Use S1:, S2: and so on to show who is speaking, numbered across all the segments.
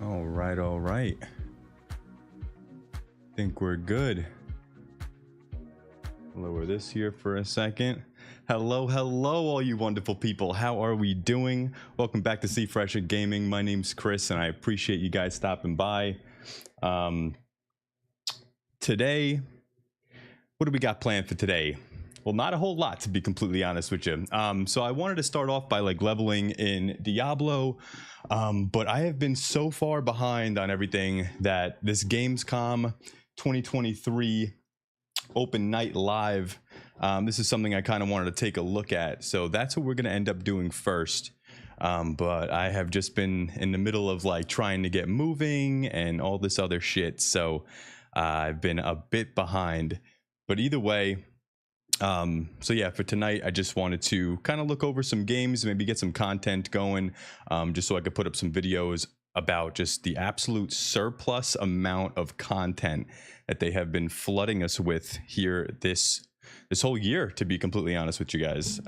S1: All right, all right. Think we're good. Lower this here for a second. Hello, all you wonderful people. How are we doing? Welcome back to See Fresh at Gaming. My name's Chris, and I appreciate you guys stopping by. Today, what do we got planned for today? Well, not a whole lot, to be completely honest with you. So I wanted to start off by leveling in Diablo, but I have been so far behind on everything that this Gamescom 2023 open night live, this is something I kind of wanted to take a look at. So that's what we're going to end up doing first. But I have just been in the middle of trying to get moving and all this other shit. So I've been a bit behind, but either way, so yeah, for tonight I just wanted to kind of look over some games, maybe get some content going, just so I could put up some videos about just the absolute surplus amount of content that they have been flooding us with here this whole year, to be completely honest with you guys.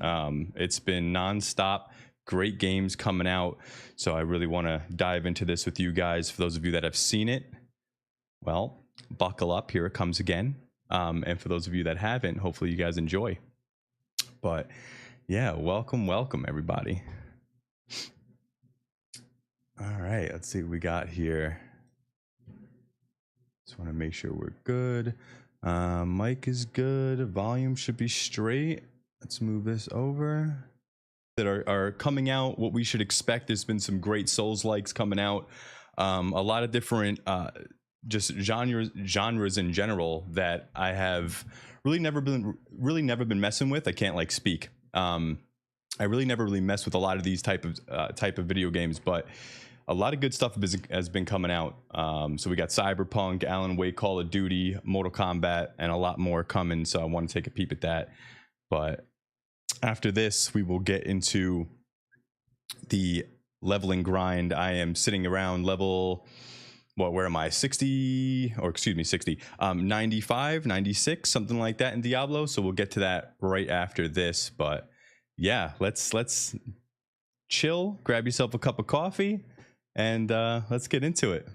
S1: It's been nonstop, great games coming out, so I really want to dive into this with you guys. For those of you that have seen it, well, buckle up, here it comes again. And for those of you that haven't, hopefully you guys enjoy. But yeah, welcome everybody. All right, let's see what we got here. Just want to make sure we're good. Mic is good, volume should be straight. Let's move this over. That are coming out, what we should expect. There's been some great Souls-likes coming out, a lot of different just genres in general that I have really never been messing with. I can't speak. I really never really messed with a lot of these type of video games, but a lot of good stuff has been coming out. So we got Cyberpunk, Alan Wake, Call of Duty, Mortal Kombat, and a lot more coming. So I want to take a peep at that. But after this, we will get into the leveling grind. I am sitting around level, where am I? 60, 95, 96, something like that in Diablo. So we'll get to that right after this. But yeah, let's chill, grab yourself a cup of coffee, and let's get into it.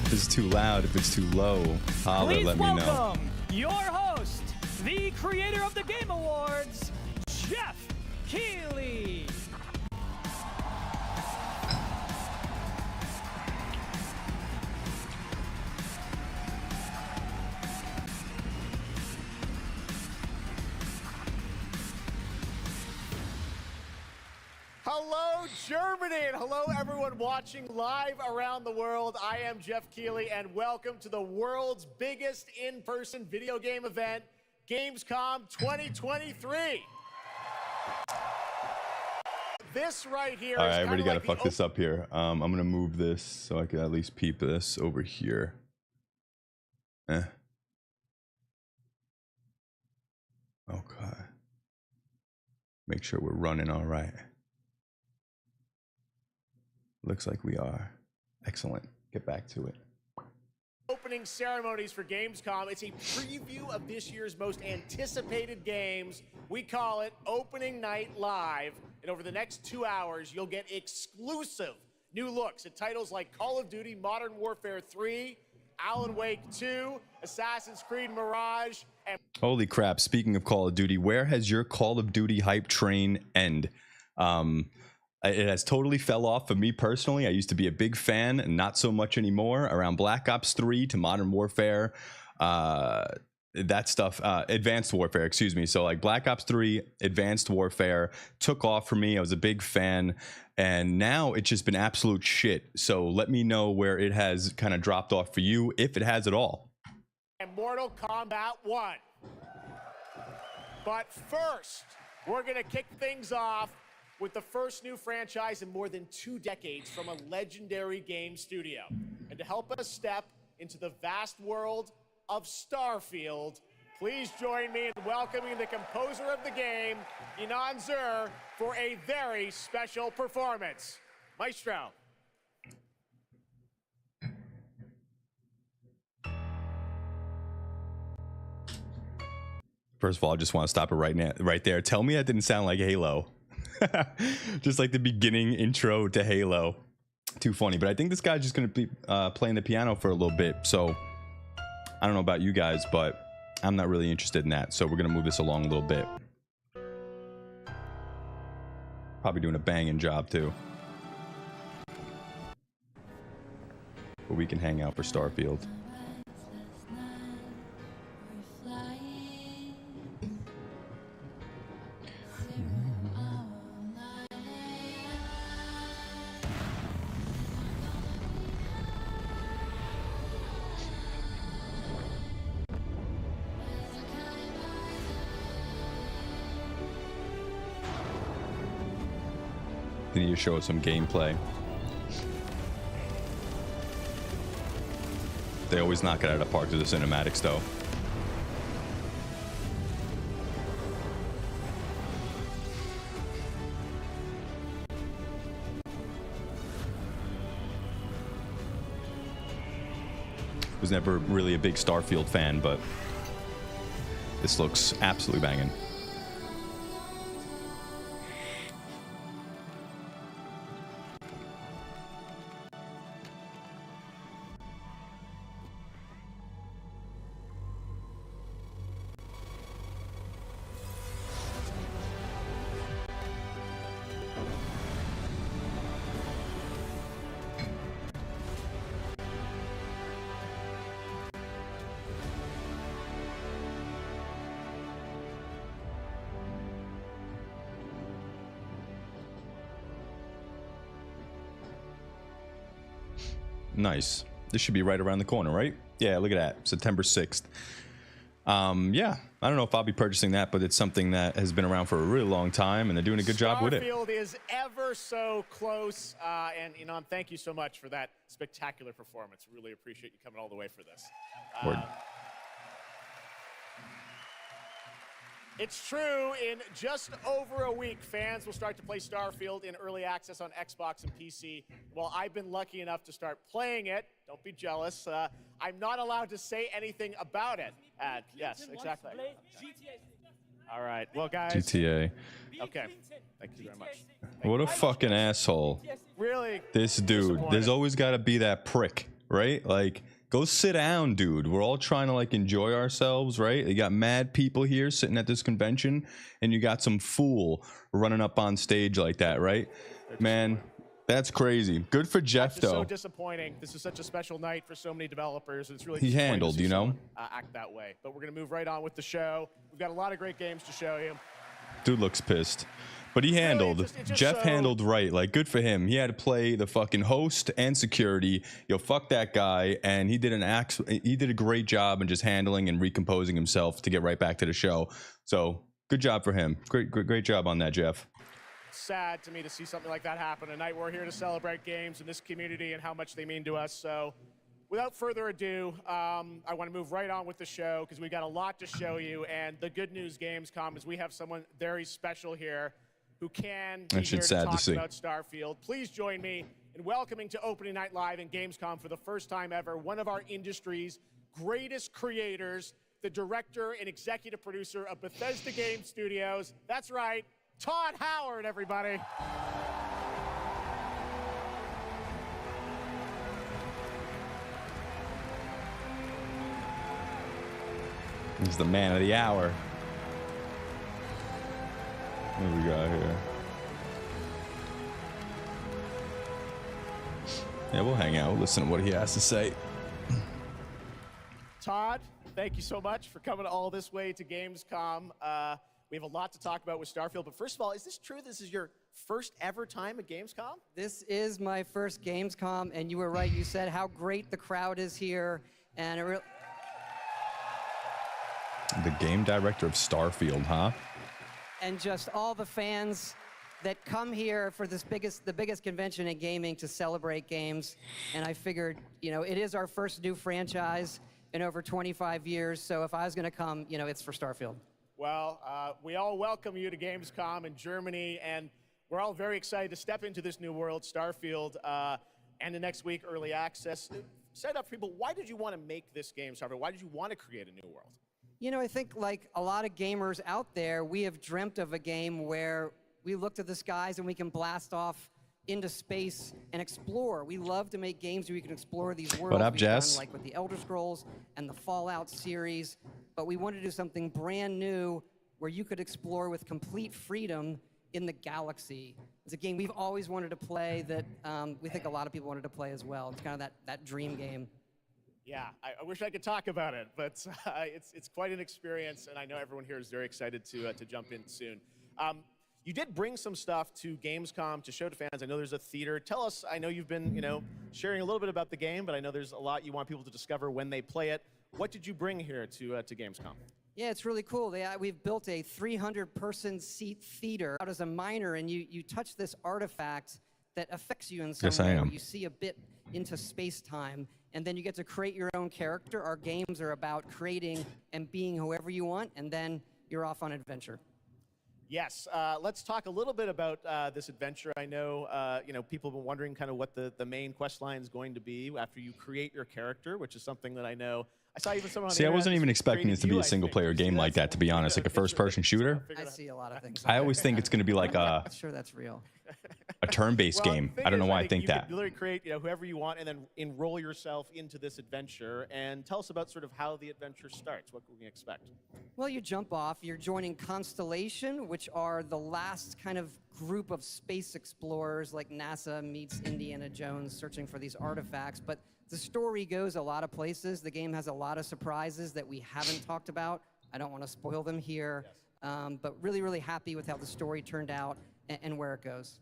S1: If it's too loud, if it's too low, holler, let me know.
S2: Please welcome your host, the creator of the Game Awards, Jeff Keighley.
S3: Hello, Germany, and hello, everyone watching live around the world. I am Jeff Keighley, and welcome to the world's biggest in-person video game event, Gamescom 2023. This right here.
S1: All right, I already got to fuck this up here. I'm gonna move this so I can at least peep this over here. Okay. Make sure we're running all right. Looks like we are. Excellent. Get back to it.
S3: Opening ceremonies for Gamescom. It's a preview of this year's most anticipated games. We call it Opening Night Live. And over the next 2 hours, you'll get exclusive new looks at titles like Call of Duty Modern Warfare 3, Alan Wake 2, Assassin's Creed Mirage, and...
S1: Holy crap. Speaking of Call of Duty, where has your Call of Duty hype train end? It has totally fell off for me personally. I used to be a big fan, and not so much anymore. Around Black Ops 3 to Modern Warfare, that stuff, Advanced Warfare, excuse me. So Black Ops 3, Advanced Warfare took off for me. I was a big fan, and now it's just been absolute shit. So let me know where it has kind of dropped off for you, if it has at all.
S3: And Mortal Kombat 1. But first, we're going to kick things off with the first new franchise in more than 2 decades from a legendary game studio. And to help us step into the vast world of Starfield, please join me in welcoming the composer of the game, Inan Zur, for a very special performance. Maestro.
S1: First of all, I just want to stop it right there. Tell me that didn't sound like Halo. Just like the beginning intro to Halo. Too funny. But I think this guy's just going to be playing the piano for a little bit. So I don't know about you guys, but I'm not really interested in that. So we're going to move this along a little bit. Probably doing a banging job too. But we can hang out for Starfield. They need to show us some gameplay. They always knock it out of the park to the cinematics, though. Was never really a big Starfield fan, but this looks absolutely banging. Nice. This should be right around the corner, right? Yeah, look at that. September 6th. Yeah, I don't know if I'll be purchasing that, but it's something that has been around for a really long time, and they're doing a good job with it.
S3: Starfield is ever so close, and Inan, thank you so much for that spectacular performance. Really appreciate you coming all the way for this.
S1: Word.
S3: It's true, in just over a week, fans will start to play Starfield in early access on Xbox and PC. Well, I've been lucky enough to start playing it. Don't be jealous. I'm not allowed to say anything about it. Yes, exactly. All right, well, guys.
S1: GTA.
S3: Okay, thank you very much.
S1: What a fucking asshole.
S3: Really?
S1: This dude. There's always got to be that prick, right? Like, go sit down, dude. We're all trying to like enjoy ourselves, right? You got mad people here sitting at this convention, and you got some fool running up on stage like that, right? Man, that's crazy. Good for Jeff, though.
S3: So disappointing. This is such a special night for so many developers. It's really
S1: he handled, you know,
S3: act that way. But we're gonna move right on with the show. We've got a lot of great games to show you.
S1: Dude looks pissed. But he handled.
S3: Really, it's just
S1: Jeff
S3: so
S1: handled right. Like, good for him. He had to play the fucking host and security. Yo, fuck that guy. And he did a great job in just handling and recomposing himself to get right back to the show. So good job for him. Great job on that, Jeff.
S3: Sad to me to see something like that happen tonight. We're here to celebrate games in this community and how much they mean to us. So without further ado, I want to move right on with the show because we've got a lot to show you. And the good news, Gamescom, is we have someone very special here who can be here to talk about Starfield. Please join me in welcoming to opening night live in Gamescom for the first time ever, one of our industry's greatest creators, the director and executive producer of Bethesda Game Studios. That's right, Todd Howard, everybody.
S1: He's the man of the hour. What do we got here? Yeah, we'll hang out. We'll listen to what he has to say.
S3: Todd, thank you so much for coming all this way to Gamescom. We have a lot to talk about with Starfield, but first of all, is this true? This is your first ever time at Gamescom?
S4: This is my first Gamescom, and you were right. You said how great the crowd is here, and
S1: The game director of Starfield, huh?
S4: And just all the fans that come here for the biggest convention in gaming to celebrate games. And I figured, you know, it is our first new franchise in over 25 years. So if I was going to come, you know, it's for Starfield.
S3: Well, we all welcome you to Gamescom in Germany, and we're all very excited to step into this new world, Starfield, and the next week, early access. Set up for people, why did you want to make this game, Starfield? Why did you want to create a new world?
S4: You know, I think like a lot of gamers out there, we have dreamt of a game where we look to the skies and we can blast off into space and explore. We love to make games where we can explore these worlds.
S1: What up,
S4: We've
S1: Jess?
S4: done, like with the Elder Scrolls and the Fallout series, but we wanted to do something brand new where you could explore with complete freedom in the galaxy. It's a game we've always wanted to play that we think a lot of people wanted to play as well. It's kind of that dream game.
S3: Yeah, I wish I could talk about it, but it's quite an experience, and I know everyone here is very excited to jump in soon. You did bring some stuff to Gamescom to show to fans. I know there's a theater. Tell us, I know you've been, sharing a little bit about the game, but I know there's a lot you want people to discover when they play it. What did you bring here to Gamescom? Yeah,
S4: it's really cool. We've built a 300-person seat theater out as a miner, and you touch this artifact that affects you in some way. Where you see a bit into space-time, and then you get to create your own character. Our games are about creating and being whoever you want, and then you're off on adventure.
S3: Yes, let's talk a little bit about this adventure. I know, people have been wondering kind of what the main quest line is going to be after you create your character, which is something that I know. I saw even someone on
S1: See, I wasn't even expecting this to be a single-player game like that, to be honest, like a first-person shooter.
S4: I see a lot of things.
S1: I always think it's going to be like a
S4: sure that's real.
S1: A turn-based game. I don't know why I think that.
S3: You can literally create, whoever you want, and then enroll yourself into this adventure. And tell us about sort of how the adventure starts. What can we expect?
S4: Well, you jump off. You're joining Constellation, which are the last kind of group of space explorers, like NASA meets Indiana Jones, searching for these artifacts. But the story goes a lot of places. The game has a lot of surprises that we haven't talked about. I don't want to spoil them here, but really, really happy with how the story turned out and where it goes.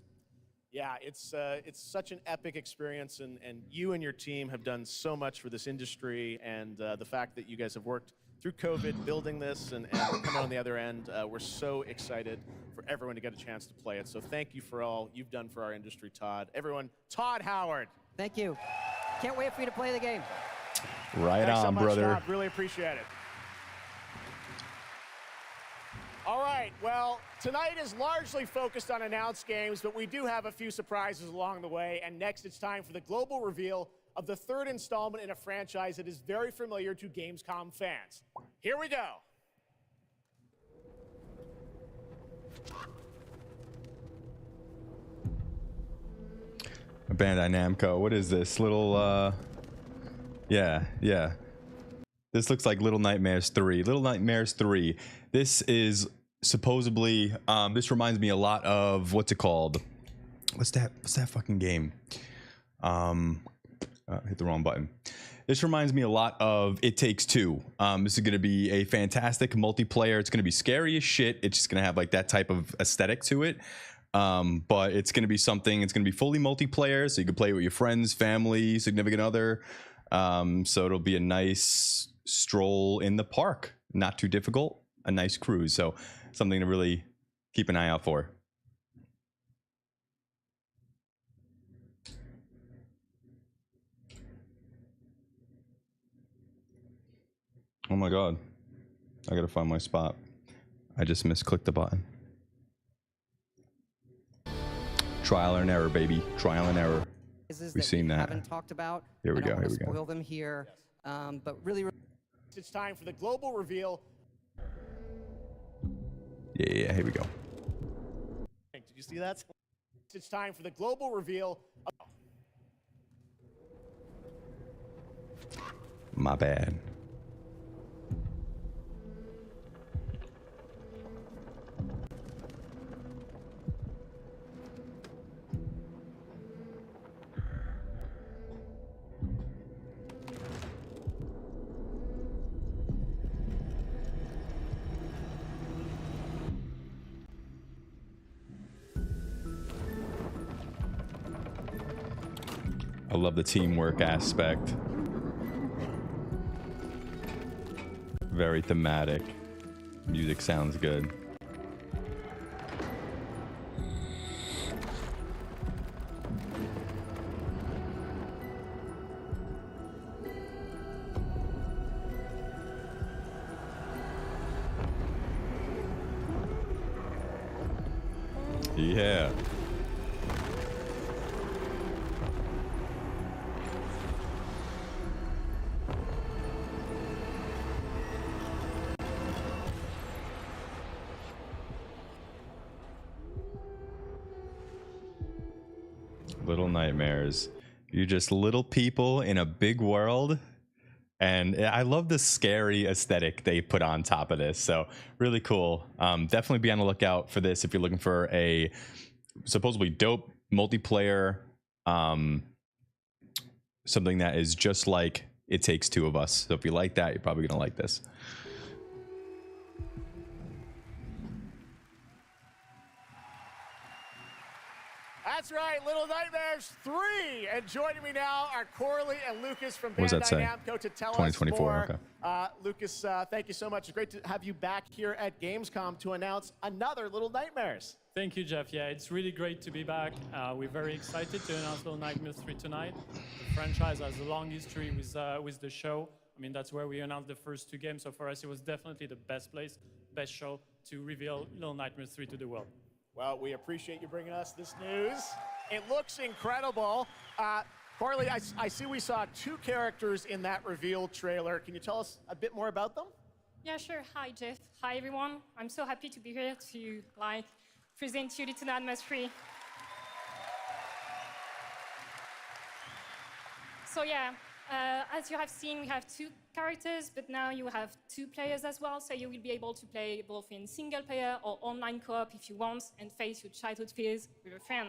S3: Yeah, it's such an epic experience, and you and your team have done so much for this industry, and the fact that you guys have worked through COVID building this and coming on the other end, we're so excited for everyone to get a chance to play it. So thank you for all you've done for our industry, Todd. Everyone, Todd Howard.
S4: Thank you. Can't wait for you to play the game.
S1: Right
S3: Thanks
S1: on,
S3: so much,
S1: brother.
S3: Todd. Really appreciate it. All right, well, tonight is largely focused on announced games, but we do have a few surprises along the way. And next, it's time for the global reveal of the third installment in a franchise that is very familiar to Gamescom fans. Here we go.
S1: Bandai Namco. What is this? Little, yeah. This looks like Little Nightmares 3. Little Nightmares 3. This is supposedly, this reminds me a lot of, what's it called? What's that fucking game? Hit the wrong button. This reminds me a lot of It Takes Two. This is going to be a fantastic multiplayer. It's going to be scary as shit. It's just going to have like that type of aesthetic to it. But it's going to be something, it's going to be fully multiplayer, so you can play with your friends, family, significant other. So it'll be a nice stroll in the park. Not too difficult, a nice cruise. So something to really keep an eye out for. Oh my God, I gotta find my spot. I just misclicked the button. Trial and error, baby. Trial and error. We've seen that.
S4: Haven't talked about.
S1: Here we go. Here we go.
S4: Spoil them here, but really.
S3: It's time for the global reveal.
S1: Yeah. Here we go.
S3: Did you see that? It's time for the global reveal.
S1: My bad. I love the teamwork aspect. Very thematic. Music sounds good. Yeah. Little Nightmares. You're just little people in a big world. And I love the scary aesthetic they put on top of this. So really cool. Definitely be on the lookout for this if you're looking for a supposedly dope multiplayer, something that is just like It Takes Two of Us. So if you like that, you're probably gonna like this.
S3: That's right, Little Nightmares 3. And joining me now are Corley and Lucas from
S1: What does that
S3: Bandai
S1: say?
S3: Namco to tell us
S1: 2024,
S3: more.
S1: okay.
S3: Lucas, thank you so much. It's great to have you back here at Gamescom to announce another Little Nightmares.
S5: Thank you, Jeff. Yeah, it's really great to be back. We're very excited to announce Little Nightmares 3 tonight. The franchise has a long history with the show. I mean, that's where we announced the first 2 games. So for us, it was definitely the best place, best show to reveal Little Nightmares 3 to the world.
S3: Well, we appreciate you bringing us this news. It looks incredible. Corley, I see we saw 2 characters in that reveal trailer. Can you tell us a bit more about them?
S6: Yeah, sure. Hi, Jeff. Hi, everyone. I'm so happy to be here to present you Little Nightmares 3. So yeah, as you have seen, we have 2 characters, but now you have 2 players as well. So you will be able to play both in single player or online co-op if you want, and face your childhood fears with a friend.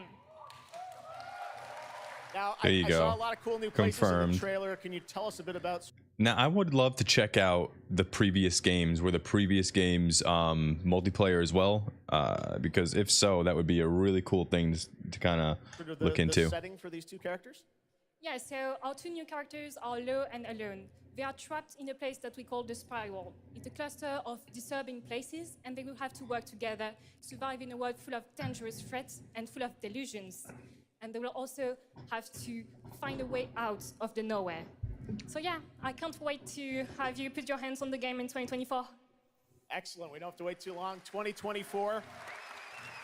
S3: Now,
S1: There you
S3: I
S1: go.
S3: saw a lot of cool new places in
S1: Confirmed.
S3: the trailer. Can you tell us a bit about?
S1: Now, I would love to check out the previous games. Were the previous games multiplayer as well? Because if so, that would be a really cool thing to kind of look into.
S3: The setting for these 2 characters?
S6: Yeah, so our 2 new characters are Lo and Alone. They are trapped in a place that we call the Spiral. It's a cluster of disturbing places, and they will have to work together to survive in a world full of dangerous threats and full of delusions. And they will also have to find a way out of the nowhere. So yeah, I can't wait to have you put your hands on the game in 2024.
S3: Excellent. We don't have to wait too long. 2024.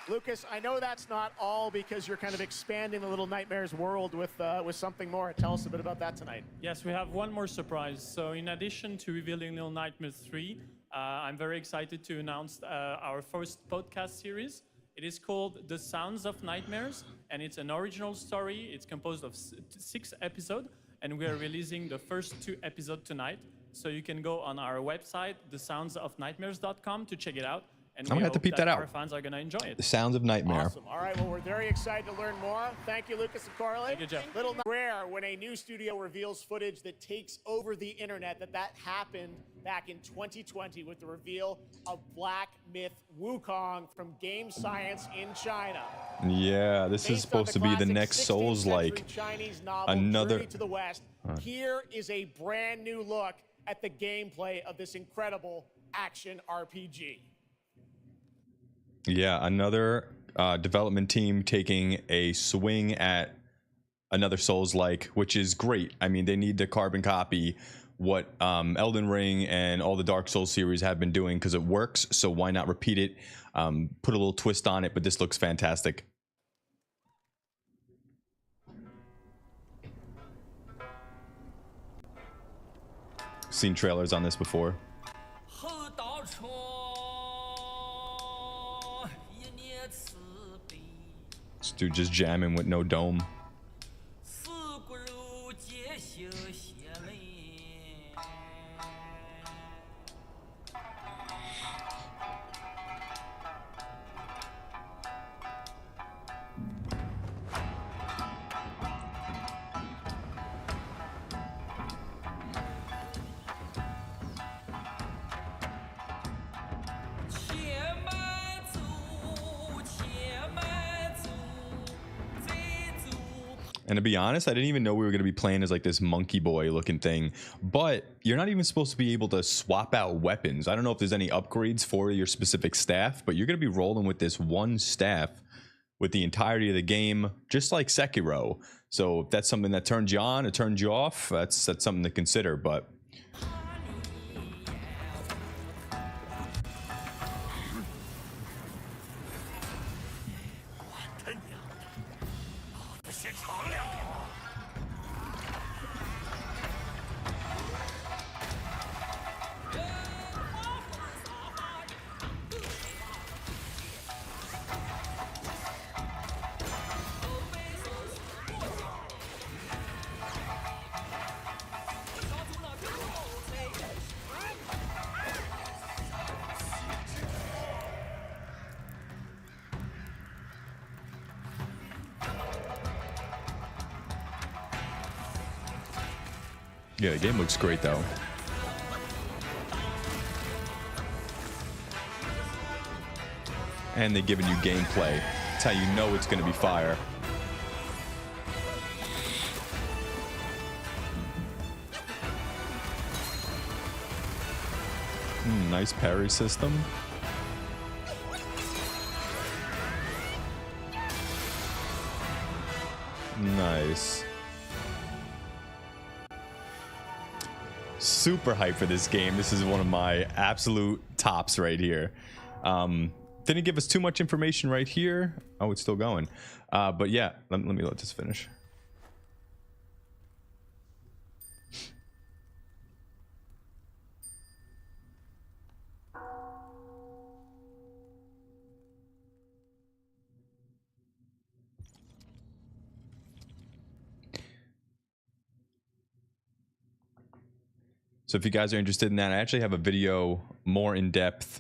S3: Lucas, I know that's not all because you're kind of expanding the Little Nightmares world with something more. Tell us a bit about that tonight.
S5: Yes, we have one more surprise. So in addition to revealing Little Nightmares 3, I'm very excited to announce our first podcast series. It is called The Sounds of Nightmares, and it's an original story. It's composed of 6 episodes, and we are releasing the first 2 episodes tonight. So you can go on our website, thesoundsofnightmares.com, to check it out. And
S1: I'm gonna have to peep that out.
S5: Our fans are gonna enjoy it.
S1: The Sounds of Nightmare.
S3: Awesome. All right, well, we're very excited to learn more. Thank you, Lucas and Corley.
S5: Thank you, Jeff.
S3: Little rare when a new studio reveals footage that takes over the internet. That happened back in 2020 with the reveal of Black Myth Wukong from Game Science in China.
S1: Yeah, this is
S3: Based on
S1: supposed to be the
S3: classic
S1: next
S3: 16th
S1: Souls-like.
S3: century Chinese novel,
S1: Another-
S3: Journey to the West. Here is a brand new look at the gameplay of this incredible action RPG.
S1: Yeah, another development team taking a swing at another Souls-like, which is great. I mean, they need to carbon copy what Elden Ring and all the Dark Souls series have been doing because it works, so why not repeat it, put a little twist on it, but this looks fantastic. Seen trailers on this before. This dude just jamming with no dome. And to be honest, I didn't even know we were going to be playing as like this monkey boy looking thing. But you're not even supposed to be able to swap out weapons. I don't know if there's any upgrades for your specific staff, but you're going to be rolling with this one staff with the entirety of the game, just like Sekiro. So if that's something that turns you on, it turns you off, that's something to consider. But Yeah, the game looks great though. And they're giving you gameplay. That's how you know it's going to be fire. Nice parry system. Nice. Super hyped for this game. This is one of my absolute tops right here. Didn't give us too much information right here. Oh, it's still going. But yeah, let me let this finish. So if you guys are interested in that, I actually have a video more in depth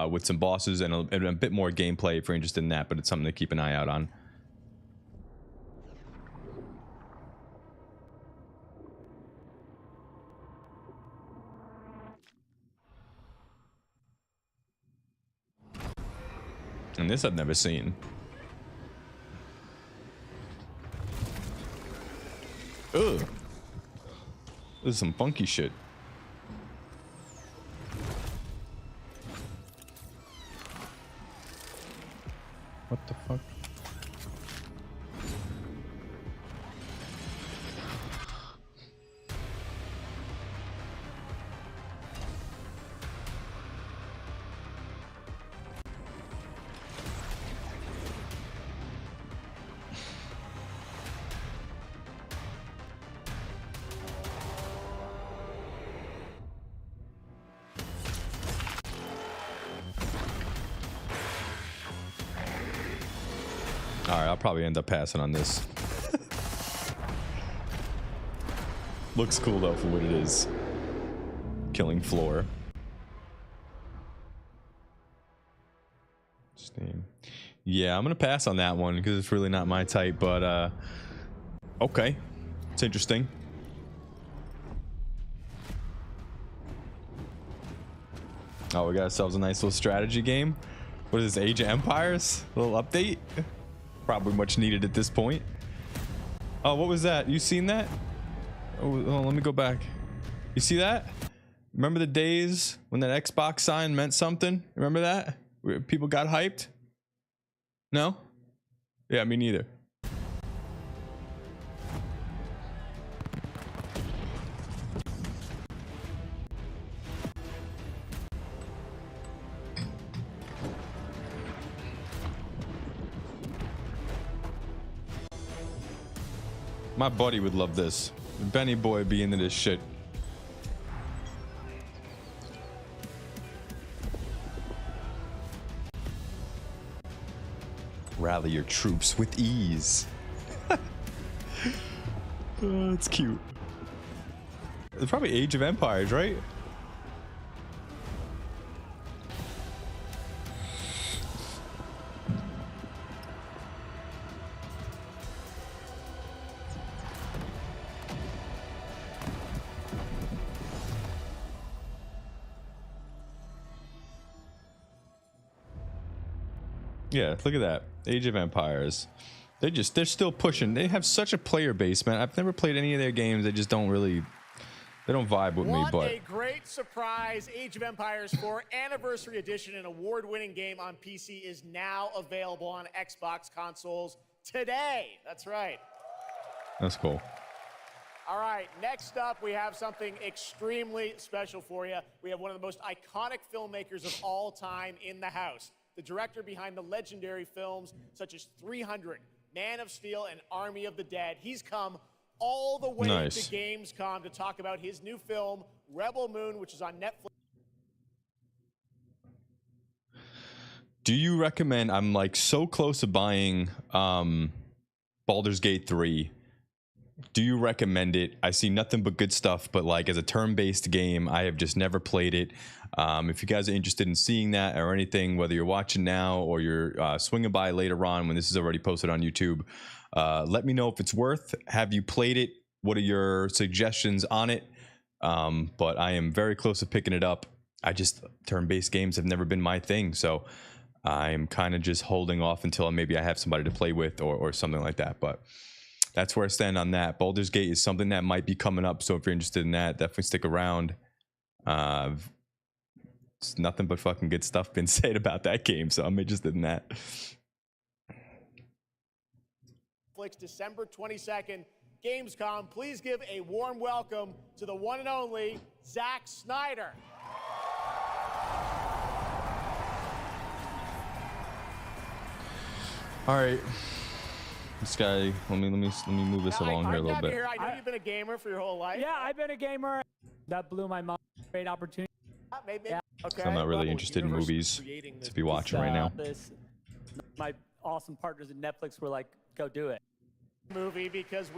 S1: with some bosses and a bit more gameplay if you're interested in that, but it's something to keep an eye out on. And this I've never seen. Ugh. This is some funky shit. What the fuck? Alright, I'll probably end up passing on this. Looks cool though for what it is. Killing floor. Steam. Yeah, I'm gonna pass on that one because it's really not my type, but okay. It's interesting. Oh, we got ourselves a nice little strategy game. What is this, Age of Empires? A little update? Probably much needed at this point. Oh, what was that? You seen that? Oh, let me go back. You see that? Remember the days when that Xbox sign meant something? Remember that? Where people got hyped? No? Yeah, me neither. My buddy would love this. Benny boy would be into this shit. Rally your troops with ease. Oh, it's cute. It's probably Age of Empires, right? Yeah, look at that. Age of Empires. They're still pushing. They have such a player base, man. I've never played any of their games. They just don't really, they don't vibe with me, but.
S3: What a great surprise. Age of Empires 4 Anniversary Edition, an award-winning game on PC, is now available on Xbox consoles today. That's right.
S1: That's cool.
S3: All right, next up, we have something extremely special for you. We have one of the most iconic filmmakers of all time in the house. The director behind the legendary films such as 300, Man of Steel, and Army of the Dead. He's come all the way to Gamescom to talk about his new film, Rebel Moon, which is on Netflix.
S1: Do you recommend, I'm like so close to buying Baldur's Gate 3. Do you recommend it? I see nothing but good stuff, but like as a turn-based game, I have just never played it. If you guys are interested in seeing that or anything, whether you're watching now or you're swinging by later on when this is already posted on YouTube, let me know if it's worth. Have you played it? what are your suggestions on it? But I am very close to picking it up. I just, turn-based games have never been my thing, so I'm kind of just holding off until maybe I have somebody to play with or something like that. But that's where I stand on that. Baldur's Gate is something that might be coming up, so if you're interested in that, definitely stick around. It's nothing but fucking good stuff been said about that game, so I'm interested in that.
S3: December 22nd, Gamescom. Please give a warm welcome to the one and only Zack Snyder.
S1: All right, this guy. Let me move this along here a little bit.
S3: I know you've been a gamer for your whole life.
S2: Yeah, I've been a gamer. That blew my mind. Great opportunity.
S3: Maybe.
S2: Yeah.
S3: Okay.
S1: I'm not really interested in movies to be watching right now.
S2: My awesome partners at Netflix were like, "Go do it."
S3: Movie because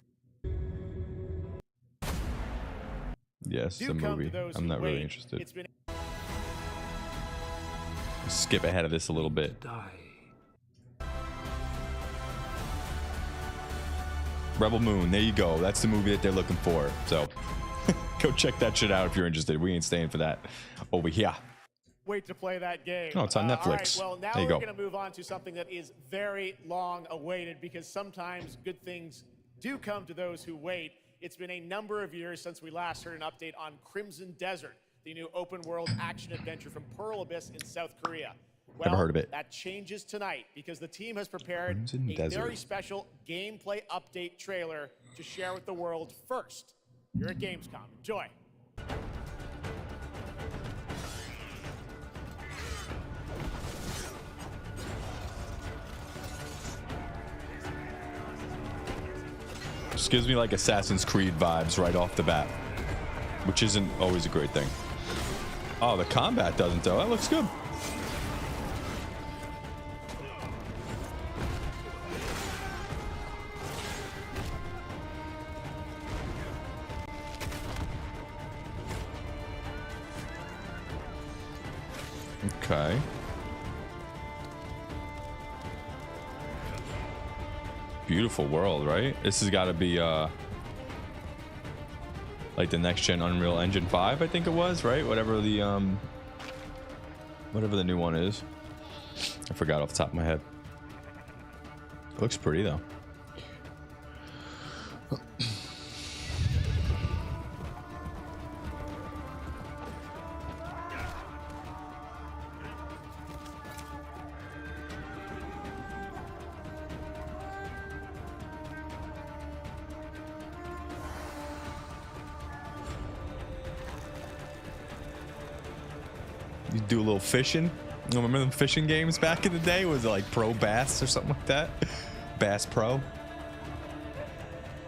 S1: Yes, the movie. I'm not really interested.
S3: It's been
S1: Skip ahead of this a little bit. Rebel Moon, there you go. That's the movie that they're looking for. So go check that shit out if you're interested. We ain't staying for that over here.
S3: wait to play that game.
S1: Oh, it's on Netflix.
S3: All right, well, now
S1: there you
S3: we're
S1: go.
S3: going to move on to something that is very long awaited because sometimes good things do come to those who wait. It's been a number of years since we last heard an update on Crimson Desert, the new open world action adventure from Pearl Abyss in South Korea. Well,
S1: Never heard of it.
S3: That changes tonight because the team has prepared
S1: Crimson
S3: a
S1: Desert.
S3: very special gameplay update trailer to share with the world first. You're at Gamescom. Enjoy.
S1: Just gives me like Assassin's Creed vibes right off the bat, which isn't always a great thing. Oh, the combat doesn't though. That looks good. Okay. Beautiful world, right? This has got to be like the next gen Unreal Engine 5, I think it was, right? Whatever the new one is. I forgot off the top of my head. Looks pretty though. You do a little fishing. You remember them fishing games back in the day? Was it like Pro Bass or something like that? Bass Pro.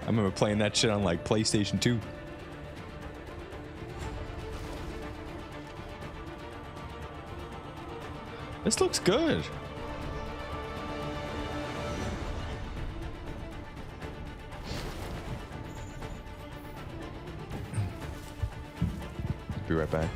S1: I remember playing that shit on like PlayStation 2. This looks good. Be right back.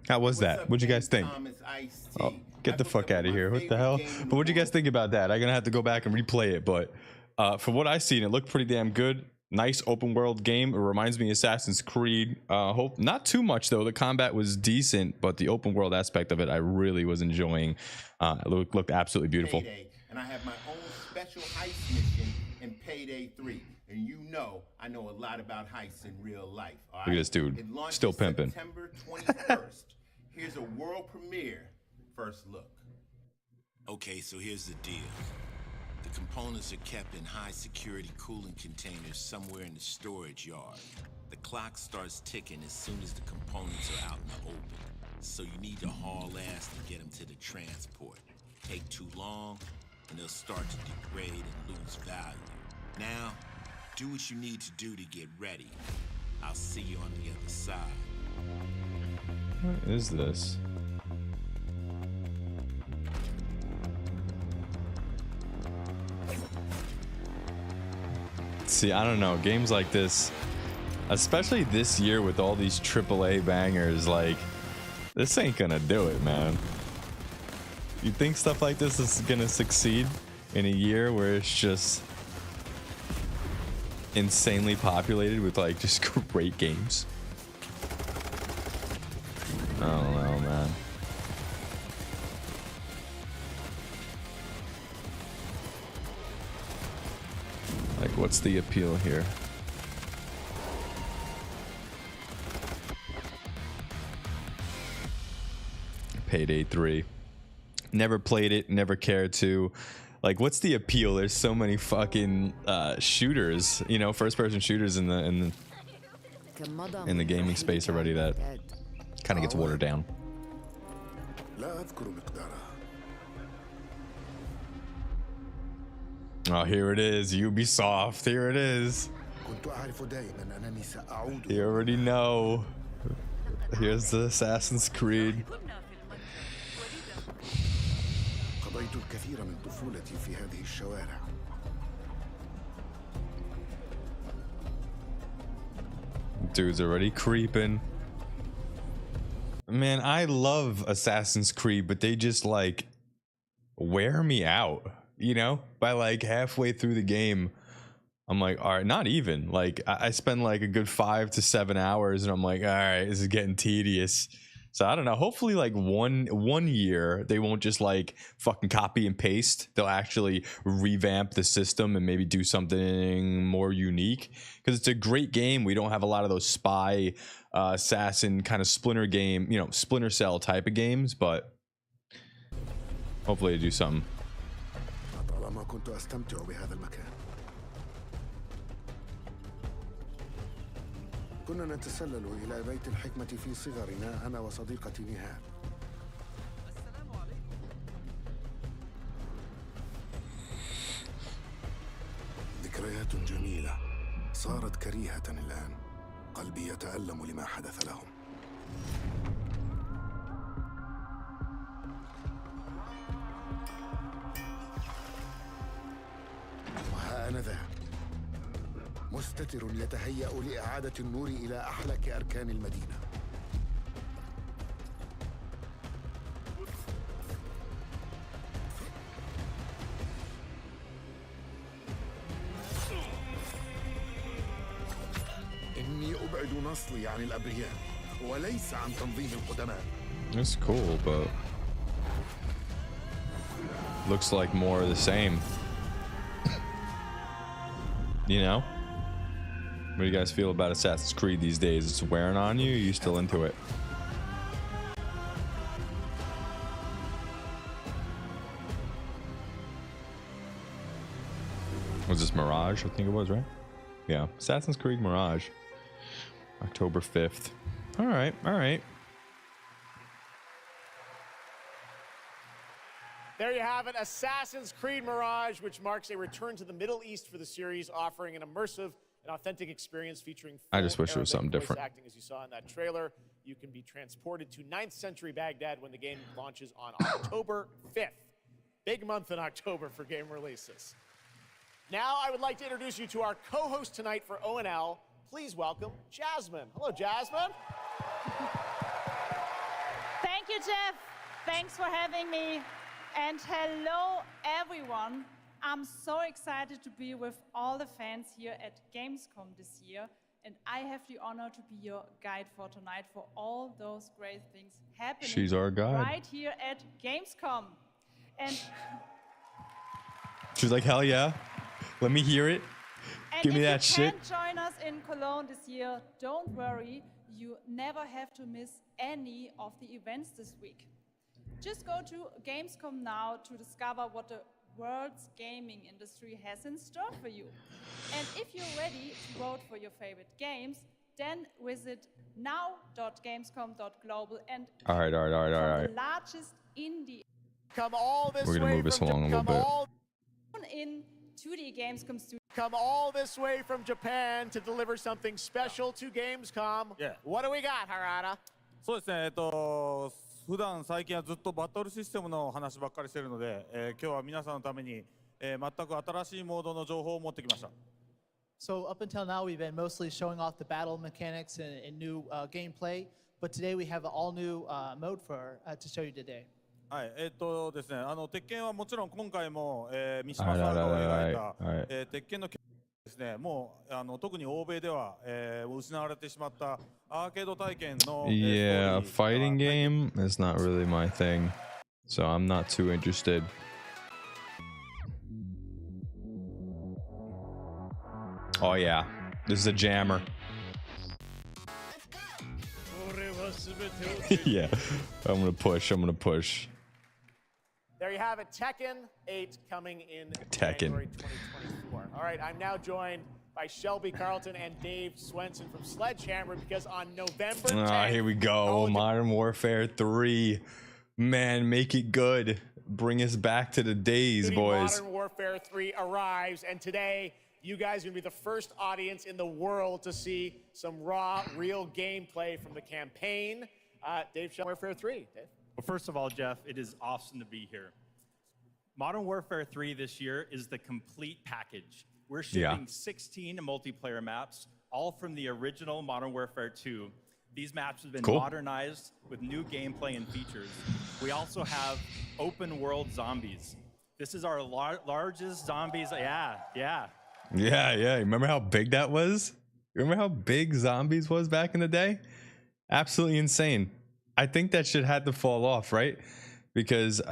S1: How was that? What'd you guys think? Oh, get the fuck out of here. What the hell? But what'd you guys think about that? I'm gonna have to go back and replay it, but from what I've seen, it looked pretty damn good. Nice open world game. It reminds me of Assassin's Creed. Hope not too much though. The combat was decent, but the open world aspect of it I really was enjoying. It looked absolutely beautiful.
S7: Payday, and I have my own special heist mission in Payday 3. And you know, I know a lot about heists in real life. All right?
S1: Look at this dude,
S7: It launches
S1: still pimping.
S7: September 21st. Here's a world premiere first look.
S8: Okay, so here's the deal. The components are kept in high security cooling containers somewhere in the storage yard. The clock starts ticking as soon as the components are out in the open. So you need to haul ass to get them to the transport. Take too long, and they'll start to degrade and lose value. Now, do what you need to do to get ready. I'll see you on the other side.
S1: What is this? See, I don't know. Games like this, especially this year with all these AAA bangers, like, this ain't gonna do it, man. You think stuff like this is gonna succeed in a year where it's just insanely populated with like just great games? I don't know, man. Like, what's the appeal here? Payday 3. Never played it, never cared to. Like, what's the appeal? There's so many fucking shooters, you know, first-person shooters in the gaming space already that kind of gets watered down. Oh, here it is, Ubisoft. Here it is. You already know. Here's the Assassin's Creed.
S9: قضيت الكثير من طفولتي في هذه الشوارع.
S1: Dude's already creeping. Man, I love Assassin's Creed, but they just like wear me out, you know? By like halfway through the game, I'm like, all right, not even. Like I spend like a good 5 to 7 hours and I'm like, all right, this is getting tedious. So I don't know. Hopefully, like one year they won't just like fucking copy and paste. They'll actually revamp the system and maybe do something more unique. Because it's a great game. We don't have a lot of those spy, assassin kind of Splinter game, you know, Splinter Cell type of games. But hopefully they do something.
S9: طالما كنت أستمتع بهذا المكان. كنا نتسلل إلى بيت الحكمة في صغرنا أنا وصديقتي نهال. ذكريات جميلة صارت كريهة الآن. قلبي يتألم لما حدث لهم. وها أنا ذا مستتر يتهيأ لإعادة النور إلى أحلك أركان المدينة. إني أبعد نصلي عن الأبرياء وليس عن تنظيم القدماء.
S1: It's cool, but looks like more of the same. You know? What do you guys feel about Assassin's Creed these days? It's wearing on you? Or are you still into it? Was this Mirage? I think it was, right? Yeah. Assassin's Creed Mirage. October 5th. All right. All right.
S3: There you have it, Assassin's Creed Mirage, which marks a return to the Middle East for the series, offering an immersive and authentic experience featuring
S1: I just wish it was something
S3: voice
S1: different.
S3: acting, as you saw in that trailer. You can be transported to 9th century Baghdad when the game launches on October 5th. Big month in October for game releases. Now I would like to introduce you to our co-host tonight for ONL. Please welcome Jasmine. Hello, Jasmine.
S10: you, Jeff. Thanks for having me. And hello, everyone. I'm so excited to be with all the fans here at Gamescom this year. And I have the honor to be your guide for tonight for all those great things happening
S1: She's our guide.
S10: right here at Gamescom. And
S1: She's like, hell yeah. Let me hear it. Give me that shit.
S10: If you can't join us in Cologne this year, don't worry. You never have to miss any of the events this week. Just go to Gamescom now to discover what the world's gaming industry has in store for you. And if you're ready to vote for your favorite games, then visit now.gamescom.global and
S1: All right.
S10: the largest indie.
S3: Come all this
S1: We're gonna
S3: way
S1: move this
S3: from
S1: along a little bit.
S10: In 2D Gamescom studio.
S3: Come all this way from Japan to deliver something special to Gamescom.
S11: Yeah.
S3: What do we got, Harada?
S11: そうですね、普段最近はずっとバトルシステムの話ばっかりしてるので、今日は皆さんのために、全く新しいモードの情報を持ってきました。
S12: So up until now, we've been mostly showing off the battle mechanics and new gameplay, but today we have an all-new mode to show you today.
S11: はい、ですね、鉄拳はもちろん今回も、三島さんが描いた、鉄拳のですね、もう特に欧米では、失われてしまったアーケード体験の、
S1: Yeah, fighting game is not really my thing, so I'm not too interested. Oh yeah, this is a jammer. Yeah, I'm gonna push.
S3: There you have it, Tekken 8 coming in
S1: Tekken.
S3: January 2024. All right, I'm now joined by Shelby Carlton and Dave Swenson from Sledgehammer because on November 10th,
S1: Here we go. Modern Warfare 3. Man, make it good. Bring us back to the days, boys.
S3: Modern Warfare 3 arrives, and today you guys are going to be the first audience in the world to see some raw, real gameplay from the campaign. Dave, Warfare 3. Dave?
S13: Well, first of all, Jeff, it is awesome to be here. Modern Warfare 3 this year is the complete package. We're shipping 16 multiplayer maps, all from the original Modern Warfare 2. These maps have been modernized with new gameplay and features. We also have open world zombies. This is our largest zombies. Yeah.
S1: Remember how big that was? Remember how big zombies was back in the day? Absolutely insane. I think that shit had to fall off, right? Because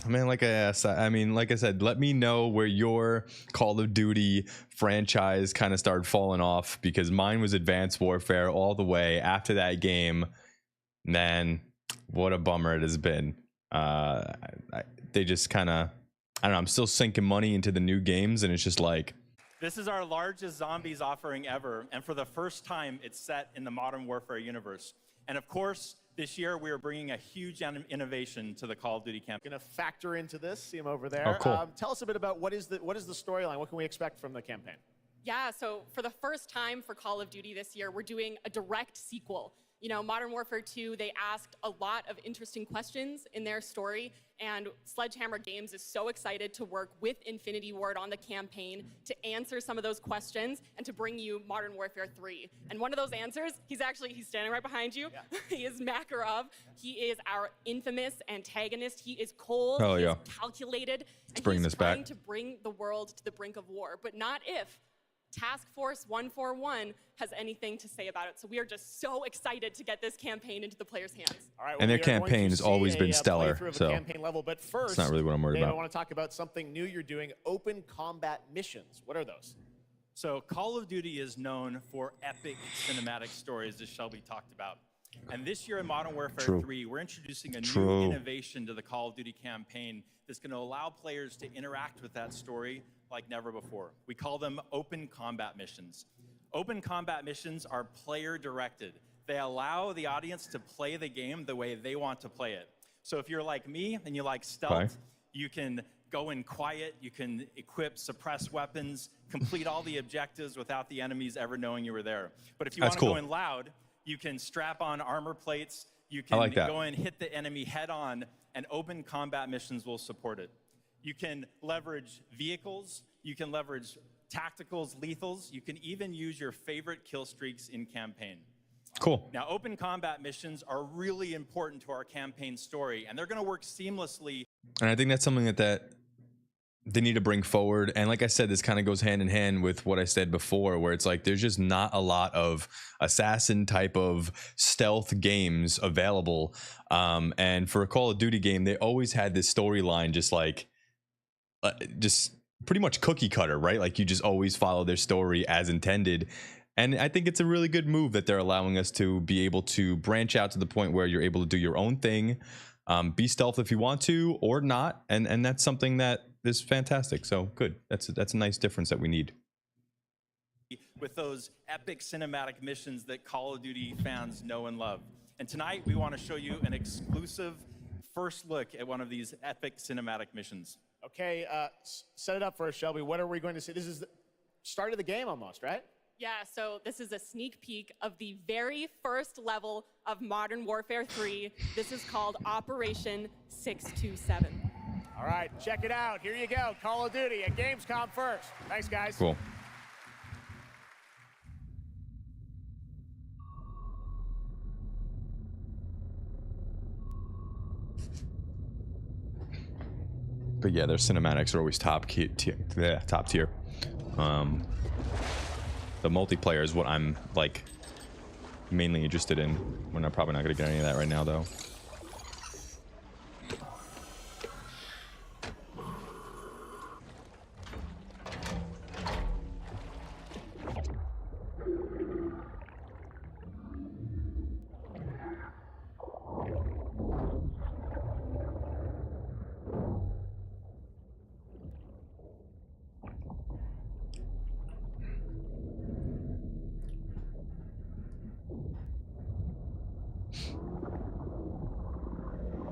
S1: like I said, let me know where your Call of Duty franchise kind of started falling off, because mine was Advanced Warfare all the way. After that game, man, what a bummer it has been. They just kind of, I don't know, I'm still sinking money into the new games, and it's just like,
S13: this is our largest zombies offering ever, and for the first time, it's set in the Modern Warfare universe. And of course, this year, we are bringing a huge innovation to the Call of Duty campaign.
S3: Going to factor into this. See him over there.
S1: Oh, cool.
S3: Tell us a bit about what is the storyline. What can we expect from the campaign?
S14: Yeah, so for the first time for Call of Duty this year, we're doing a direct sequel. You know, Modern Warfare 2, they asked a lot of interesting questions in their story, and Sledgehammer Games is so excited to work with Infinity Ward on the campaign to answer some of those questions and to bring you Modern Warfare 3. And one of those answers, he's standing right behind you. Yeah. He is Makarov. He is our infamous antagonist. He is cold, he is calculated, and he's trying to bring the world to the brink of war, but not if Task Force 141 has anything to say about it. So we are just so excited to get this campaign into the players' hands.
S3: All right,
S1: and their campaign has always been stellar. So
S3: campaign level. But first,
S1: it's not really what I'm worried
S3: Dave,
S1: about.
S3: I want to talk about something new you're doing, open combat missions. What are those?
S13: So Call of Duty is known for epic cinematic stories, as Shelby talked about. And this year in Modern Warfare 3, we're introducing a new innovation to the Call of Duty campaign that's going to allow players to interact with that story like never before. We call them open combat missions. Open combat missions are player-directed. They allow the audience to play the game the way they want to play it. So if you're like me and you like stealth, you can go in quiet, you can equip, suppress weapons, complete all the objectives without the enemies ever knowing you were there. But if you want to go in loud, you can strap on armor plates, you can go and hit the enemy head on, and open combat missions will support it. You can leverage vehicles, you can leverage tacticals, lethals, you can even use your favorite kill streaks in campaign.
S1: Cool.
S13: Now, open combat missions are really important to our campaign story, and they're going to work seamlessly.
S1: And I think that's something that they need to bring forward. And like I said, this kind of goes hand in hand with what I said before, where it's like there's just not a lot of assassin type of stealth games available. And for a Call of Duty game, they always had this storyline just like just pretty much cookie cutter, right? Like you just always follow their story as intended. And I think it's a really good move that they're allowing us to be able to branch out to the point where you're able to do your own thing, be stealth if you want to or not. And that's something that is fantastic. So good. That's a nice difference that we need.
S13: With those epic cinematic missions that Call of Duty fans know and love. And tonight we want to show you an exclusive first look at one of these epic cinematic missions.
S3: Okay, set it up for us, Shelby. What are we going to see? This is the start of the game almost, right?
S14: Yeah, so this is a sneak peek of the very first level of Modern Warfare 3. This is called Operation 627.
S3: All right, check it out. Here you go. Call of Duty at Gamescom first. Thanks, guys.
S1: Cool. But yeah, their cinematics are always top tier. The multiplayer is what I'm like mainly interested in. We're probably not going to get any of that right now, though.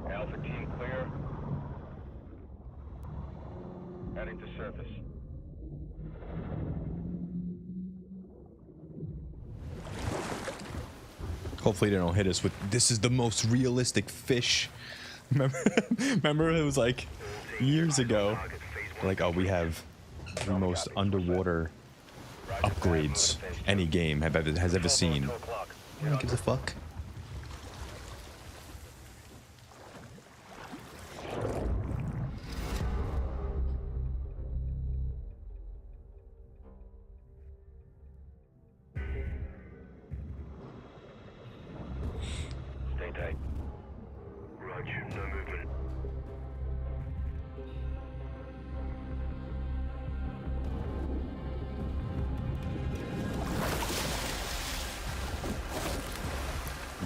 S15: Alpha team clear. Heading to surface.
S1: Hopefully they don't hit us with, this is the most realistic fish. Remember it was like years ago. Like, oh, we have the most underwater upgrades any game has ever seen. No one gives a fuck.
S15: Stay tight. Roger, no movement.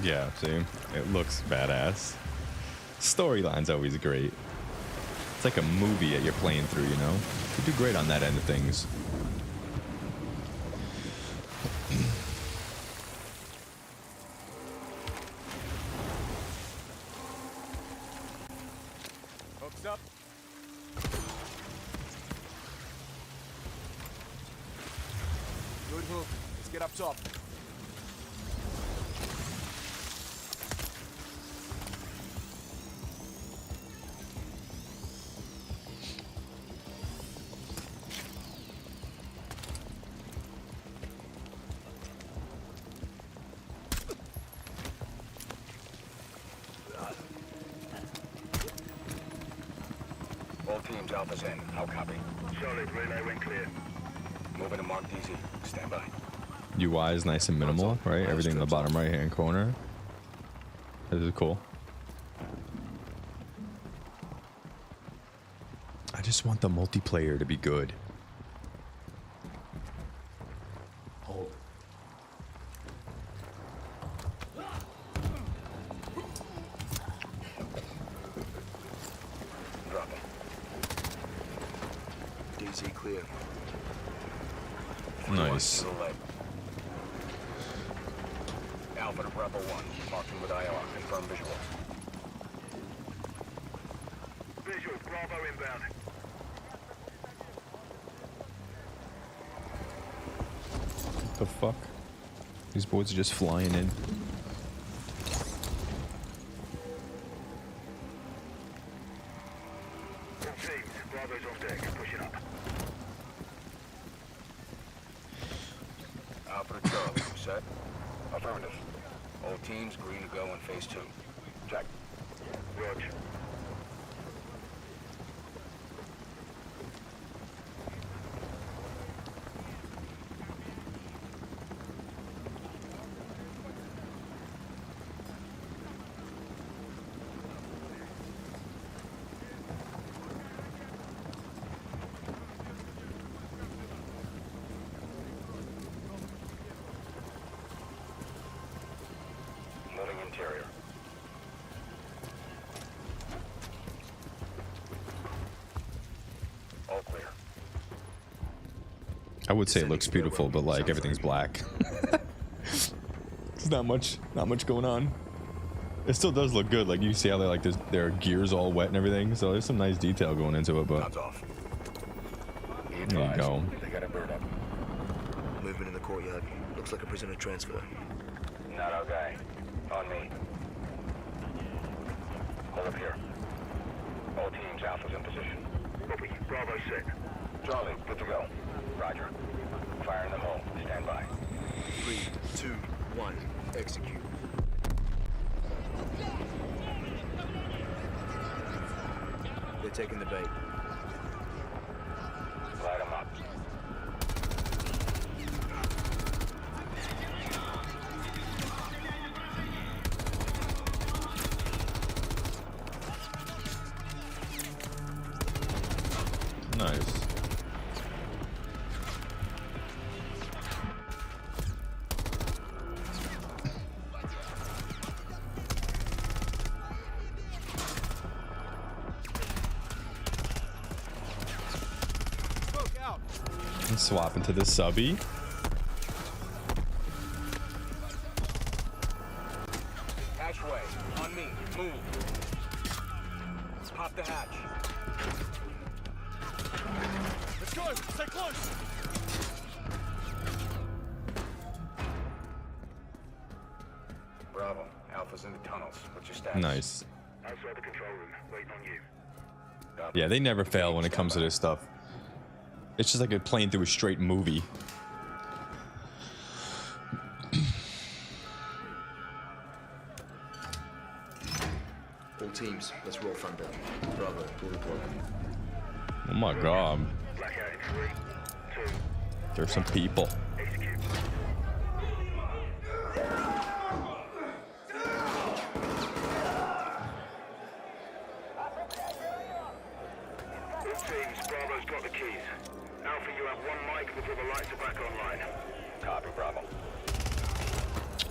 S1: Yeah, see? It looks badass. Storyline's always great. It's like a movie that you're playing through, you know? You do great on that end of things.
S3: Hooks up. Good hook. Let's get up top.
S15: All teams, Alpha's in. How copy? Solid. Relay went clear. Moving to Mark DZ. Stand by.
S1: UI is nice and minimal, right? Everything in the bottom right hand corner. This is cool. I just want the multiplayer to be good.
S15: Hold. Drop it. DZ clear.
S1: Nice.
S15: To the left. Alpha to Bravo 1. Marking with IR. Confirm visual. Visual. Bravo inbound.
S1: What the fuck? These boys are just flying in.
S15: All teams. Bravo's on deck. Pushing up. Alpha to Charlie. Set. Affirmative. All teams green to go in phase 2. Check.
S16: Roger.
S15: Moving interior. All clear.
S1: I would say it looks beautiful, but like everything's black. There's not much going on. It still does look good. Like you see how they like their gears all wet and everything. So there's some nice detail going into it. But
S15: off.
S1: there you go.
S15: They got a bird up.
S16: Movement in the courtyard. Looks like a prisoner transfer.
S15: Not our guy. On me. Hold up here. All teams, Alpha's in position.
S16: Copy. Bravo set.
S15: Charlie, good to go. Roger. Fire in the hole. Stand by.
S16: 3, 2, 1. Execute. They're taking the bait.
S15: Light them up.
S1: Nice. And swap into the subby.
S15: Hatchway. On me. Move. Pop the hatch.
S2: Let's go. Stay close.
S15: Bravo. Alpha's in the tunnels. What's your status?
S1: Nice.
S16: Outside the control room. Waiting on you.
S1: Yeah, they never fail when it comes to this stuff. It's just like a playing through a straight movie.
S16: All teams, let's roll front down. Bravo, full report.
S1: Oh my god.
S16: Blackout in 3, 2.
S1: There's some people.
S16: Execute. All teams, Bravo's got the keys. Alpha, you have 1 mic before the lights are back online.
S15: Copy, Bravo.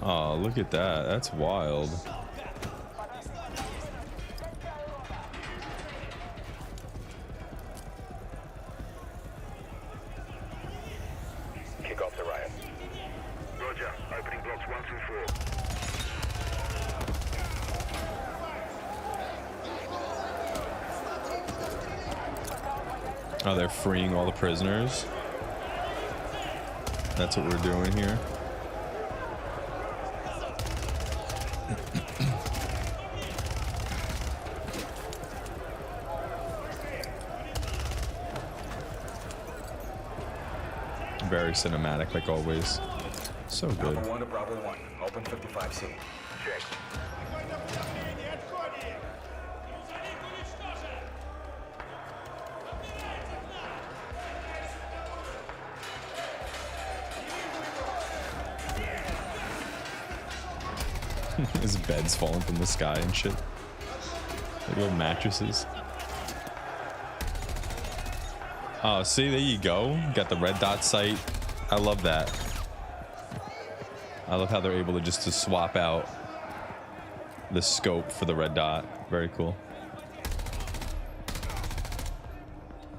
S1: Oh, look at that. That's wild.
S15: Kick off the riot.
S16: Roger. Opening blocks 1 through 4.
S1: Oh, they're freeing all the prisoners. That's what we're doing here. Very cinematic, like always. So good.
S15: Alpha 1 to Bravo 1. Open 55C.
S16: Check.
S1: His bed's falling from the sky and shit. Like little mattresses. Oh, see, there you go. Got the red dot sight. I love that. I love how they're able to just to swap out the scope for the red dot. Very cool.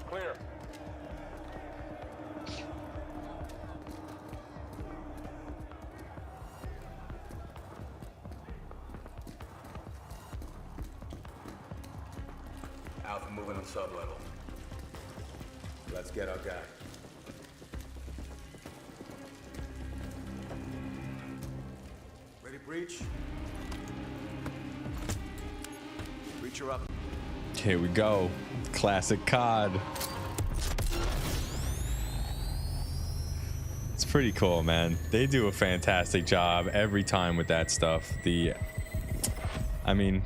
S15: Clear. Alpha moving on sub-level. Let's get our guy.
S16: Ready, breach? Breacher up.
S1: Here we go. Classic COD. It's pretty cool, man. They do a fantastic job every time with that stuff. I mean,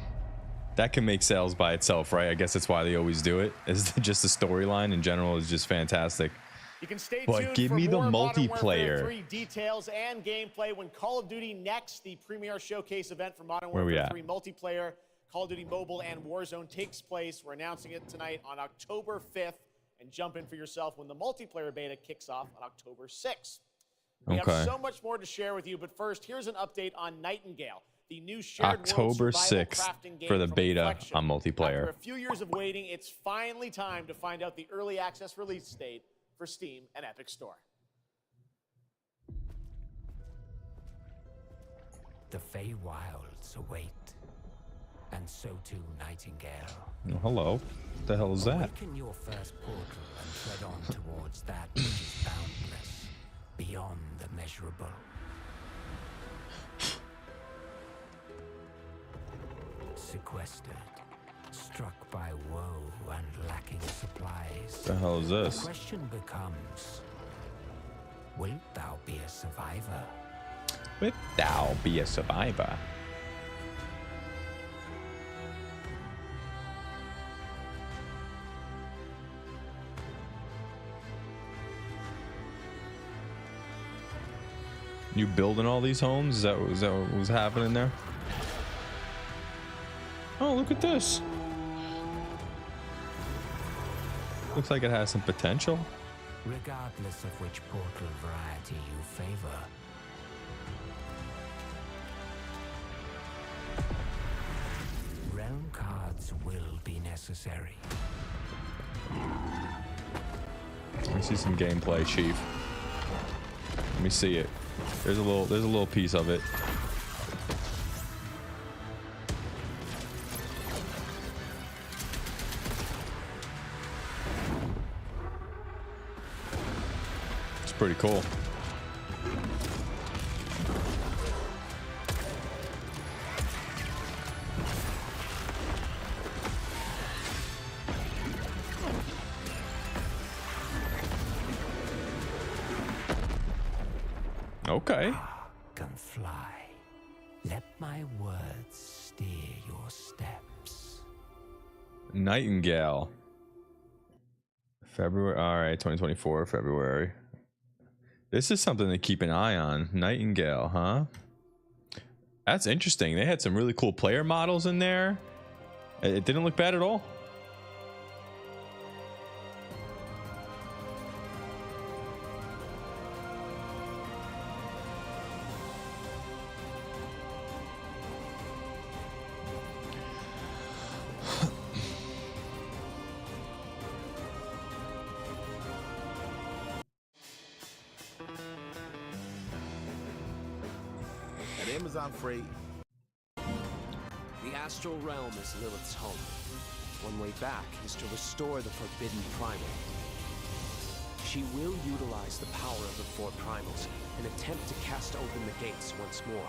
S1: that can make sales by itself, right? I guess that's why they always do it. Is just the storyline in general is just fantastic.
S3: You can stay
S1: But
S3: tuned
S1: give
S3: for
S1: me the
S3: more Modern
S1: multiplayer.
S3: Warfare 3 details and gameplay when Call of Duty Next, the premier showcase event for Modern
S1: Where we
S3: Warfare
S1: at?
S3: 3 multiplayer, Call of Duty Mobile and Warzone takes place. We're announcing it tonight on October 5th, and jump in for yourself when the multiplayer beta kicks off on October 6th. We have so much more to share with you, but first, here's an update on Nightingale, the new shared
S1: October
S3: world survival
S1: 6th
S3: crafting game
S1: for the
S3: from
S1: beta
S3: Reflection.
S1: on multiplayer.
S3: After a few years of waiting, it's finally time to find out the early access release date for Steam and Epic Store.
S17: The Feywilds await, and so too Nightingale.
S1: Oh, hello. What the hell is that?
S17: Awaken your first portal and tread on towards that which is boundless, beyond the measurable. Sequestered, struck by woe and lacking supplies.
S1: The hell is this?
S17: The question becomes, wilt thou be a survivor?
S1: Wilt thou be a survivor? You building all these homes? Is that what was happening there? Oh, look at this. Looks like it has some potential.
S17: Regardless of which portal variety you favor. Realm cards will be necessary.
S1: Let me see some gameplay, Chief. Let me see it. There's a little piece of it. It's pretty cool. Okay.
S17: Can fly. Let my words steer your steps.
S1: Nightingale. February. All right, 2024, February. This is something to keep an eye on. Nightingale, huh? That's interesting. They had some really cool player models in there. It didn't look bad at all.
S18: At Amazon Freight,
S19: the astral realm is Lilith's home. One way back is to restore the forbidden primal. She will utilize the power of the four primals and attempt to cast open the gates once more.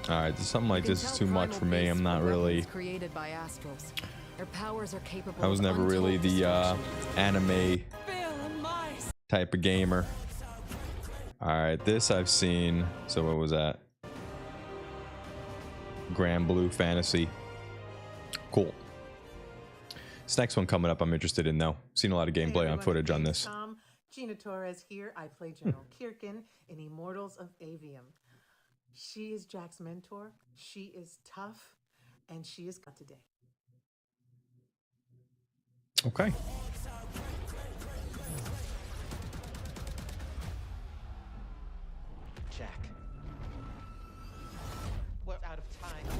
S1: All right, something like this is too much for me. I'm not really.
S20: Created by astrals. Their powers are capable.
S1: I was never really the anime type of gamer. All right, this I've seen. So what was that? Grand Blue Fantasy. Cool. This next one coming up, I'm interested in though. Seen a lot of gameplay on footage on this.
S21: Gina Torres here. I play General Kirkin in Immortals of Avium. She is Jack's mentor. She is tough, and she is got today.
S1: Okay.
S21: Jack. We're out of time.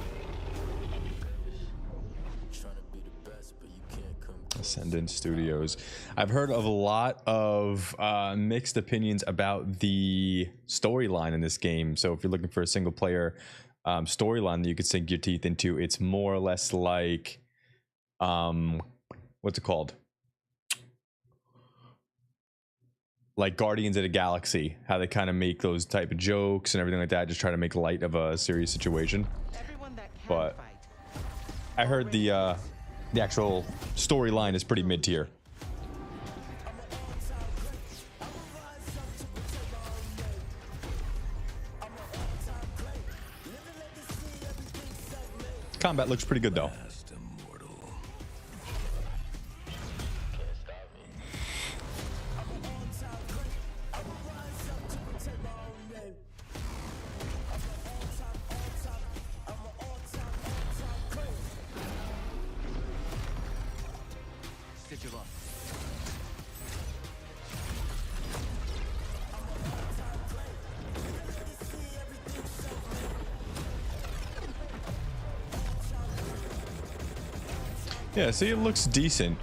S1: Ascendant Studios. I've heard of a lot of mixed opinions about the storyline in this game. So if you're looking for a single player storyline that you could sink your teeth into, it's more or less like what's it called? Like Guardians of the Galaxy, how they kind of make those type of jokes and everything like that, just try to make light of a serious situation. But I heard the actual storyline is pretty mid-tier. combat looks pretty good though. Yeah, see, it looks decent.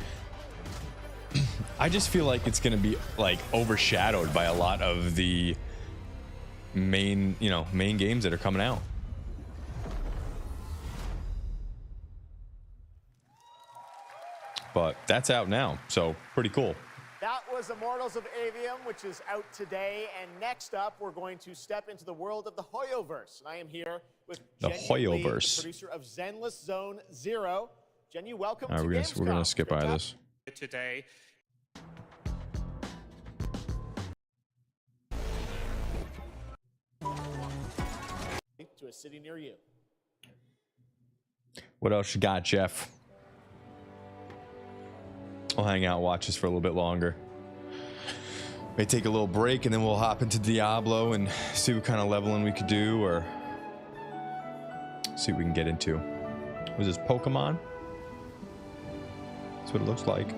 S1: I just feel like it's gonna be like overshadowed by a lot of the main games that are coming out. But that's out now, so pretty cool.
S3: That was Immortals of Avium, which is out today. And next up, we're going to step into the world of the Hoyoverse. And I am here with
S1: The
S3: Jen Lee,
S1: Hoyoverse.
S3: the producer of Zenless Zone Zero. Jen, you welcome
S1: All right,
S3: to
S1: we're gonna
S3: GamesCom.
S1: skip by this.
S18: Today.
S3: To a city near you.
S1: What else you got, Jeff? I'll hang out, watch this for a little bit longer. May take a little break, and then we'll hop into Diablo and see what kind of leveling we could do, or see what we can get into. Was this Pokemon? That's what it looks like.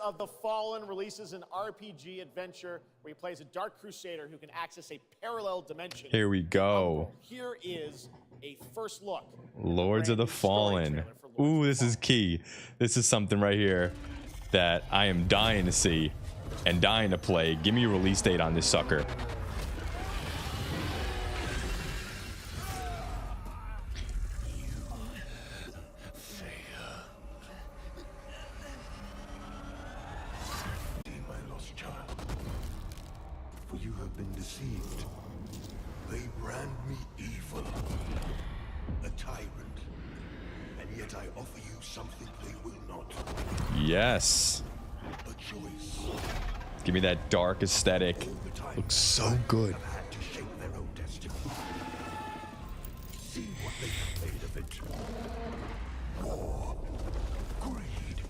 S3: Of the Fallen releases an RPG adventure where he plays a Dark Crusader who can access a parallel dimension.
S1: Here we go.
S3: Here is a first look.
S1: Lords of the Fallen. Ooh, this is key. This is something right here that I am dying to see and dying to play. Give me a release date on this sucker.
S9: My lost child. For you have been deceived. They brand me evil. A tyrant. And yet I offer you something they will not.
S1: Yes.
S9: A choice.
S1: Give me that dark aesthetic. Looks so good.
S9: Have had to shape their own destiny. See what they have made of it. War, greed,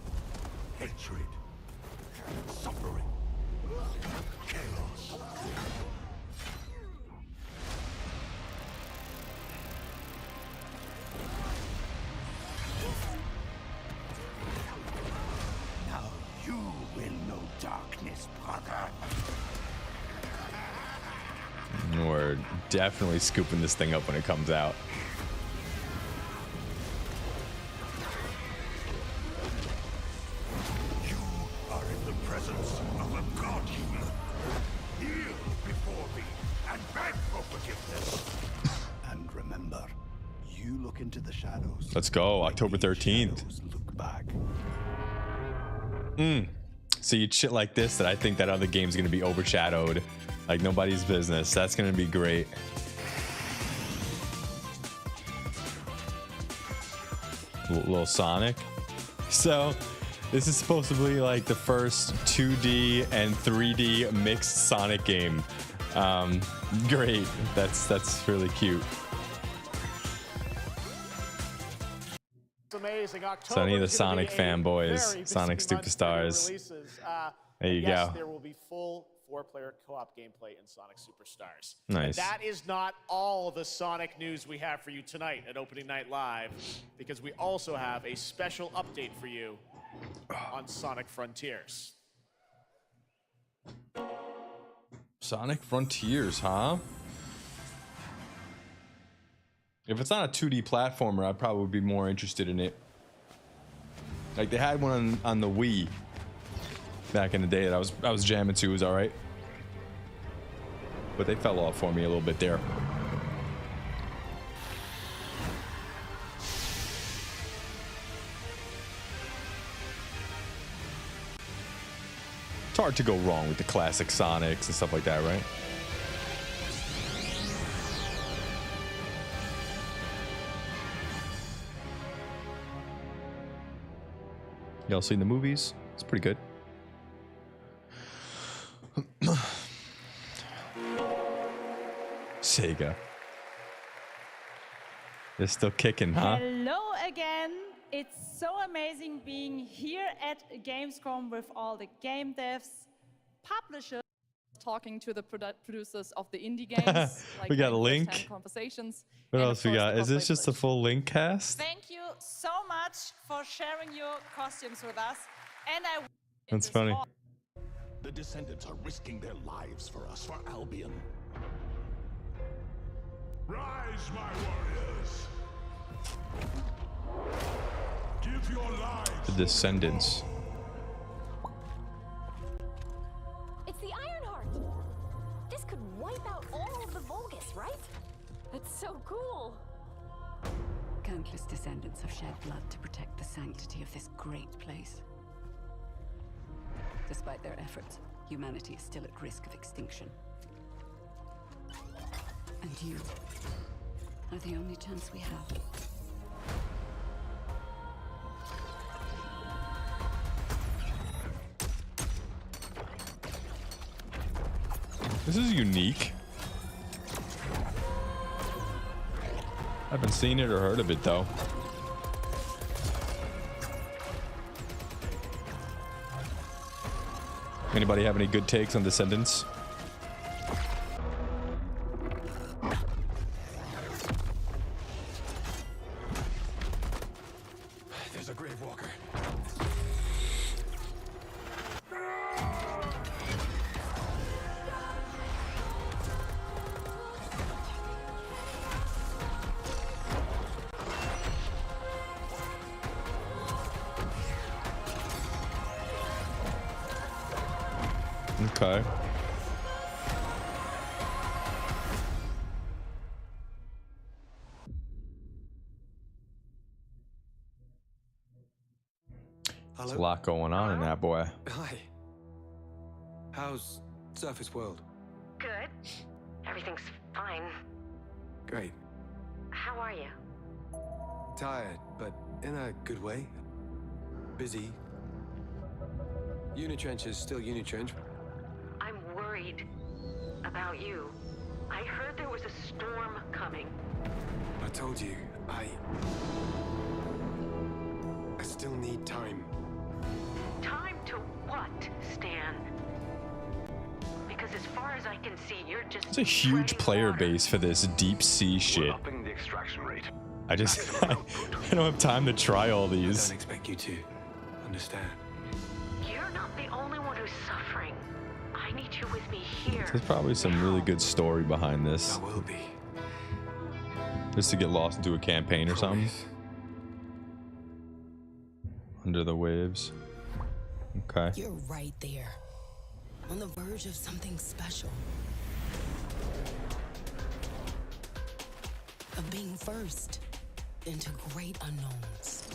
S9: hatred, suffering, chaos. Now you will know darkness, brother.
S1: We're definitely scooping this thing up when it comes out.
S9: You are in the presence of a god human. Kneel before me and beg for forgiveness. And remember, you look into the shadows.
S1: Let's go. October 13th.
S9: Look back.
S1: See, it's shit like this that I think that other game's gonna be overshadowed like nobody's business. That's gonna be great. Little Sonic. So this is supposed to be like the first 2D and 3D mixed Sonic game. Great. That's really cute.
S3: It's amazing.
S1: So any of the Sonic fanboys, Sonic superstars. There you go.
S3: There will be full 4-player co-op gameplay in Sonic Superstars.
S1: Nice.
S3: And that is not all the Sonic news we have for you tonight at Opening Night Live, because we also have a special update for you on Sonic Frontiers.
S1: Sonic Frontiers, huh? If it's not a 2D platformer, I'd probably be more interested in it. Like they had one on the Wii back in the day that I was jamming to. It was all right, but they fell off for me a little bit there. It's hard to go wrong with the classic Sonics and stuff like that, right? Y'all seen the movies? It's pretty good. Sega. They're still kicking, huh?
S10: Hello again. It's so amazing being here at Gamescom with all the game devs, publishers,
S18: talking to the producers of the indie games.
S1: We got a
S18: having
S1: link.
S18: first-hand conversations.
S1: What
S18: and
S1: else
S18: of
S1: we
S18: course,
S1: got?
S18: the
S1: Is this
S18: cosplay
S1: just a full link cast?
S10: Thank you so much for sharing your costumes with us. And I
S1: That's funny.
S22: The descendants are risking their lives for us, for Albion. Rise, my warriors. Give your lives.
S1: The Descendants.
S23: It's the Ironheart. This could wipe out all of the Vulgus, right? That's so cool.
S20: Countless descendants have shed blood to protect the sanctity of this great place. Despite their efforts, humanity is still at risk of extinction. And you are the only chance we have.
S1: This is unique. I haven't seen it or heard of it though. Anybody have any good takes on Descendants?
S22: There's a grave walker.
S1: Okay. There's a lot going on in that boy.
S24: Hi. How's Surface World?
S20: Good. Everything's fine.
S24: Great.
S20: How are you?
S24: Tired, but in a good way. Busy. Unitrench is still Unitrench.
S20: I'm worried about you. I heard there was a storm coming.
S24: I told you, I still need time.
S20: Time to what, Stan? Because as far as I can see, you're just...
S1: It's a huge player base for this deep sea shit.
S22: Upping the extraction rate.
S1: I just I don't have time to try all
S24: I
S1: these.
S24: don't expect you to understand.
S20: You're not the only one who's suffering. I need you with me here.
S1: There's probably some really good story behind this.
S24: I will be.
S1: Just to get lost into a campaign or something. Under the waves. Okay.
S25: You're right there. On the verge of something special. Of being first into great unknowns.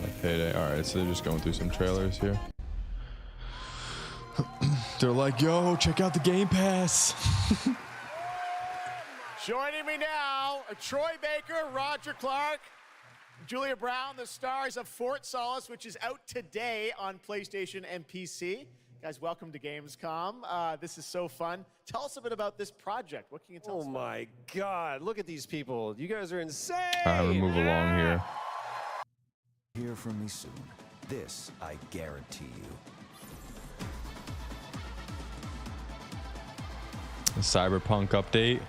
S1: Like Payday. Alright, so they're just going through some trailers here. They're like, yo, check out the Game Pass.
S3: Joining me now, Troy Baker, Roger Clark, Julia Brown, the stars of Fort Solace, which is out today on PlayStation and PC. Guys, welcome to Gamescom. This is so fun. Tell us a bit about this project. What can you tell us?
S26: Oh my God, look at these people. You guys are insane.
S1: Alright, we'll move along here.
S27: Hear from me soon. This I guarantee you.
S1: The Cyberpunk update.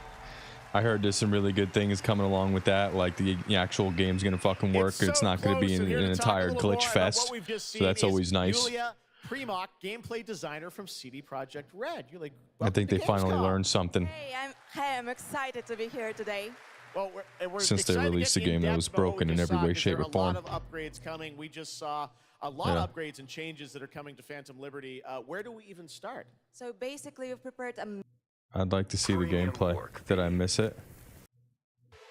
S1: I heard there's some really good things coming along with that. Like the actual game's gonna fucking work. It's not gonna be an entire glitch fest. So that's always nice.
S3: Julia Primock, gameplay designer from CD Projekt Red. You're like,
S1: I think they finally learned something
S28: I'm excited to be here today.
S3: Well, we're
S1: since they released a game that was broken in every way, shape, or form.
S3: There are a lot of upgrades coming. We just saw a lot of upgrades and changes that are coming to Phantom Liberty. Where do we even start?
S28: So basically, we've prepared a...
S1: I'd like to see the gameplay. Did I miss it?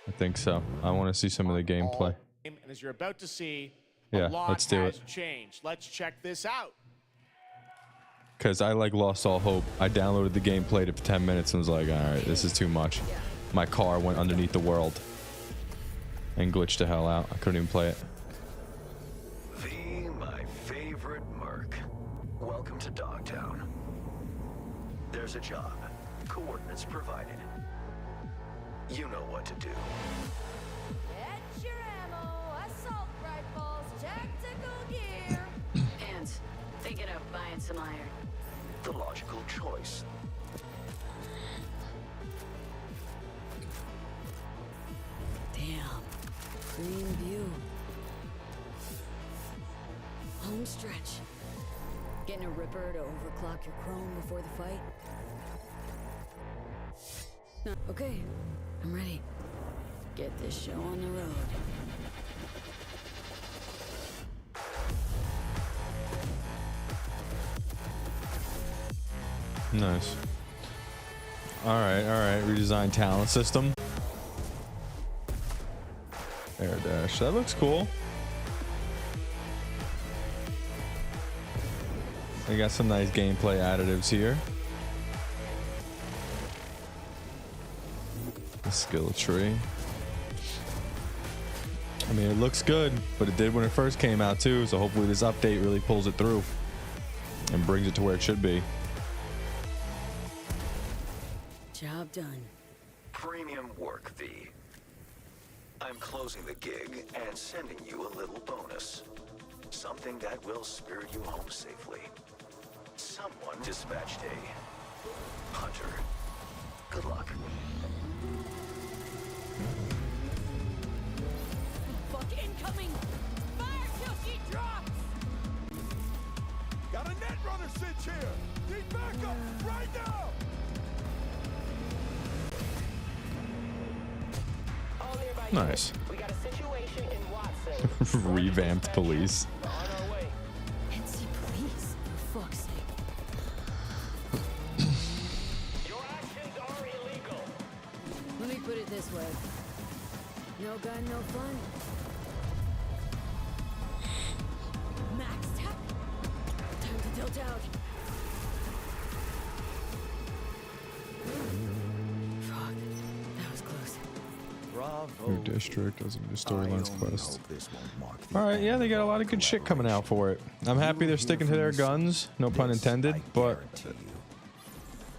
S1: I think so. I want to see some of the gameplay.
S3: And as you're about to see,
S1: Yeah,
S3: a lot
S1: let's do
S3: has
S1: it.
S3: changed. Let's check this out.
S1: Because I lost all hope. I downloaded the game, played it for 10 minutes, and was like, all right, this is too much. My car went underneath the world and glitched the hell out. I couldn't even play it.
S27: My favorite merc. Welcome to Dogtown. There's
S4: There's a job. Coordinates provided. You know what to do.
S23: Get your ammo, assault rifles, tactical gear.
S20: Hands, thinking of buying some iron.
S4: The logical choice.
S23: Damn, clean view. Home stretch. Getting a ripper to overclock your chrome before the fight. Okay, I'm ready. Get this show on the road.
S1: Nice. All right. Redesigned talent system. Air dash. That looks cool. They got some nice gameplay additives here. The skill tree. I mean, it looks good, but it did when it first came out too. So hopefully this update really pulls it through and brings it to where it should be.
S23: Job done.
S4: Premium work, V. I'm closing the gig and sending you a little bonus. Something that will spirit you home safely. Someone dispatched a hunter. Good luck.
S23: Fuck incoming! Fire till she drops!
S22: Got a net runner cinch here! Need backup right now!
S1: Nice.
S23: We got a situation in Watson.
S1: Revamped police.
S23: NC police, for fuck's sake.
S16: Your actions are illegal.
S23: Let me put it this way. No gun, no fun. Max tap. Time to tilt out. Fuck, that was close.
S4: Bravo.
S1: New district doesn't do storylines quest. All right, yeah, they got a lot of good shit coming out for it. I'm happy they're sticking to their guns, no pun intended, but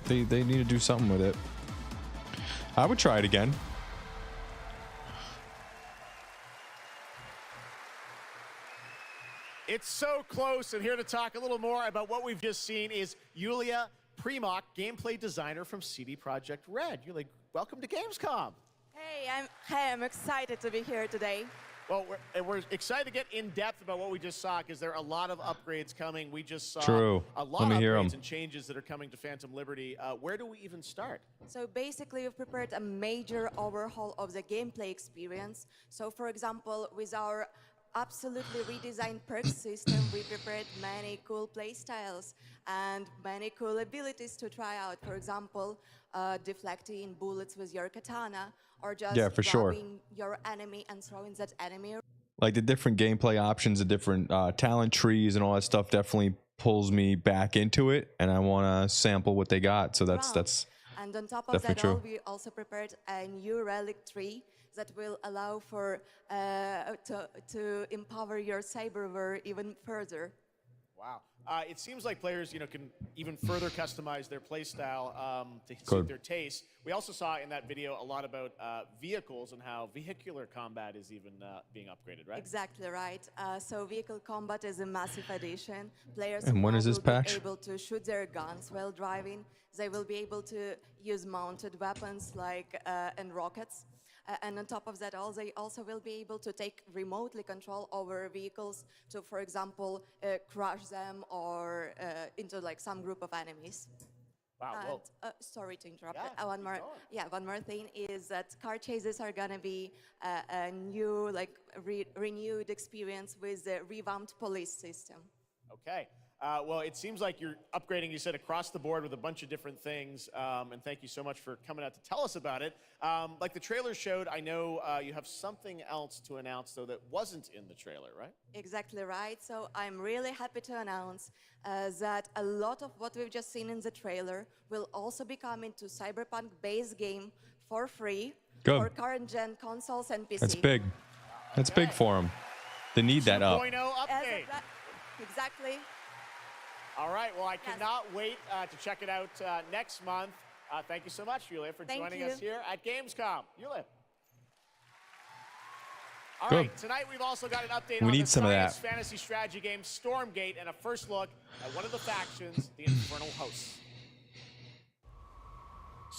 S1: they need to do something with it. I would try it again.
S3: It's so close, and here to talk a little more about what we've just seen is Yulia Primok, gameplay designer from CD Projekt Red. Yulia, welcome to Gamescom.
S28: I'm excited to be here today.
S3: Well, we're excited to get in depth about what we just saw because there are a lot of upgrades coming. We just saw
S1: True.
S3: a lot
S1: Let me
S3: of
S1: hear
S3: upgrades
S1: 'em.
S3: and changes that are coming to Phantom Liberty. Where do we even start?
S28: So basically, we've prepared a major overhaul of the gameplay experience. So for example, with our absolutely redesigned perks system, we prepared many cool playstyles and many cool abilities to try out. For example, deflecting bullets with your katana, or just
S1: for sure.
S28: grabbing your enemy and throwing that enemy.
S1: Like the different gameplay options, the different talent trees and all that stuff definitely pulls me back into it, and I want to sample what they got. So that's
S28: And on top of
S1: definitely
S28: that,
S1: true.
S28: we also prepared a new relic tree that will allow for to empower your cyberware even further.
S3: Wow. It seems like players, can even further customize their playstyle to
S1: Good.
S3: suit their taste. We also saw in that video a lot about vehicles and how vehicular combat is even being upgraded, right?
S28: Exactly right. So vehicle combat is a massive addition. Players
S1: And when is this
S28: will
S1: patch?
S28: be able to shoot their guns while driving. They will be able to use mounted weapons like and rockets. And on top of that, they also will be able to take remotely control over vehicles to, for example, crush them or into like some group of enemies.
S3: Wow.
S28: And, sorry to interrupt.
S3: Yeah,
S28: One more. Yeah, one more thing is that car chases are gonna be a new, like, renewed experience with the revamped police system.
S3: Okay. Well, it seems like you're upgrading, you said, across the board with a bunch of different things. And thank you so much for coming out to tell us about it. Like the trailer showed, I know you have something else to announce, though, that wasn't in the trailer, right?
S28: Exactly right. So I'm really happy to announce that a lot of what we've just seen in the trailer will also be coming to Cyberpunk base game for free for current gen consoles and PC.
S1: That's big. That's big for them. They need that up.
S3: 2.0 update.
S28: Exactly.
S3: All right, well, I cannot wait to check it out next month. Thank you so much, Yulia, for joining us here at Gamescom. Yulia. All right, tonight we've also got an update on the science fantasy strategy game Stormgate and a first look at one of the factions, the Infernal Hosts.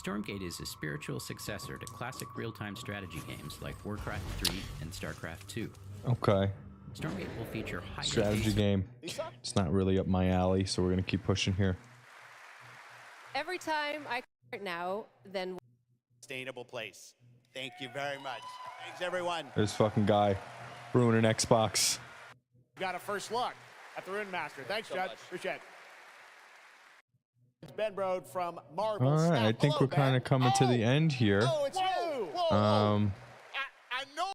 S5: Stormgate is a spiritual successor to classic real-time strategy games like Warcraft 3 and StarCraft 2.
S1: Okay.
S5: Stormgate will feature high
S1: Strategy game. It's not really up my alley, so we're gonna keep pushing here.
S6: Every time I start now, then
S7: sustainable place. Thank you very much. Thanks, everyone.
S1: This fucking guy ruining Xbox.
S3: Got a first look at the Rune Master. Thanks, Judd. Appreciate it. It's Ben Brode from Marvel.
S1: All right, I think we're kind of coming to the end here.
S3: Oh, it's you.
S7: I know.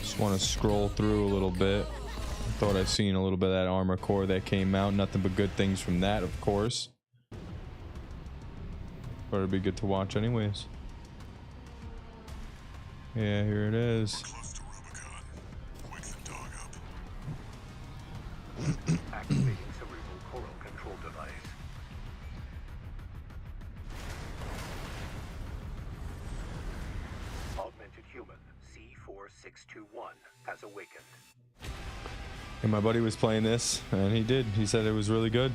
S1: Just want to scroll through a little bit. Thought I'd seen a little bit of that armor core that came out. Nothing but good things from that, of course. But it'd be good to watch anyways. Yeah, here it is.
S4: Activating cerebral coral control device. Augmented human C4621 has awakened.
S1: And my buddy was playing this, and he did. He said it was really good.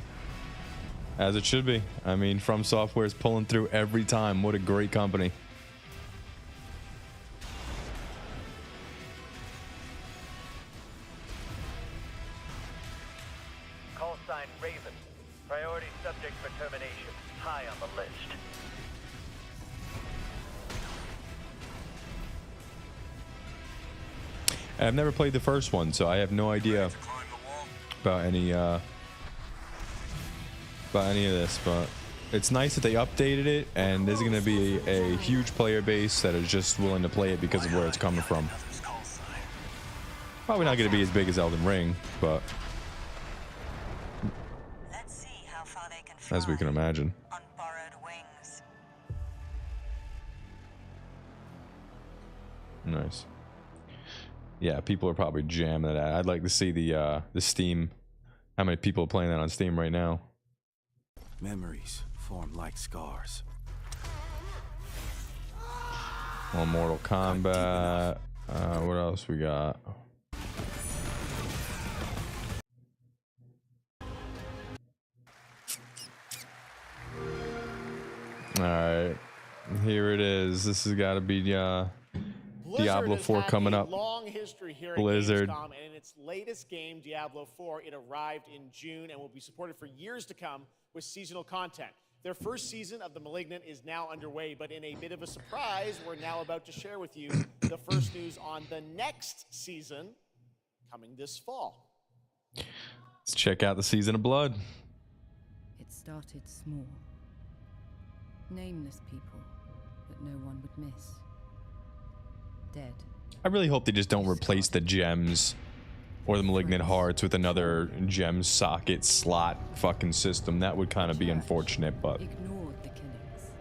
S1: As it should be. I mean, From Software is pulling through every time. What a great company.
S8: Call sign Raven. Priority subject for termination. High on the list.
S1: I've never played the first one, so I have no idea about any of this, but it's nice that they updated it, and there's going to be a huge player base that is just willing to play it because of where it's coming from. Probably not going to be as big as Elden Ring, but as we can imagine. Nice. Yeah, people are probably jamming that. I'd like to see the Steam. How many people are playing that on Steam right now?
S27: Memories form like scars.
S1: On Mortal Kombat. What else we got? All right, here it is. This has got to be Diablo 4 coming up.
S3: Long history here
S1: Blizzard.
S3: at Gamescom, and in its latest game, Diablo 4, it arrived in June and will be supported for years to come with seasonal content. Their first season of The Malignant is now underway, but in a bit of a surprise, we're now about to share with you the first news on the next season coming this fall.
S1: Let's check out the Season of Blood.
S11: It started small. Nameless people that no one would miss. Dead.
S1: I really hope they just don't replace the gems or the malignant hearts with another gem socket slot fucking system. That would kind of be unfortunate, but
S11: Ignored the killings.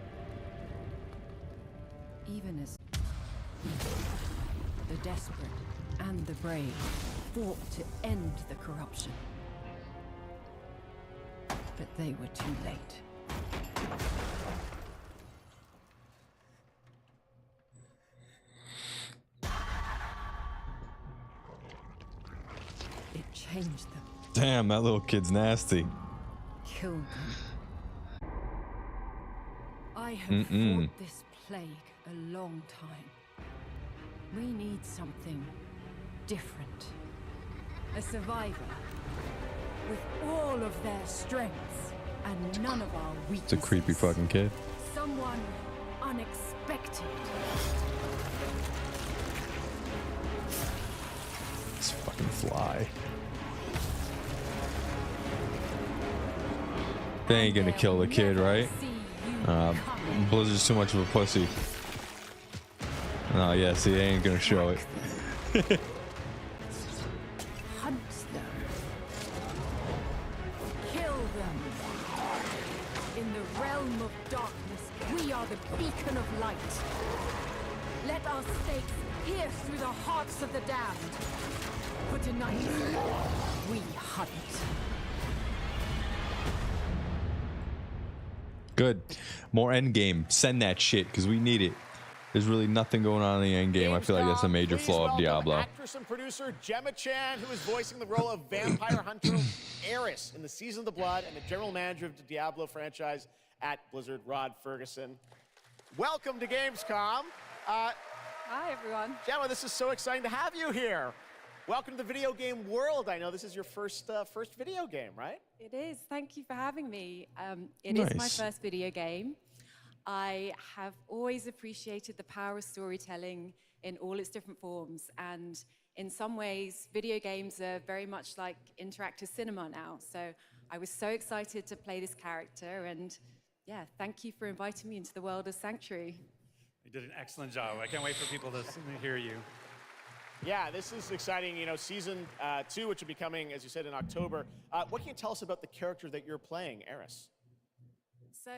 S11: Even as the desperate and the brave fought to end the corruption. But they were too late. Changed them.
S1: damn, that little kid's nasty.
S11: Killed them. I have fought this plague a long time. We need something different. A survivor with all of their strengths and none of our weaknesses.
S1: It's a creepy fucking kid.
S11: Someone unexpected.
S1: This fucking fly. They ain't gonna kill the kid, right? Blizzard's too much of a pussy. Oh yeah, see, they ain't gonna show it.
S11: Hunt them. Kill them. In the realm of darkness, we are the beacon of light. Let our stakes pierce through the hearts of the damned. For tonight, we hunt.
S1: Good. More end game. Send that shit because we need it. There's really nothing going on in the end game. I feel like that's a major flaw of Diablo.
S3: Actress and producer Gemma Chan, who is voicing the role of vampire hunter Eris in the Season of the Blood, and the general manager of the Diablo franchise at Blizzard, Rod Ferguson. Welcome to Gamescom.
S18: Hi, everyone.
S3: Gemma, this is so exciting to have you here. Welcome to the video game world. I know this is your first video game, right?
S2: It is. Thank you for having me. It is my first video game. I have always appreciated the power of storytelling in all its different forms. And in some ways, video games are very much like interactive cinema now. So I was so excited to play this character. And yeah, thank you for inviting me into the world of Sanctuary.
S12: You did an excellent job. I can't wait for people to hear you.
S3: Yeah, this is exciting. You know, season 2, which will be coming, as you said, in October. What can you tell us about the character that you're playing, Eris?
S2: So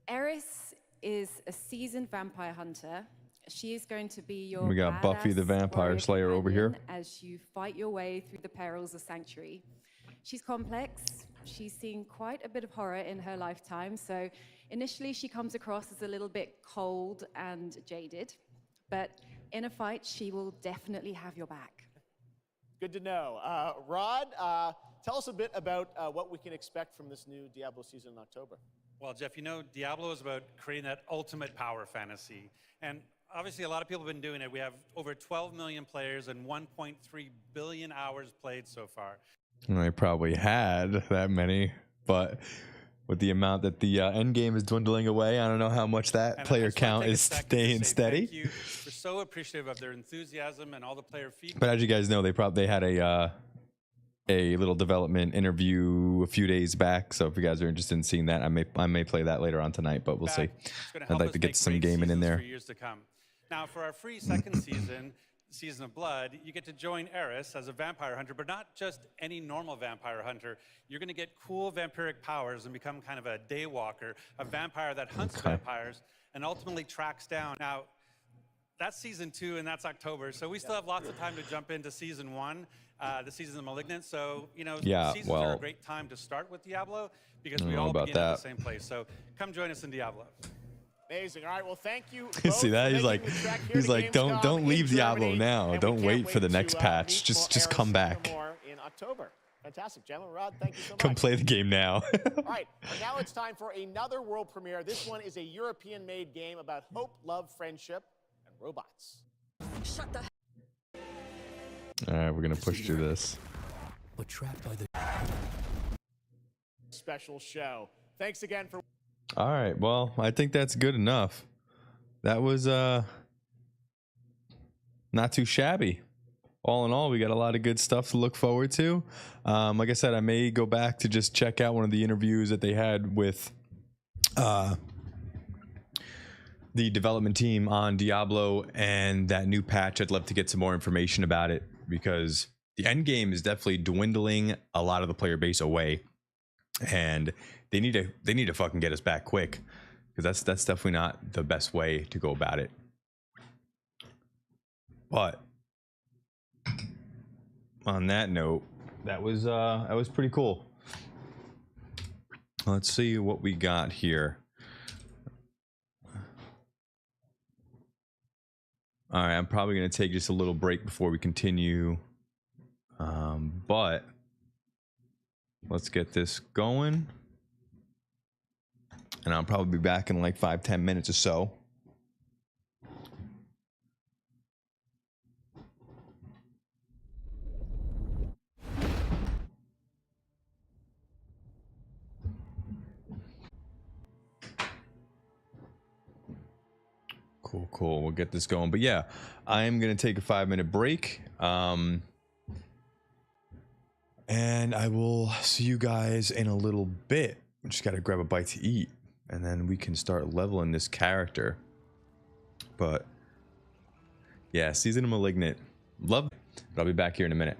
S2: Eris is a seasoned vampire hunter. She is going to be your
S1: We got Buffy the Vampire Slayer over here
S2: as you fight your way through the perils of Sanctuary. She's complex. She's seen quite a bit of horror in her lifetime. So initially she comes across as a little bit cold and jaded, but in a fight, she will definitely have your back.
S3: Good to know. Rod, tell us a bit about what we can expect from this new Diablo season in October.
S12: Well, Jeff, you know, Diablo is about creating that ultimate power fantasy. And obviously, a lot of people have been doing it. We have over 12 million players and 1.3 billion hours played so far.
S1: I probably had that many, but with the amount that the end game is dwindling away, I don't know how much that player count is staying steady.
S12: Thank you. We're so appreciative of their enthusiasm and all the player feedback.
S1: But as you guys know, they had a little development interview a few days back. So if you guys are interested in seeing that, I may play that later on tonight, but we'll see. I'd like to get some gaming in there.
S12: For years to come. Now, for our free second season, Season of Blood, you get to join Eris as a vampire hunter, but not just any normal vampire hunter. You're going to get cool vampiric powers and become kind of a daywalker, a vampire that hunts vampires and ultimately tracks down. Now, that's Season 2 and that's October, so we still have lots of time to jump into Season 1. The Season of Malignant, so you know, seasons are a great time to start with Diablo because we all begin at the same place. So come join us in Diablo.
S3: Amazing. All right. Well, thank you.
S1: See that? He's like, don't leave Diablo now. Don't wait for the next patch. Just come back.
S3: More in October. Fantastic, Gemma, Rod. Thank you so much.
S1: Come play the game now.
S3: All right. And now it's time for another world premiere. This one is a European-made game about hope, love, friendship, and robots.
S23: Shut the.
S1: All right, we're gonna push through this.
S3: But trapped by the special show. Thanks again for.
S1: All right, well, I think that's good enough. That was not too shabby. All in all, we got a lot of good stuff to look forward to. Like I said, I may go back to just check out one of the interviews that they had with the development team on Diablo and that new patch. I'd love to get some more information about it because the end game is definitely dwindling a lot of the player base away, and they need to fucking get us back quick because that's definitely not the best way to go about it. But on that note, that was pretty cool. Let's see what we got here. All right, I'm probably going to take just a little break before we continue. But let's get this going. And I'll probably be back in like 5-10 minutes or so. Cool. We'll get this going. But yeah, I am going to take a 5-minute break. And I will see you guys in a little bit. We just got to grab a bite to eat. And then we can start leveling this character. But yeah, Season of Malignant. Love it. But I'll be back here in a minute.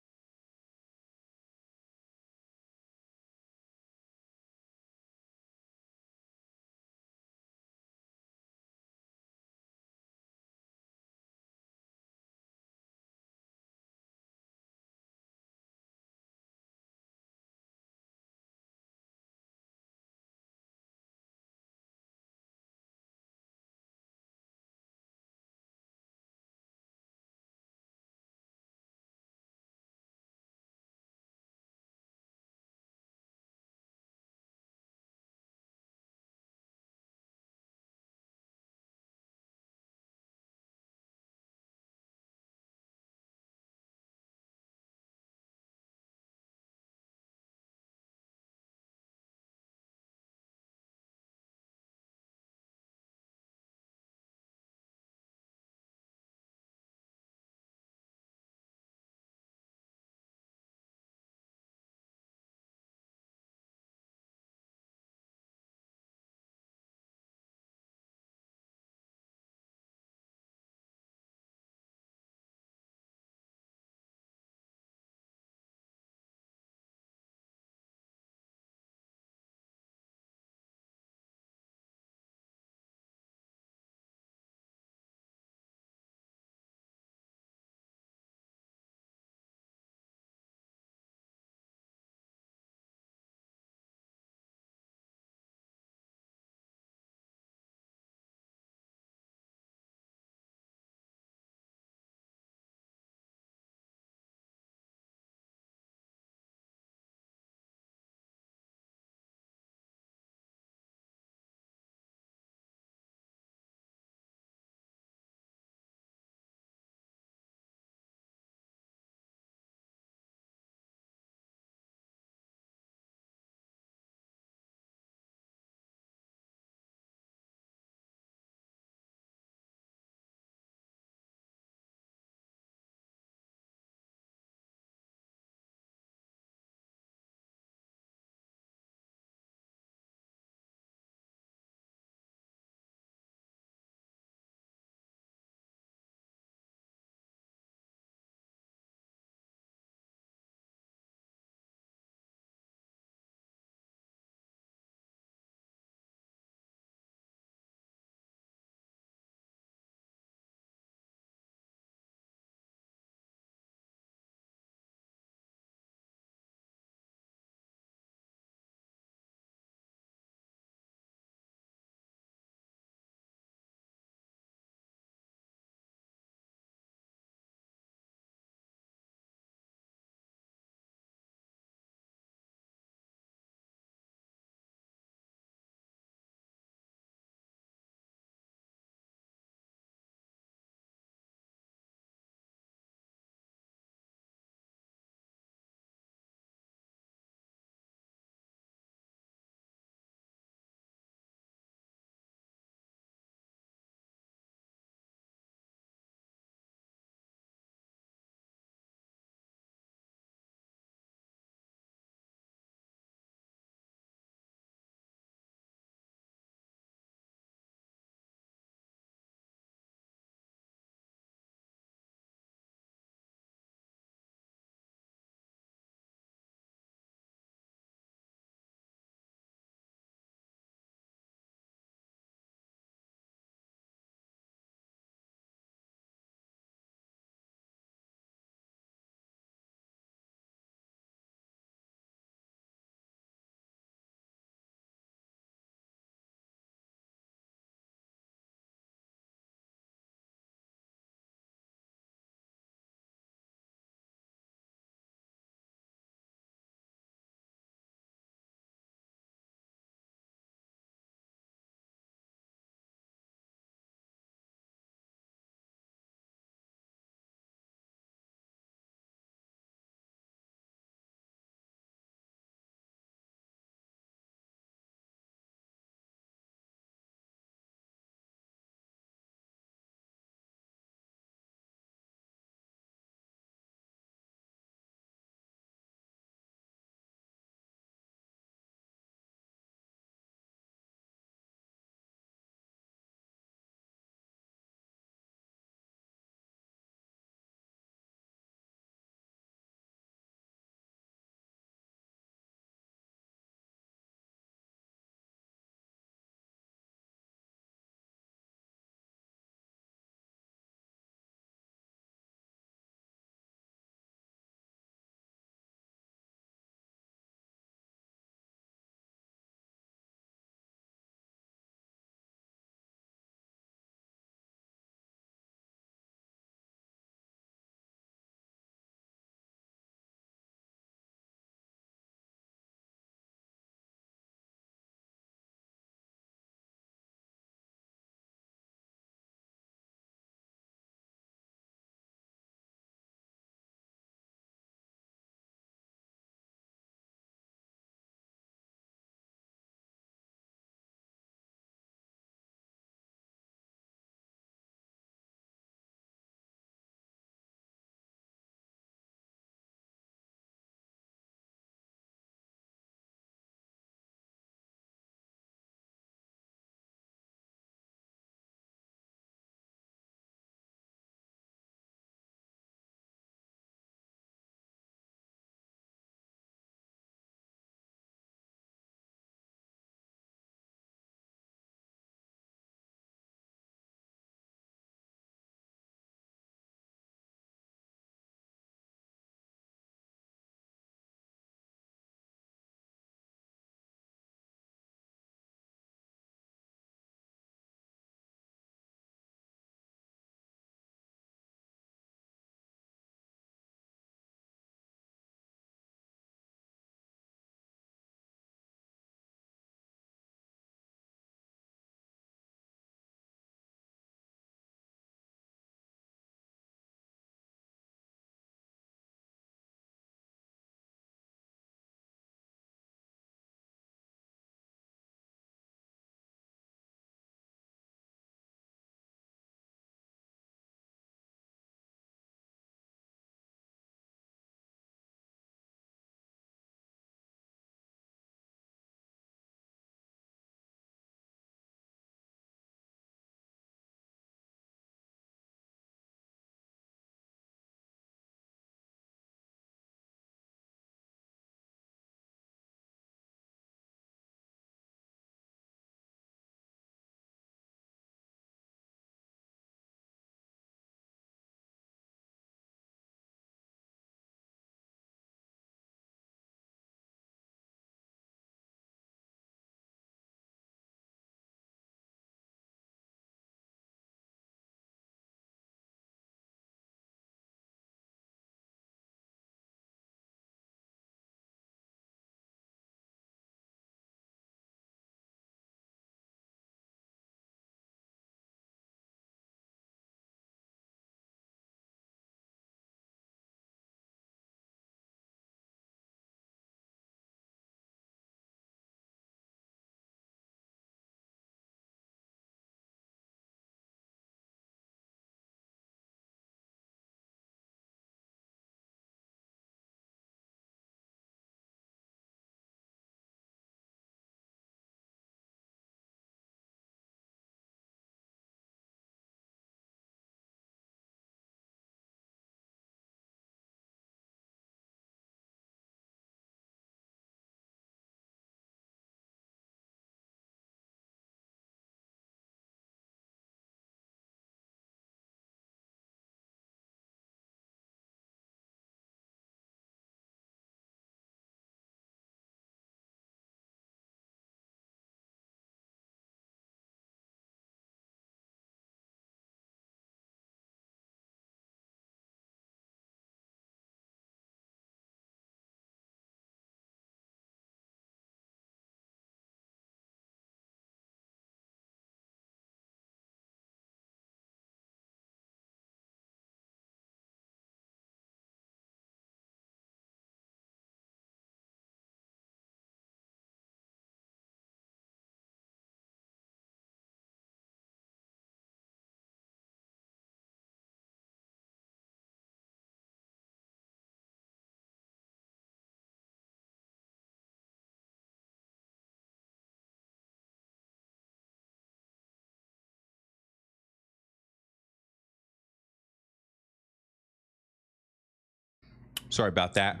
S1: Sorry about that.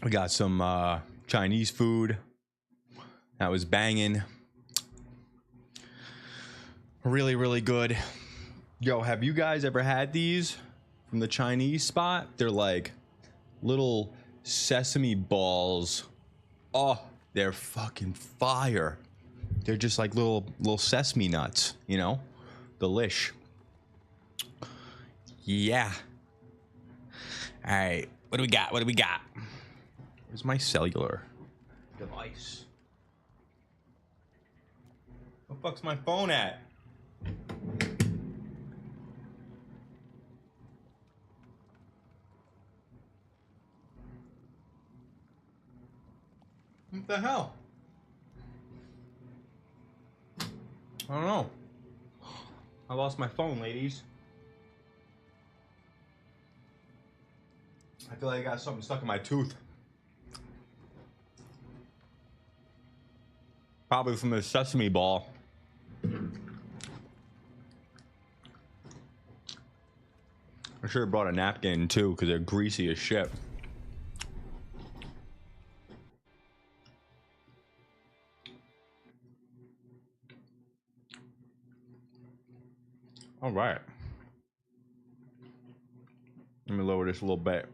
S1: We got some Chinese food. That was banging. Really, really good. Yo, have you guys ever had these from the Chinese spot? They're like little sesame balls. Oh, they're fucking fire. They're just like little sesame nuts, you know? Delish. Yeah. All right, what do we got? What do we got? Where's my cellular device? Where the fuck's my phone at? What the hell? I don't know. I lost my phone, ladies. I feel like I got something stuck in my tooth. Probably from the sesame ball. I should have brought a napkin too, because they're greasy as shit. All right. Let me lower this a little bit.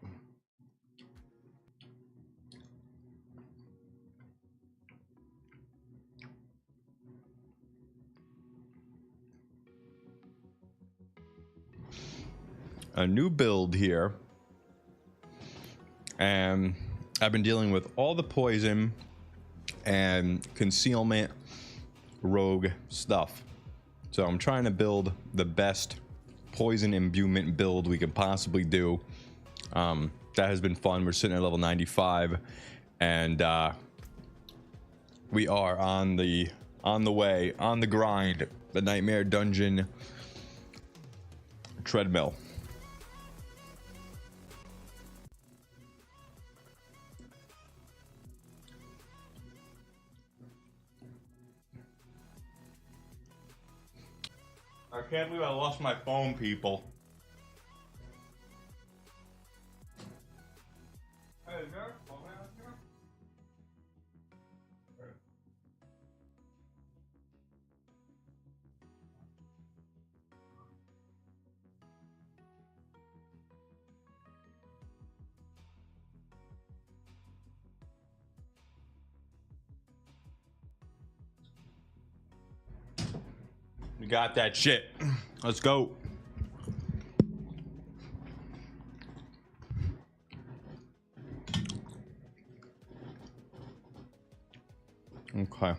S1: A new build here. And I've been dealing with all the poison and concealment rogue stuff. So I'm trying to build the best poison imbuement build we could possibly do. That has been fun. We're sitting at level 95 and we are on the way, on the grind, the Nightmare Dungeon treadmill. I can't believe I lost my phone, people. Hey, is there a phone out here? We got that shit. Let's go. Okay.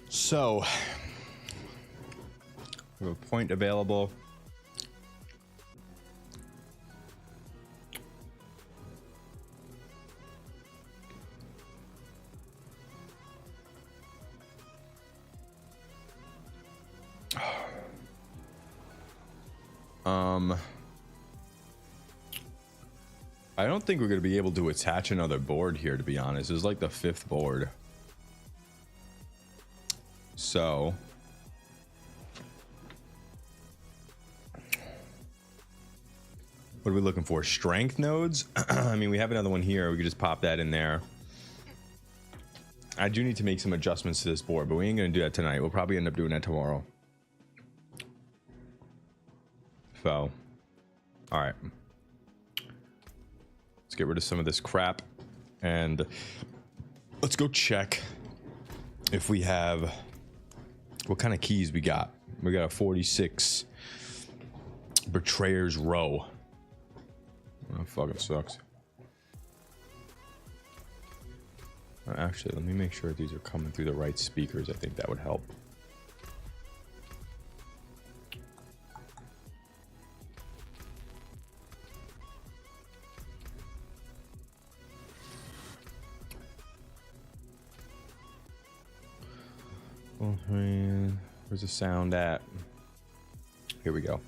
S1: So, we have a point available. I don't think we're going to be able to attach another board here, to be honest. This is like the 5th board. So, what are we looking for? Strength nodes? I mean, we have another one here. We could just pop that in there. I do need to make some adjustments to this board, but we ain't going to do that tonight. We'll probably end up doing that tomorrow. So, all right. Let's get rid of some of this crap and let's go check if we have what kind of keys we got. We got a 46 Betrayer's Row. Oh, fucking sucks. Actually, let me make sure these are coming through the right speakers. I think that would help. Where's the sound at? Here we go.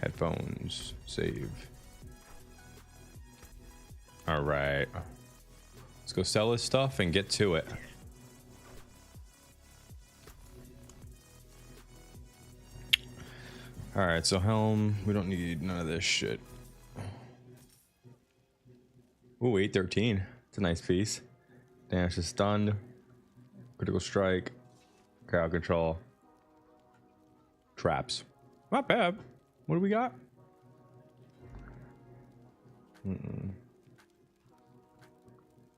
S1: Headphones, save. All right. Let's go sell this stuff and get to it. All right, so helm, we don't need none of this shit. Ooh, 813. It's a nice piece. Damage is stunned. Critical strike. Crowd control. Traps. Not bad. What do we got?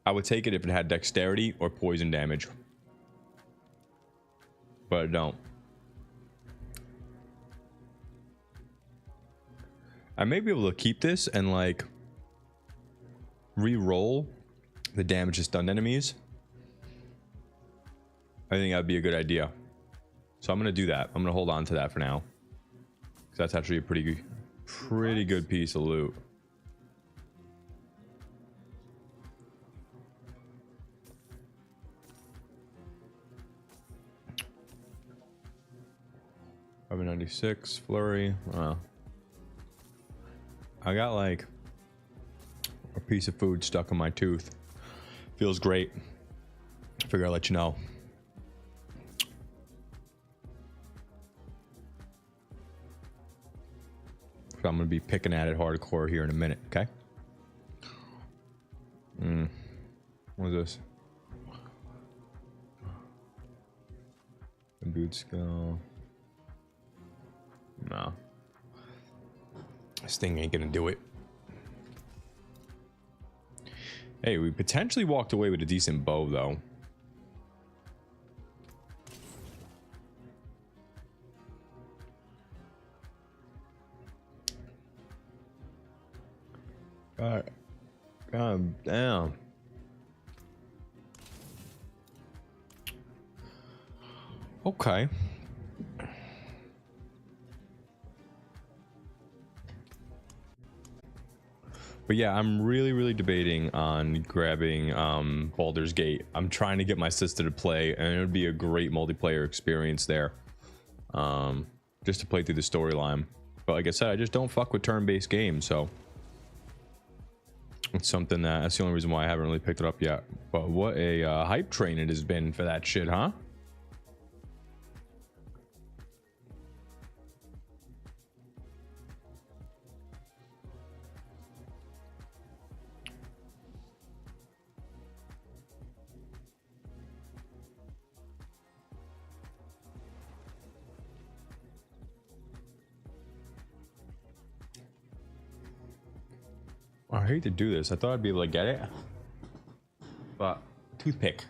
S1: I would take it if it had dexterity or poison damage. But I don't. I may be able to keep this and like re-roll the damage to stunned enemies. I think that'd be a good idea. So I'm gonna do that. I'm gonna hold on to that for now. Cause that's actually a pretty good piece of loot. $596 flurry. I got like a piece of food stuck in my tooth. Feels great. Figure I'll let you know. So I'm gonna be picking at it hardcore here in a minute, okay? What is this? The boot skill. No. This thing ain't gonna do it. Hey, we potentially walked away with a decent bow, though. God damn. Okay. But yeah, I'm really debating on grabbing Baldur's Gate. I'm trying to get my sister to play, and it would be a great multiplayer experience there. Just to play through the storyline. But like I said, I just don't fuck with turn-based games, so it's something that's the only reason why I haven't really picked it up yet. But what a hype train it has been for that shit, huh? I hate to do this. I thought I'd be able to get it, but toothpick.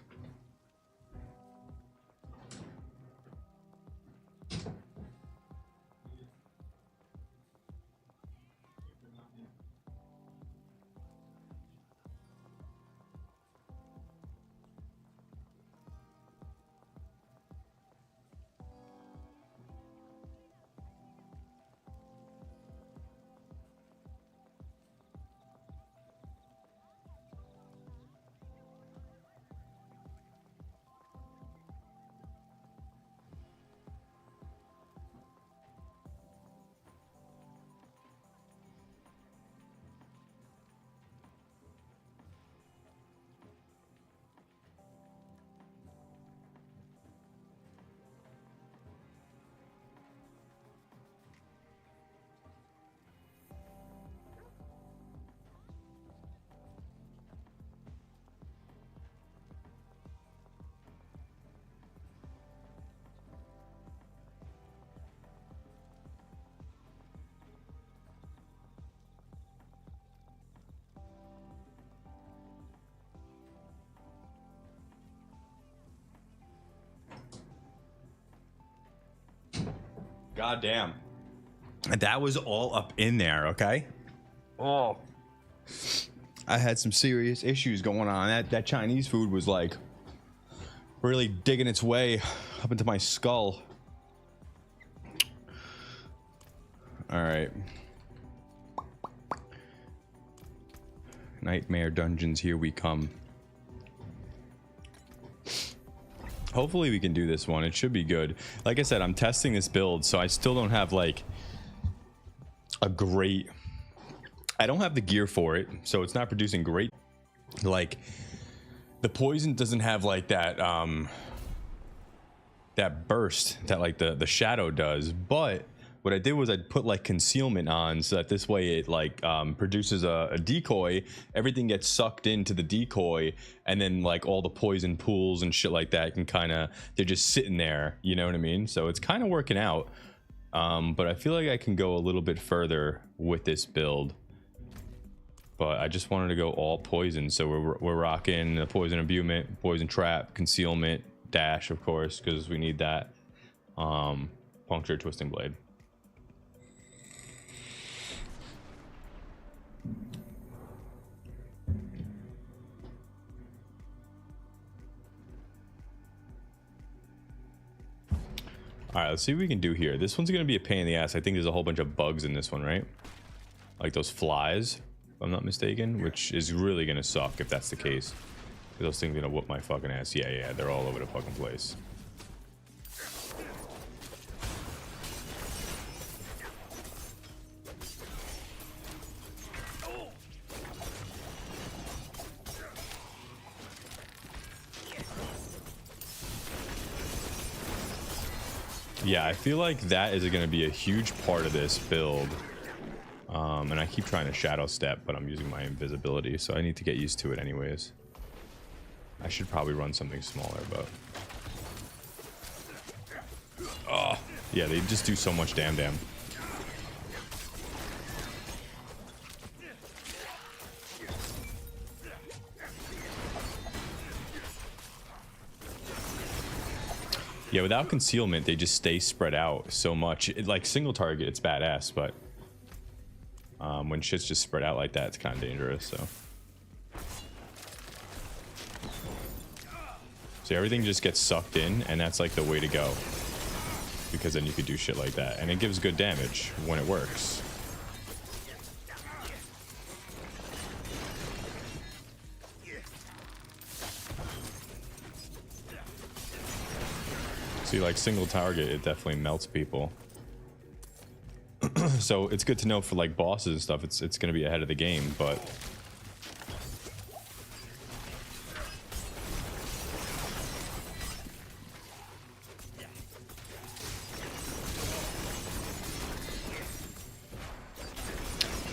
S1: God damn. That was all up in there, okay? Oh. I had some serious issues going on. That Chinese food was like really digging its way up into my skull. All right. Nightmare dungeons, here we come. Hopefully we can do this one. It should be good. Like I said, I'm testing this build, so I still don't have like a great... I don't have the gear for it, so it's not producing great like the poison doesn't have like that that burst that like the shadow does, but what I did was I put like concealment on so that this way it like produces a decoy. Everything gets sucked into the decoy, and then like all the poison pools and shit like that can kind of, they're just sitting there, you know what I mean? So it's kind of working out, but I feel like I can go a little bit further with this build. But I just wanted to go all poison, so we're rocking the poison imbuement, poison trap, concealment, dash, of course, because we need that. Puncture, twisting blade. All right, let's see what we can do here. This one's gonna be a pain in the ass. I think there's a whole bunch of bugs in this one, right? Like those flies, if I'm not mistaken, which is really gonna suck if that's the case. Those things are gonna whoop my fucking ass. Yeah, they're all over the fucking place. Yeah, I feel like that is going to be a huge part of this build. And I keep trying to shadow step, but I'm using my invisibility, so I need to get used to it anyways. I should probably run something smaller, but... Oh, yeah, they just do so much damn. Yeah, without concealment, they just stay spread out so much. Like single target, it's badass, but when shit's just spread out like that, it's kind of dangerous. So everything just gets sucked in, and that's like the way to go, because then you could do shit like that, and it gives good damage when it works. See, like single target, it definitely melts people. So it's good to know for like bosses and stuff. It's going to be ahead of the game, but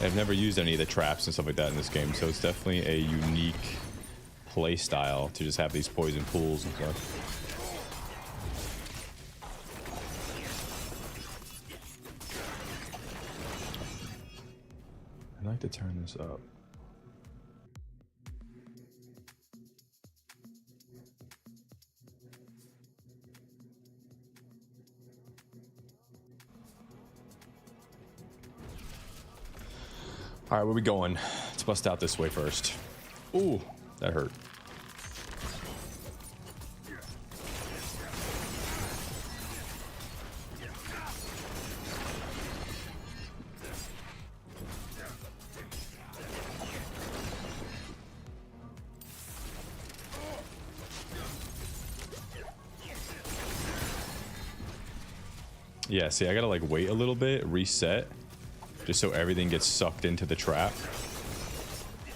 S1: I've never used any of the traps and stuff like that in this game, so it's definitely a unique play style to just have these poison pools and stuff. I'd like to turn this up. All right, where we going? Let's bust out this way first. Ooh, that hurt. Yeah, see, I gotta like wait a little bit, reset, just so everything gets sucked into the trap.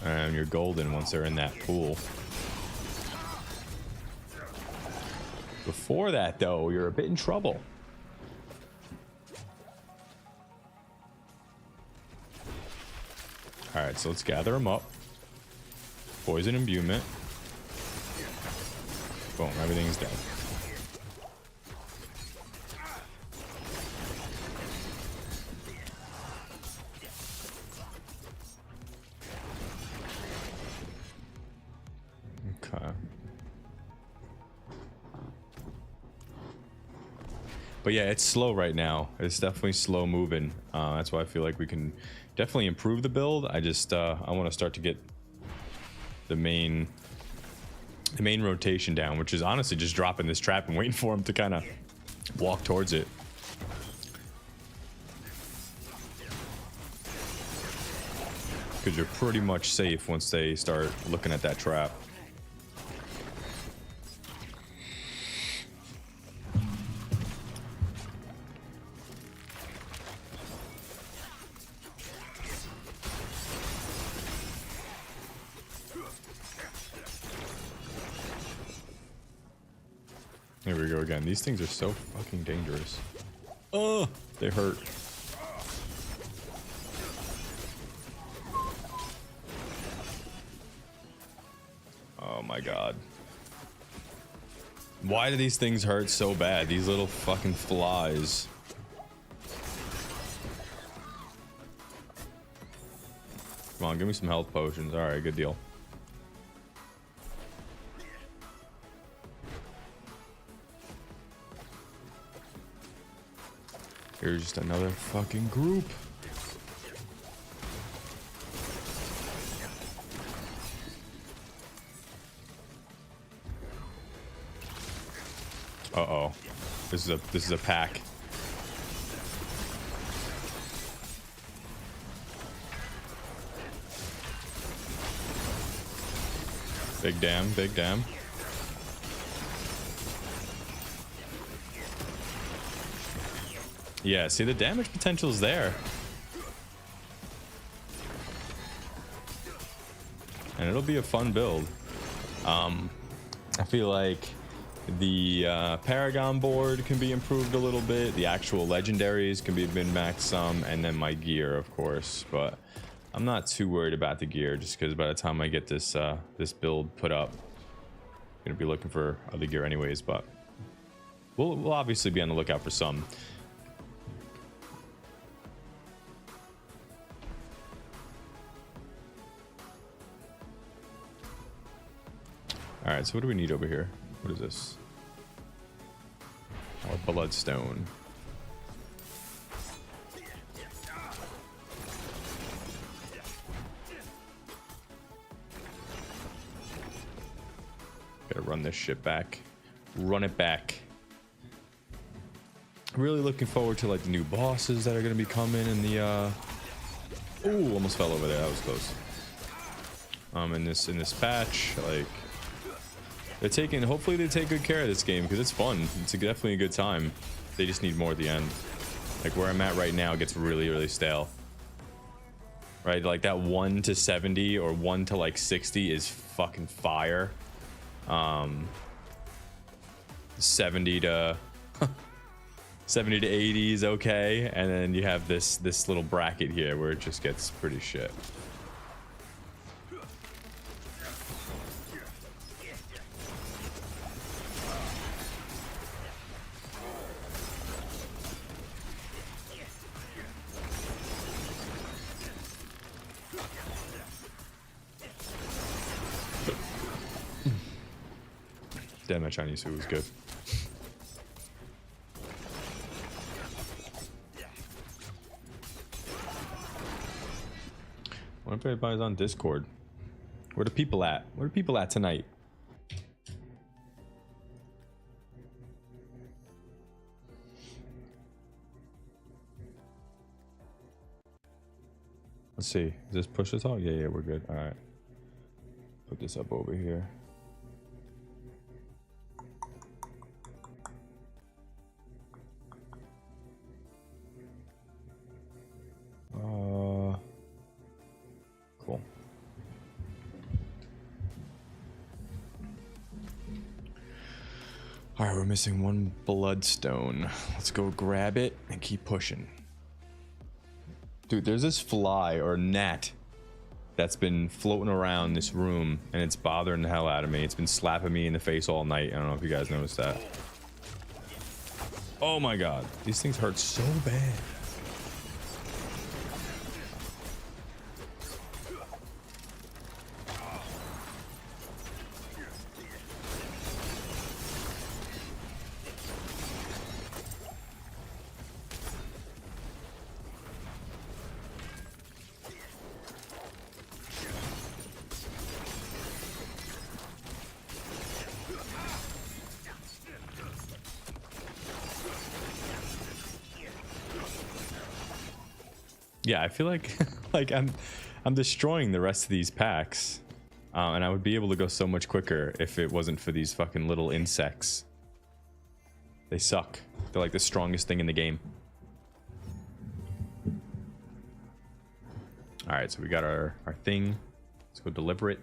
S1: And you're golden once they're in that pool. Before that, though, you're a bit in trouble. All right, so let's gather them up. Poison imbuement. Boom, everything's dead. But yeah, it's slow right now. It's definitely slow moving. That's why I feel like we can definitely improve the build. I just I want to start to get the main rotation down, which is honestly just dropping this trap and waiting for him to kind of walk towards it. Because you're pretty much safe once they start looking at that trap. Here we go again. These things are so fucking dangerous. Oh, they hurt. Oh my god. Why do these things hurt so bad? These little fucking flies. Come on, give me some health potions. Alright, good deal. Here's just another fucking group. Uh-oh. This is a pack. Big damn, big damn. Yeah, see, the damage potential is there. And it'll be a fun build. I feel like the Paragon board can be improved a little bit. The actual legendaries can be min-maxed some, and then my gear, of course. But I'm not too worried about the gear, just because by the time I get this this build put up, I'm gonna be looking for other gear anyways. But we'll obviously be on the lookout for some. All right, so what do we need over here? What is this? Oh, bloodstone. Gotta run this shit back. Run it back. Really looking forward to like the new bosses that are gonna be coming in the Ooh, almost fell over there. That was close. In this patch, like they're taking, hopefully they take good care of this game because it's fun. It's definitely a good time. They just need more at the end. Like where I'm at right now gets really, really stale. Right, like that 1 to 70 or 1 to like 60 is fucking fire. 70 to 70 to 80 is okay, and then you have this little bracket here where it just gets pretty shit. Damn, that Chinese food was good. What if everybody's on Discord? Where the people at? Where the people at tonight? Let's see. Does this push us all? Yeah, we're good. All right. Put this up over here. Cool. All right, we're missing one bloodstone. Let's go grab it and keep pushing. Dude, there's this fly or gnat that's been floating around this room and it's bothering the hell out of me. It's been slapping me in the face all night. I don't know if you guys noticed that. Oh my god, these things hurt so bad. Yeah, I feel like like I'm destroying the rest of these packs, and I would be able to go so much quicker if it wasn't for these fucking little insects. They suck. They're like the strongest thing in the game. All right, so we got our thing. Let's go deliver it.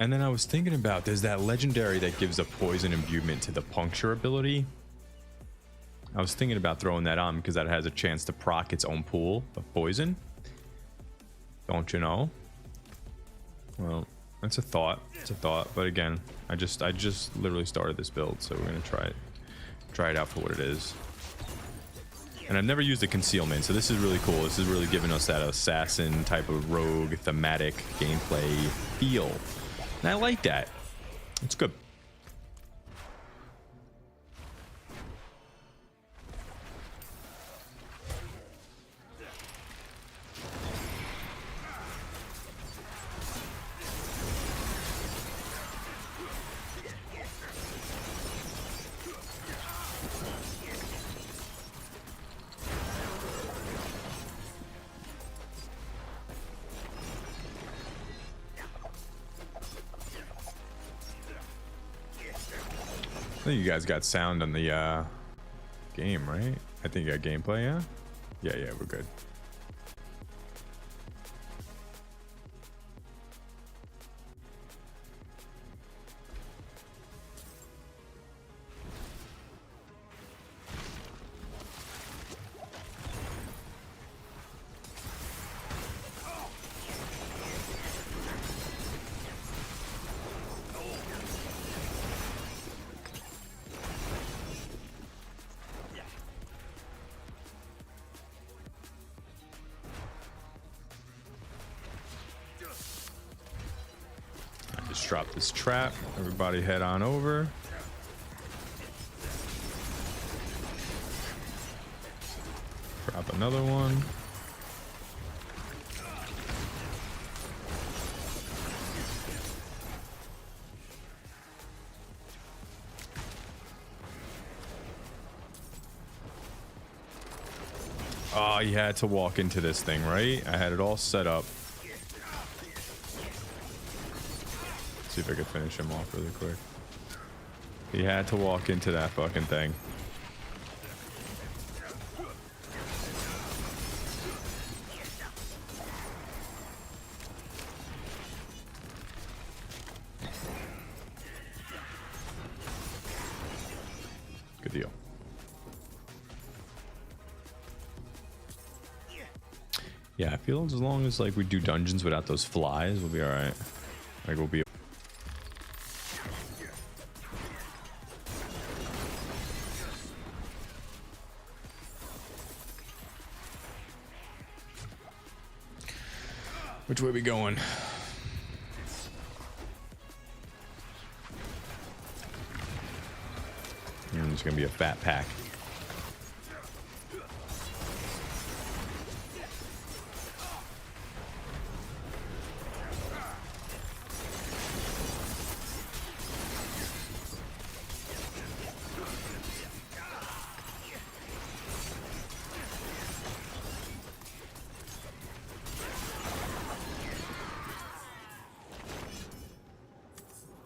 S1: And then I was thinking about, there's that legendary that gives a poison imbuement to the puncture ability. I was thinking about throwing that on because that has a chance to proc its own pool of poison. Don't you know? Well, that's a thought. It's a thought. But again, I just literally started this build, so we're gonna try it out for what it is. And I've never used the concealment, so this is really cool. This is really giving us that assassin type of rogue thematic gameplay feel. And I like that. It's good. I think you guys got sound on the game, right? I think you got gameplay, yeah? Yeah, we're good. Drop this trap. Everybody head on over. Drop another one. Oh, you had to walk into this thing, right? I had it all set up. See if I could finish him off really quick. He had to walk into that fucking thing. Good deal. Yeah, I feel as long as like we do dungeons without those flies, we'll be all right. Like we'll be. Which way we going? It's gonna be a fat pack.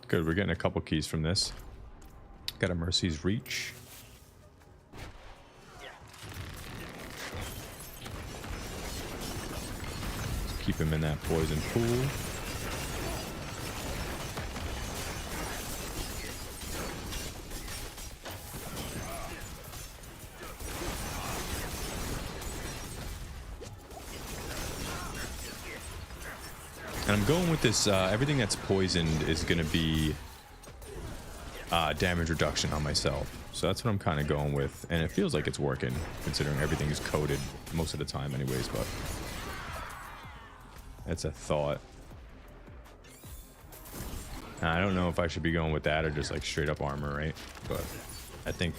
S1: Good, we're getting a couple keys from this. Got a Mercy's Reach. Let's keep him in that poison pool. And I'm going with this, everything that's poisoned is going to be damage reduction on myself. So that's what I'm kind of going with. And it feels like it's working, considering everything is coated most of the time anyways, but it's a thought. I don't know if I should be going with that or just like straight up armor, right? But I think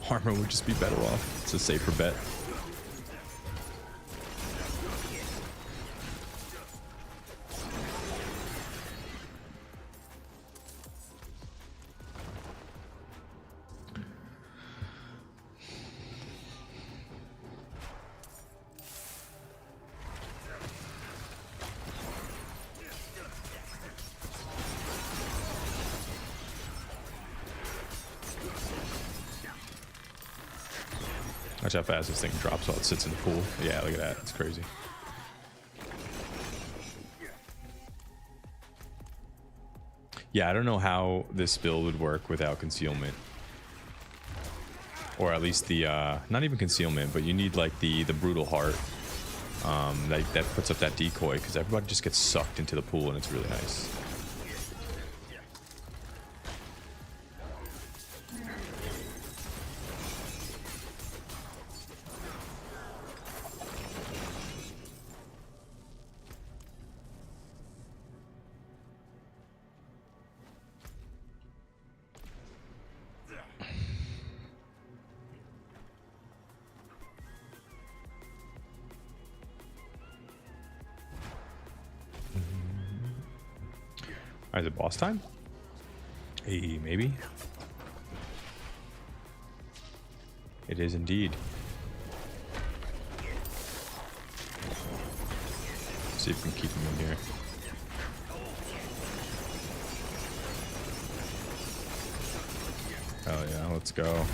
S1: armor would just be better off. It's a safer bet. Watch how fast this thing drops while it sits in the pool. Yeah, look at that. It's crazy. Yeah, I don't know how this build would work without concealment. Or at least the, not even concealment, but you need like the brutal heart. That puts up that decoy, because everybody just gets sucked into the pool and it's really nice. Is it boss time? Hey, maybe. It is indeed. Let's see if we can keep him in here. Oh yeah, let's go.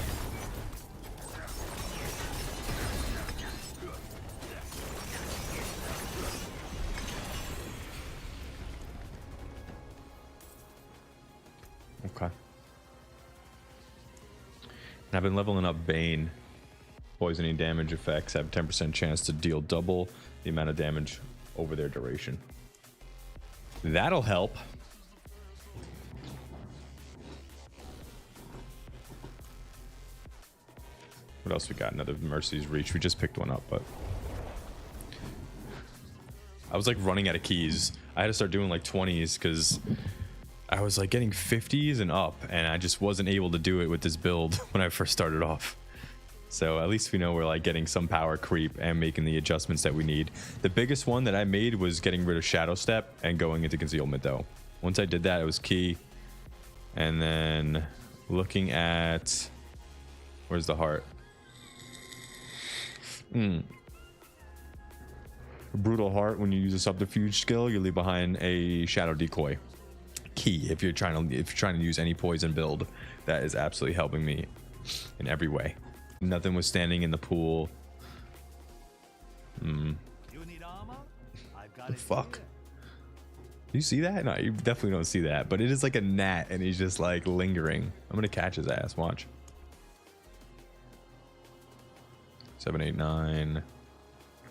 S1: Okay. And I've been leveling up Bane. Poisoning damage effects have 10% chance to deal double the amount of damage over their duration. That'll help. What else we got? Another Mercy's Reach. We just picked one up, but I was like running out of keys. I had to start doing like 20s because I was like getting 50s and up, and I just wasn't able to do it with this build when I first started off. So at least we know we're like getting some power creep and making the adjustments that we need. The biggest one that I made was getting rid of Shadow Step and going into concealment though. Once I did that, it was key. And then looking at, where's the heart? Brutal heart. When you use a subterfuge skill, you leave behind a shadow decoy. Key if you're trying to use any poison build. That is absolutely helping me in every way. Nothing was standing in the pool. You need armor? I've got the fuck? Do you see that? No, you definitely don't see that. But it is like a gnat, and he's just like lingering. I'm gonna catch his ass. Watch. 7, 8, 9.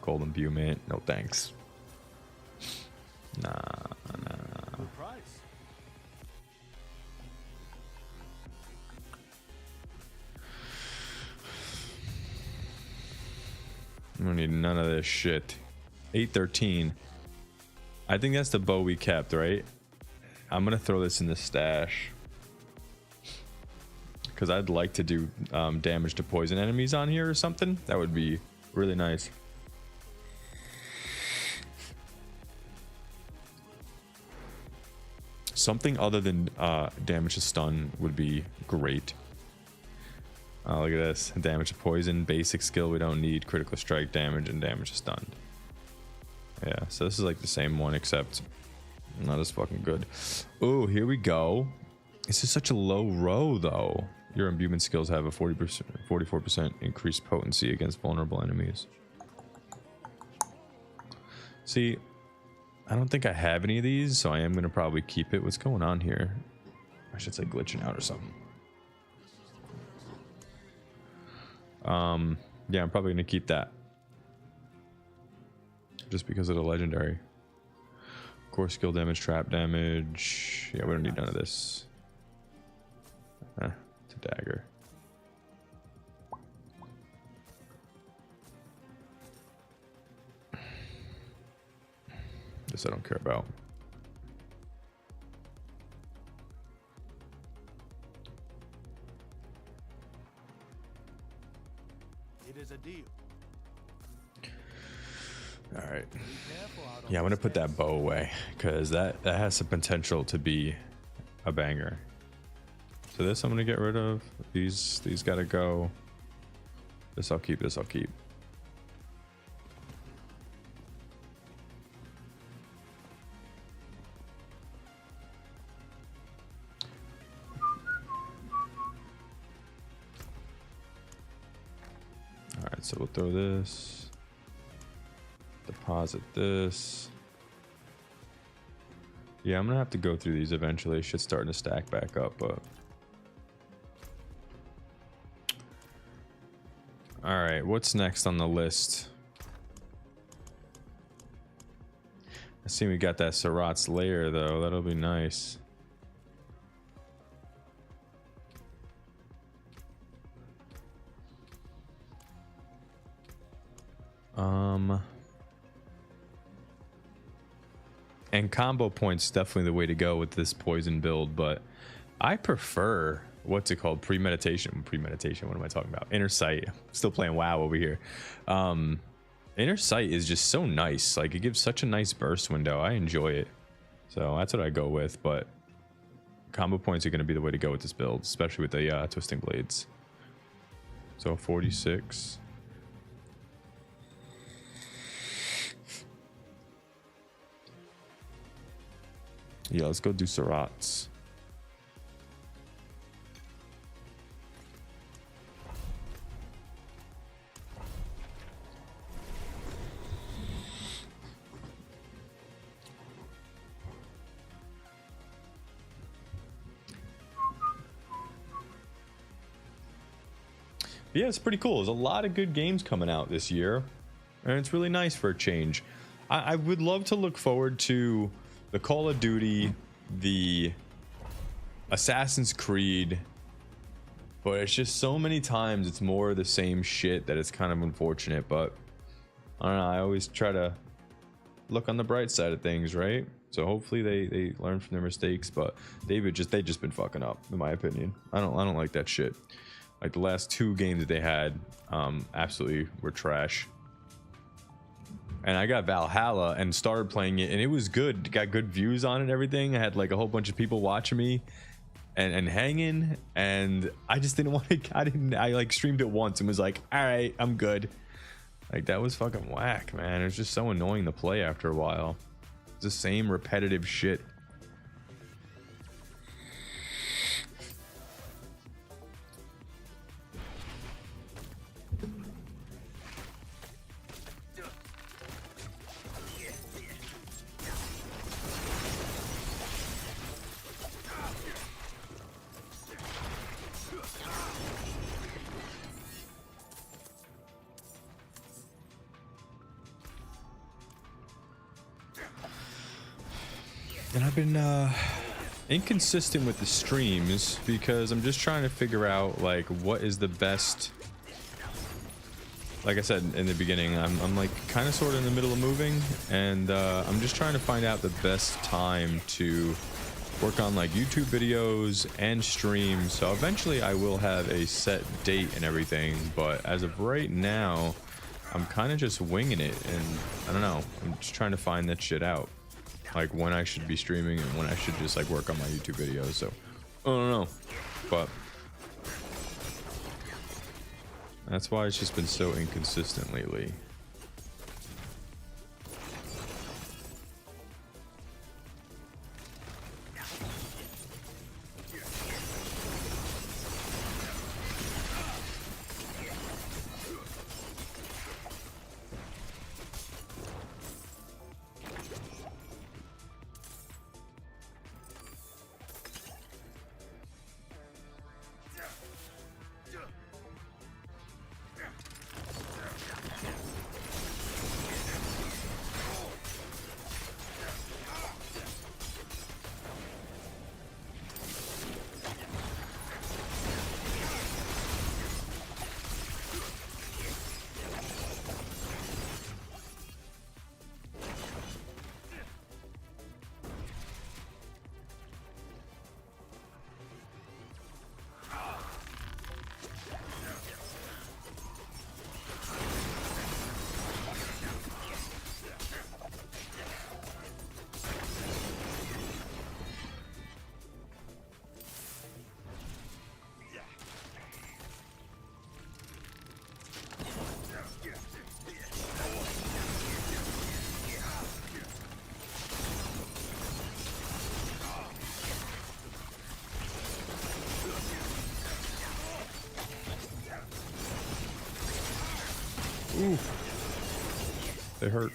S1: Cold imbuement. No thanks. Nah.
S22: Good price.
S1: I don't need none of this shit. 813. I think that's the bow we kept, right? I'm gonna throw this in the stash because I'd like to do damage to poison enemies on here or something. That would be really nice. Something other than damage to stun would be great. Look at this. Damage to poison, basic skill we don't need, critical strike damage, and damage to stun. Yeah, so this is like the same one, except not as fucking good. Oh, here we go. This is such a low row, though. Your imbuement skills have a 44% increased potency against vulnerable enemies. See, I don't think I have any of these, so I am going to probably keep it. What's going on here? I should say glitching out or something. Yeah, I'm probably going to keep that. Just because of the legendary. Core skill damage, trap damage. Yeah, we don't need none of this. It's a dagger. This I don't care about.
S22: It is a deal.
S1: All right. Yeah, I'm gonna put that bow away because that has the potential to be a banger. So this I'm gonna get rid of. These gotta go. This I'll keep. This I'll keep. All right, so we'll throw this. Deposit this. Yeah, I'm gonna have to go through these eventually. Shit's starting to stack back up, but all right, what's next on the list? I see we got that Syrah's lair though. That'll be nice. And combo points definitely the way to go with this poison build, but I prefer what's it called? Premeditation. What am I talking about? Inner sight. Still playing WoW over here. Inner sight is just so nice. Like, it gives such a nice burst window. I enjoy it. So that's what I go with, but combo points are going to be the way to go with this build, especially with the twisting blades. So 46. Yeah, let's go do Syrah's. Yeah, it's pretty cool. There's a lot of good games coming out this year, and it's really nice for a change. I would love to look forward to the Call of Duty, the Assassin's Creed, but it's just so many times it's more of the same shit that it's kind of unfortunate. But I don't know, I always try to look on the bright side of things, right? So hopefully they learn from their mistakes. But they just been fucking up, in my opinion. I don't like that shit. Like the last 2 games that they had absolutely were trash. And I got Valhalla and started playing it, and it was good. Got good views on it and everything. I had like a whole bunch of people watching me and hanging, and I just didn't want to. I like streamed it once and was like, all right, I'm good. Like, that was fucking whack, man. It was just so annoying to play after a while. It's the same repetitive shit. And I've been inconsistent with the streams because I'm just trying to figure out like what is the best. Like I said in the beginning, I'm like kind of sort of in the middle of moving, and I'm just trying to find out the best time to work on like YouTube videos and streams. So eventually I will have a set date and everything, but as of right now I'm kind of just winging it, and I don't know, I'm just trying to find that shit out, like when I should be streaming and when I should just like work on my YouTube videos. So I don't know, but that's why it's just been so inconsistent lately. Ooh, they hurt.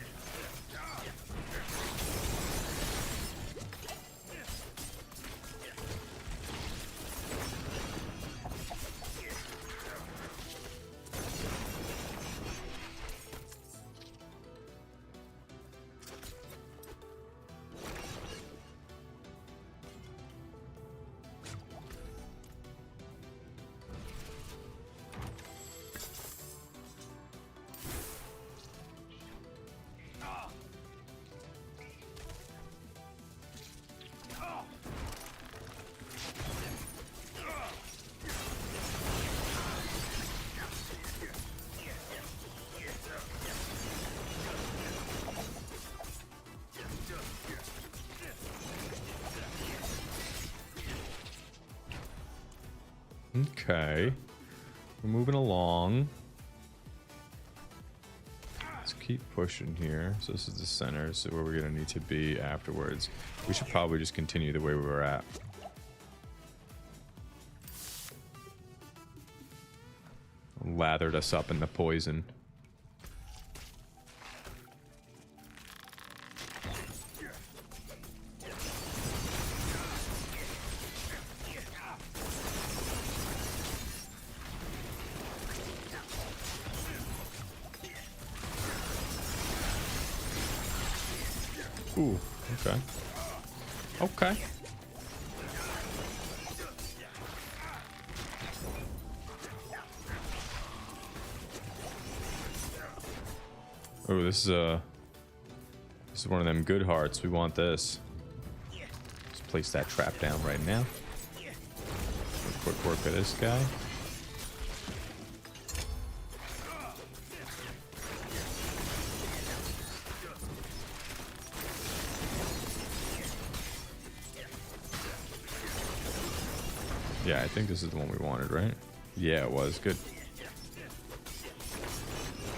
S9: Okay. We're moving along. Let's keep pushing here. So this is the center, so where we're gonna need to be afterwards. We should probably just continue the way we were at. Lathered us up in the poison. Ooh, okay. Okay. Oh, this is one of them good hearts. We want this. Let's place that trap down right now. Quick work of this guy. Yeah, I think this is the one we wanted, right? Yeah, it was. Good.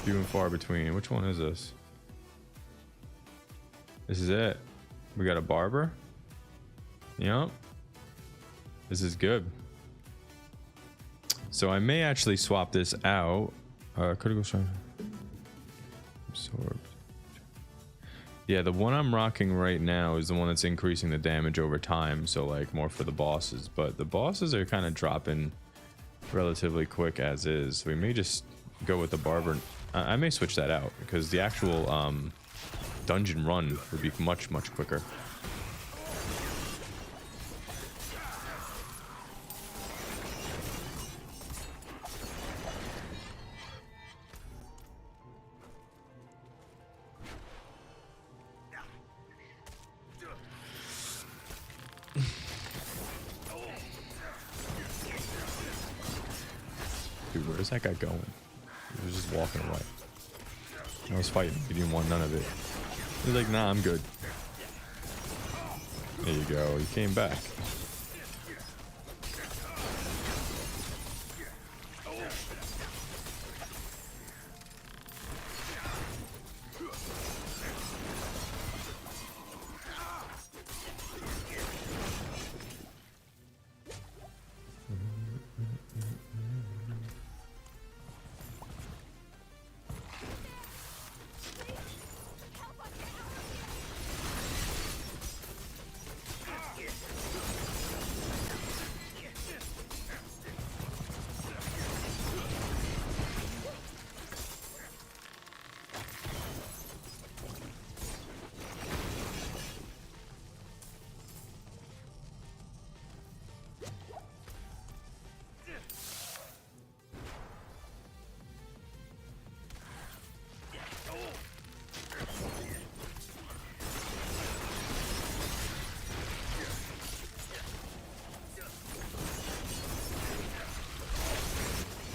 S9: Few and far between. Which one is this? This is it. We got a barber. Yep. This is good. So I may actually swap this out. Critical strike. Absorbed. Yeah, the one I'm rocking right now is the one that's increasing the damage over time, so like more for the bosses, but the bosses are kind of dropping relatively quick as is. We may just go with the barber. I may switch that out because the actual dungeon run would be much quicker. Dude, where's that guy going? He was just walking away. I was fighting. He didn't want none of it. He's like, nah, I'm good. There you go. He came back.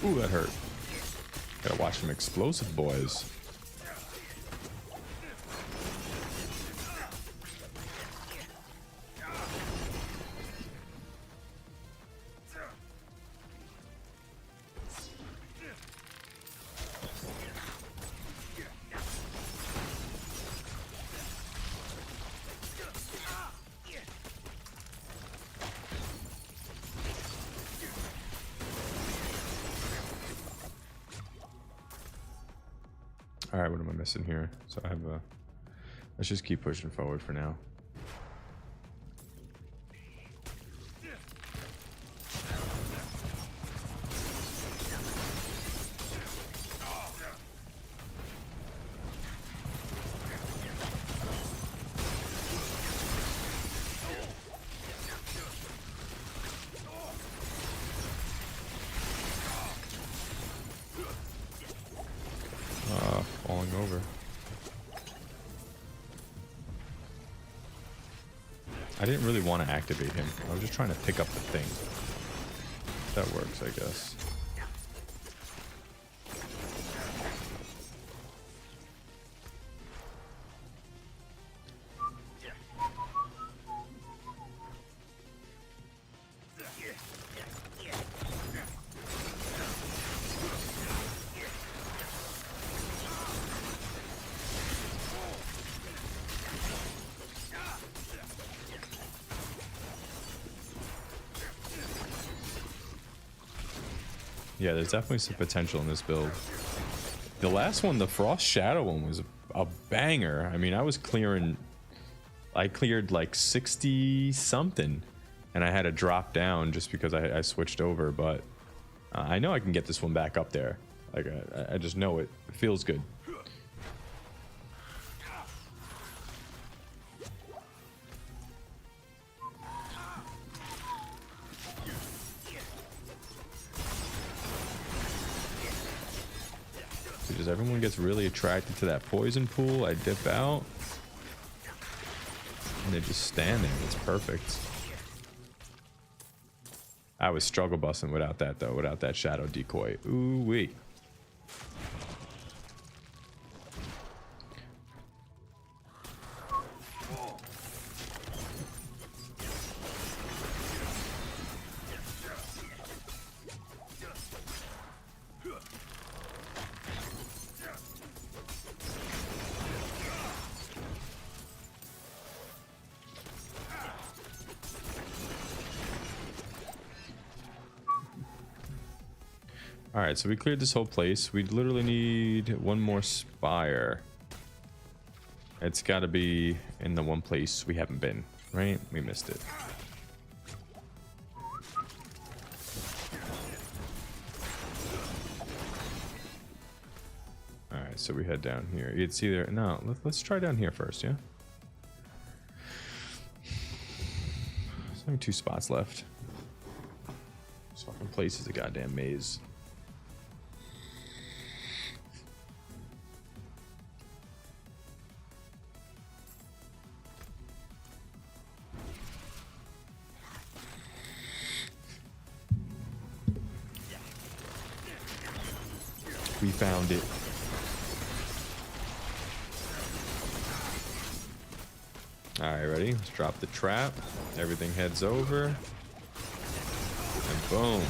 S9: Ooh, that hurt. Gotta watch some explosive boys. All right, what am I missing here? So I have a... Let's just keep pushing forward for now. Falling over. I didn't really want to activate him. I was just trying to pick up the thing. That works, I guess. Yeah, there's definitely some potential in this build. The last one, the Frost Shadow one, was a banger. I mean, I cleared like 60 something, and I had to drop down just because I switched over. But I know I can get this one back up there. Like I just know it feels good. Because everyone gets really attracted to that poison pool. I dip out, and they just stand there. It's perfect. I was struggle busting without that though, without that shadow decoy. Ooh wee. All right, so we cleared this whole place. We literally need one more spire. It's got to be in the one place we haven't been, right? We missed it. All right, so we head down here. It's either no. Let's try down here first, yeah. There's only 2 spots left. This fucking place is a goddamn maze. We found it. All right, ready? Let's drop the trap. Everything heads over. And boom.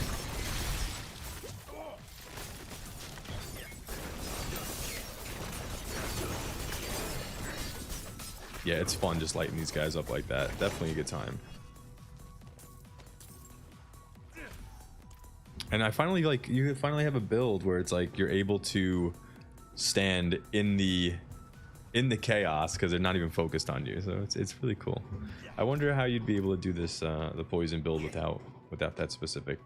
S9: Yeah, it's fun just lighting these guys up like that. Definitely a good time. And I finally you finally have a build where it's like you're able to stand in the chaos because they're not even focused on you. So it's really cool. I wonder how you'd be able to do this the poison build without that specific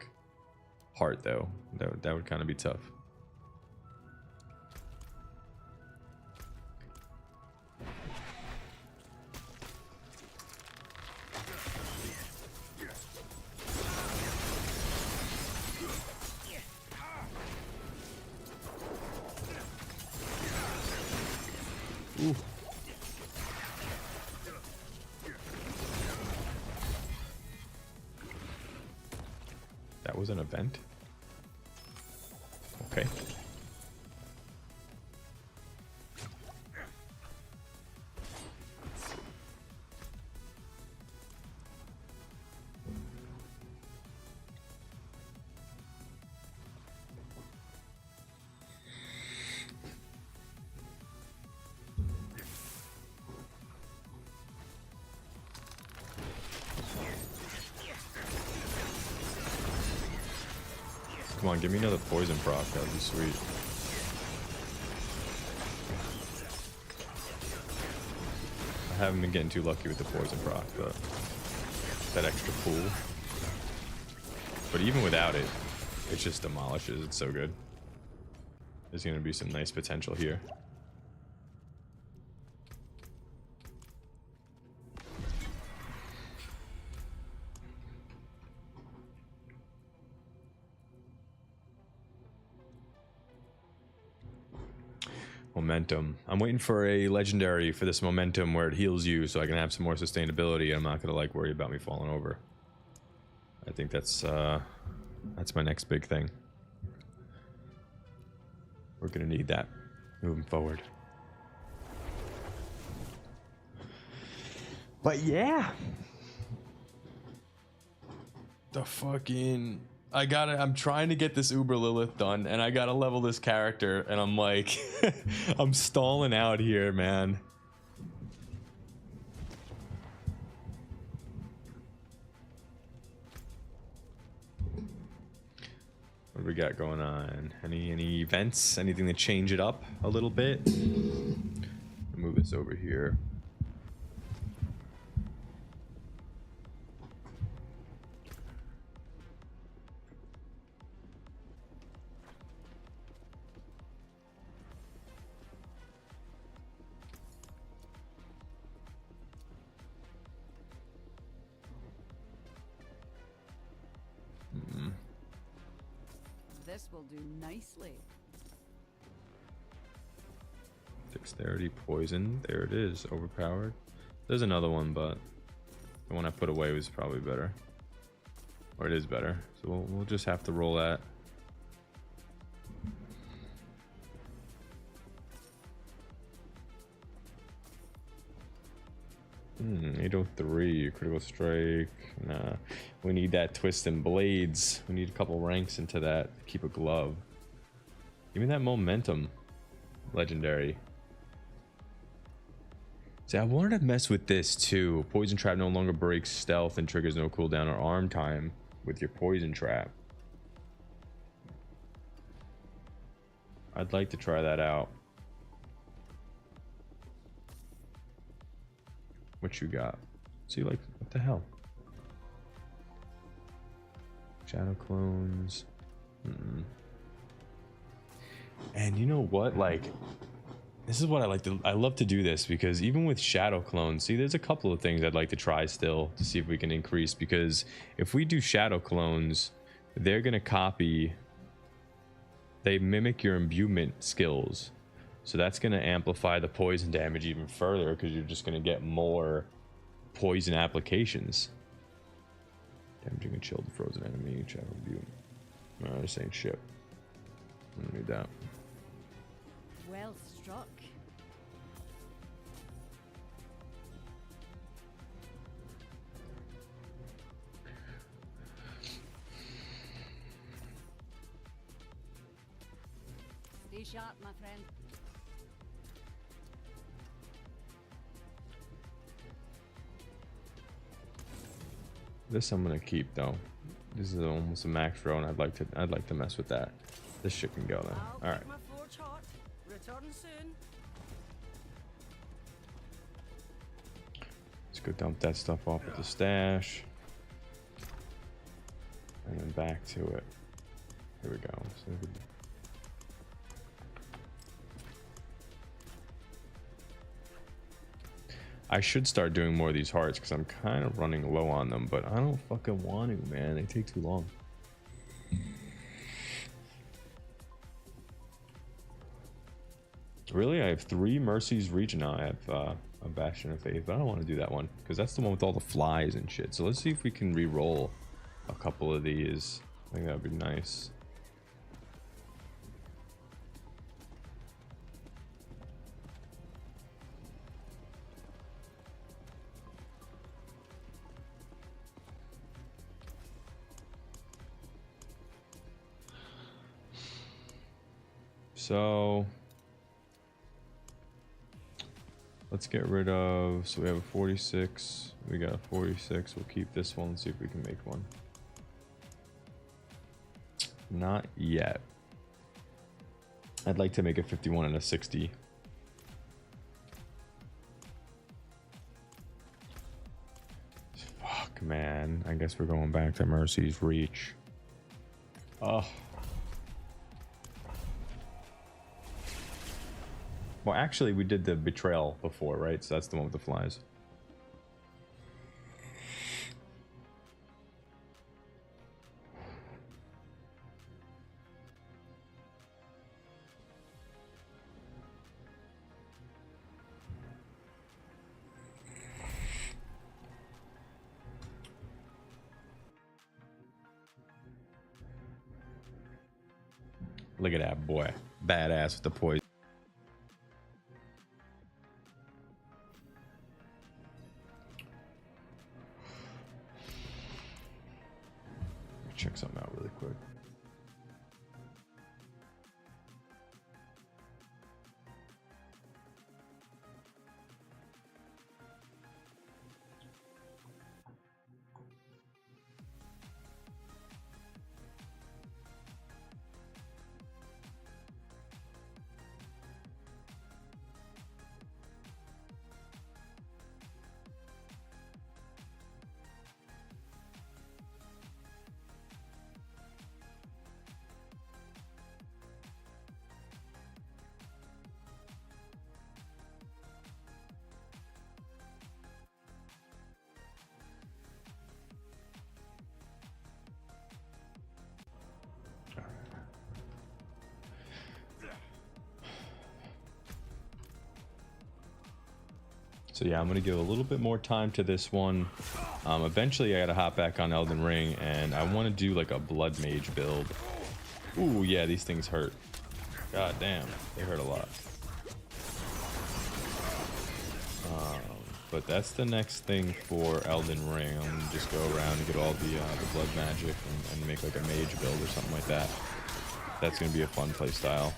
S9: part though. That would kind of be tough. Ooh. That was an event. Okay. Come on, give me another poison proc. That would be sweet. I haven't been getting too lucky with the poison proc, but that extra pool. But even without it, it just demolishes. It's so good. There's going to be some nice potential here. Momentum. I'm waiting for a legendary for this momentum where it heals you so I can have some more sustainability. I'm not gonna worry about me falling over. I think that's my next big thing. We're gonna need that moving forward. But yeah. The fucking I'm trying to get this Uber Lilith done, and I gotta level this character, and I'm like, I'm stalling out here, man. What do we got going on? Any events? Anything to change it up a little bit? Move this over here.
S11: This will do nicely.
S9: Dexterity, poison. There it is. Overpowered. There's another one, but the one I put away was probably better. Or it is better. So we'll just have to roll that. 803, critical strike. Nah, we need that twist and blades. We need a couple ranks into that to keep a glove. Give me that momentum. Legendary. See, I wanted to mess with this too. Poison trap no longer breaks stealth and triggers no cooldown or arm time with your poison trap. I'd like to try that out. What you got? See, like, what the hell? Shadow clones. And you know what? Like, this is what I like to. I love to do this because even with shadow clones, see, there's a couple of things I'd like to try still to see if we can increase. Because if we do shadow clones, they're gonna copy. They mimic your imbuement skills. So that's going to amplify the poison damage even further because you're just going to get more poison applications. Damaging a chilled frozen enemy. Shadow view. No, this ain't shit. I don't need that.
S11: Well struck. Stay sharp, my friend.
S9: This I'm gonna keep though. This is almost a max throw, and I'd like to mess with that. This shit can go then. All right. Let's go dump that stuff off at the stash, and then back to it. Here we go. So I should start doing more of these hearts because I'm kind of running low on them, but I don't fucking want to, man. They take too long. Really? I have 3 Mercies region now. I have a Bastion of Faith, but I don't want to do that one because that's the one with all the flies and shit. So let's see if we can re-roll a couple of these. I think that would be nice. So let's get rid of, so we have a 46, we got a 46, we'll keep this one and see if we can make one. Not yet. I'd like to make a 51 and a 60. Fuck, man. I guess we're going back to Mercy's Reach. Oh. Well, actually, we did the Betrayal before, right? So that's the one with the flies. Look at that boy. Badass with the poison. Check something out really quick. So yeah, I'm gonna give a little bit more time to this one. Eventually I gotta hop back on Elden Ring, and I want to do like a blood mage build. Ooh, yeah, these things hurt. God damn, they hurt a lot. But that's the next thing for Elden Ring. I'm gonna just go around and get all the blood magic and make like a mage build or something like that. That's gonna be a fun play style.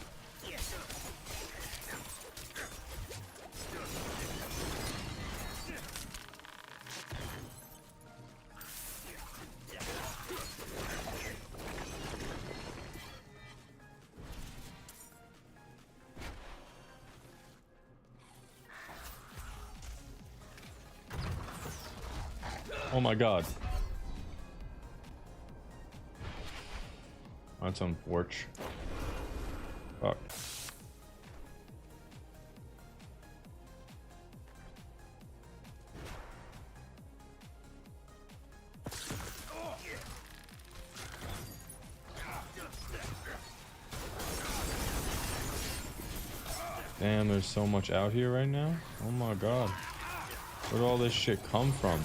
S9: Oh my god. That's unfortunate. Fuck. Damn, there's so much out here right now. Oh my god. Where'd all this shit come from?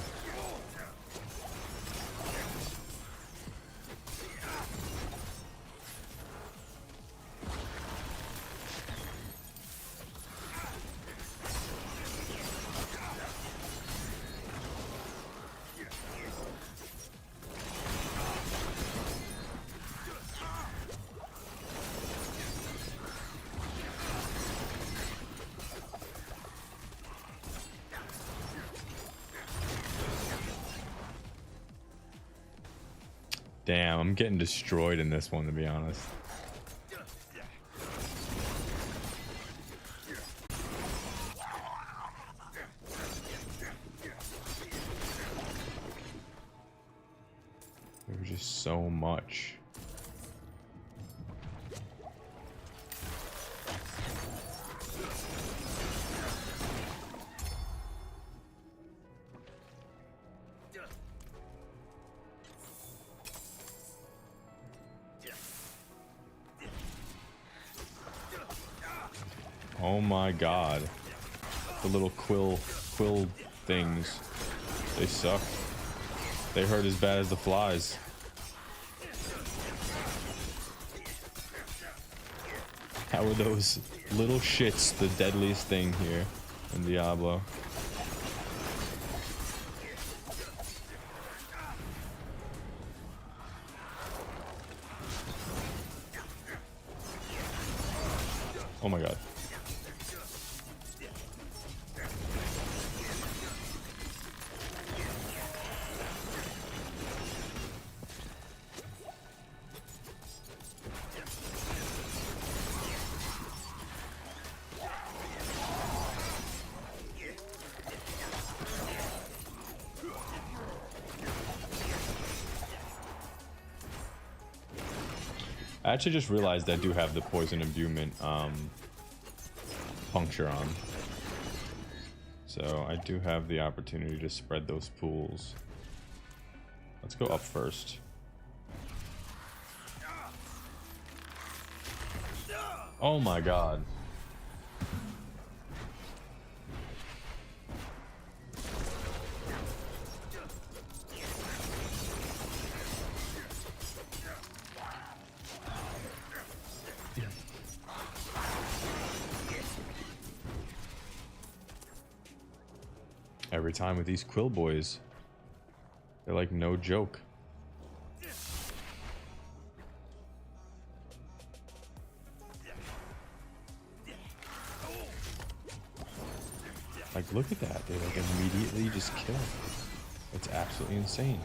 S9: Damn, I'm getting destroyed in this one, to be honest. There was just so much. Oh my god. The little quill things. They suck. They hurt as bad as the flies. How are those little shits the deadliest thing here in Diablo? Oh my god. I actually just realized I do have the poison imbuement puncture on. So I do have the opportunity to spread those pools. Let's go up first. Oh my god. Every time with these quill boys, they're like no joke. Like, look at that. They like immediately just kill. It's absolutely insane.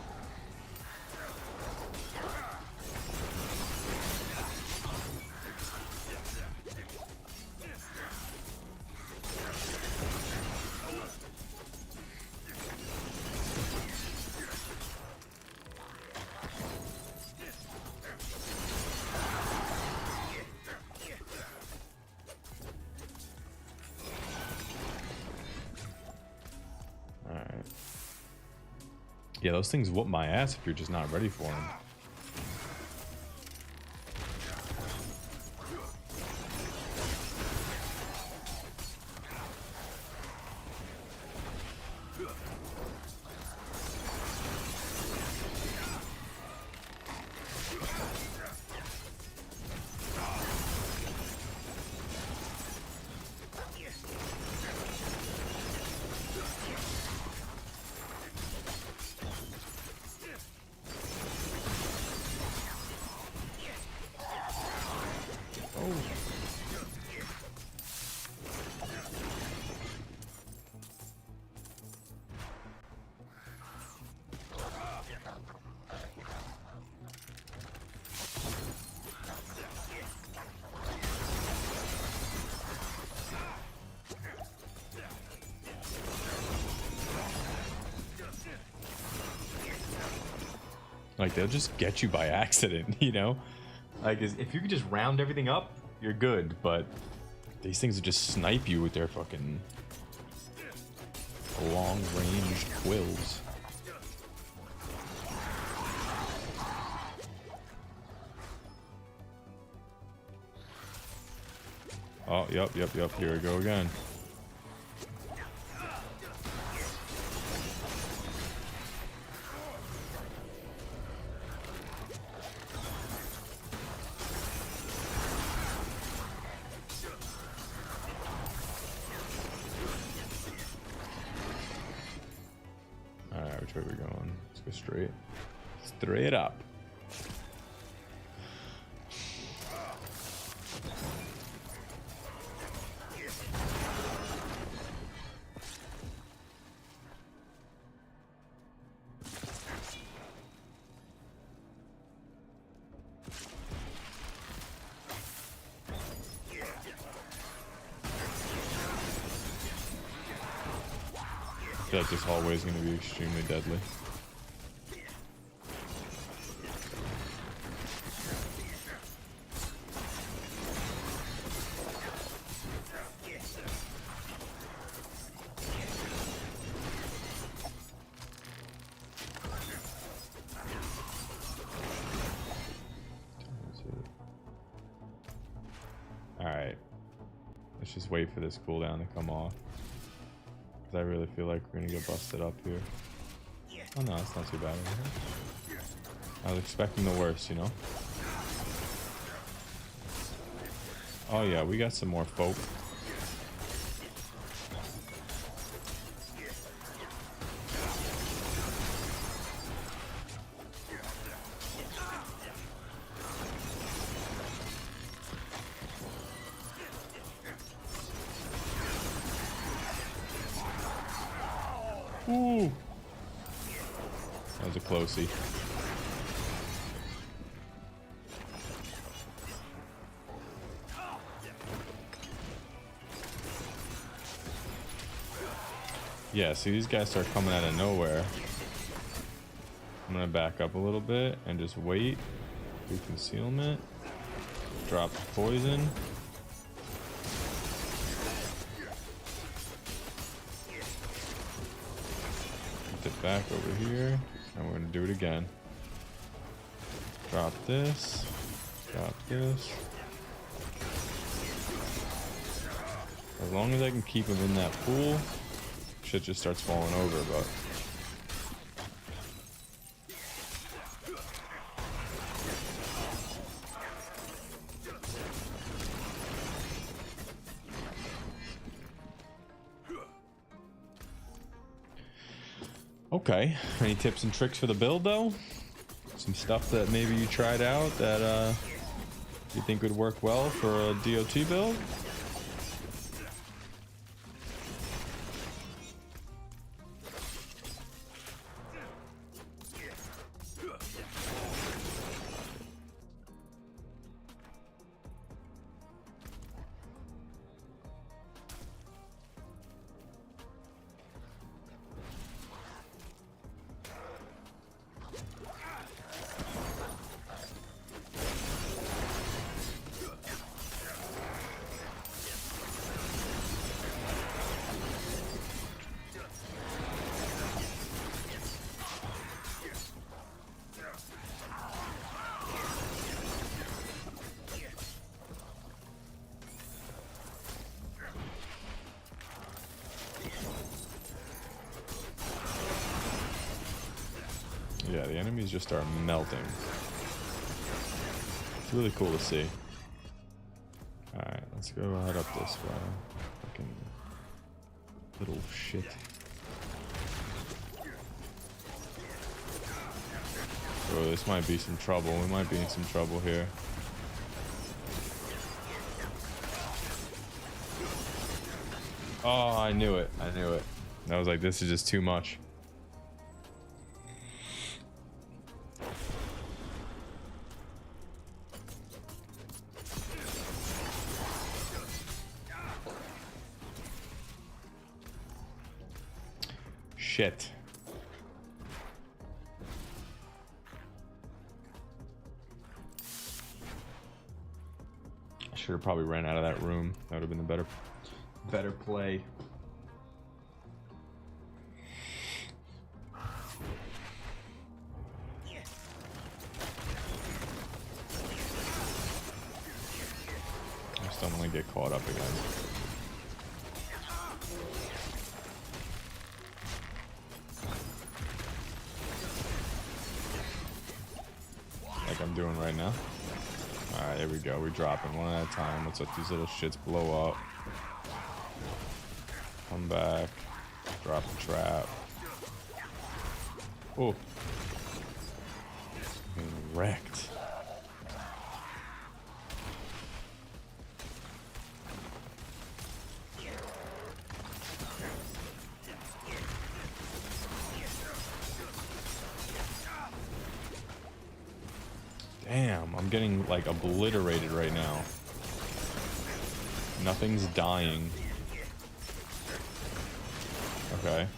S9: Yeah, those things whoop my ass if you're just not ready for them. Like, they'll just get you by accident, you know? Like, if you could just round everything up, you're good, but these things will just snipe you with their fucking long-range quills. Oh, yep, here we go again. Alright, which way are we going? Let's go straight. Straight up. I feel like this hallway is going to be extremely deadly. Alright. Let's just wait for this cooldown to come off. I really feel like we're gonna get busted up here. Oh no, it's not too bad. I was expecting the worst, you know? Oh yeah, we got some more folk. Ooh. That was a closey. Yeah, see, these guys start coming out of nowhere. I'm gonna back up a little bit and just wait. Do concealment. Drop poison. It back over here, and we're gonna do it again. Drop this. Drop this. As long as I can keep him in that pool, shit just starts falling over, but okay. Any tips and tricks for the build though? Some stuff that maybe you tried out that you think would work well for a DOT build? Yeah, the enemies just are melting. It's really cool to see. Alright, let's go head up this way. Fucking little shit. Oh, this might be some trouble. We might be in some trouble here. Oh, I knew it. I knew it. I was like, this is just too much. Shit. Should have probably ran out of that room. That would have been a better play. I just don't want to get caught up again. Like I'm doing right now. Alright, there we go. We're dropping one at a time. Let's let these little shits blow up. Come back. Drop the trap. Oh. Being wrecked. Damn, I'm getting like obliterated right now. Nothing's dying. Okay.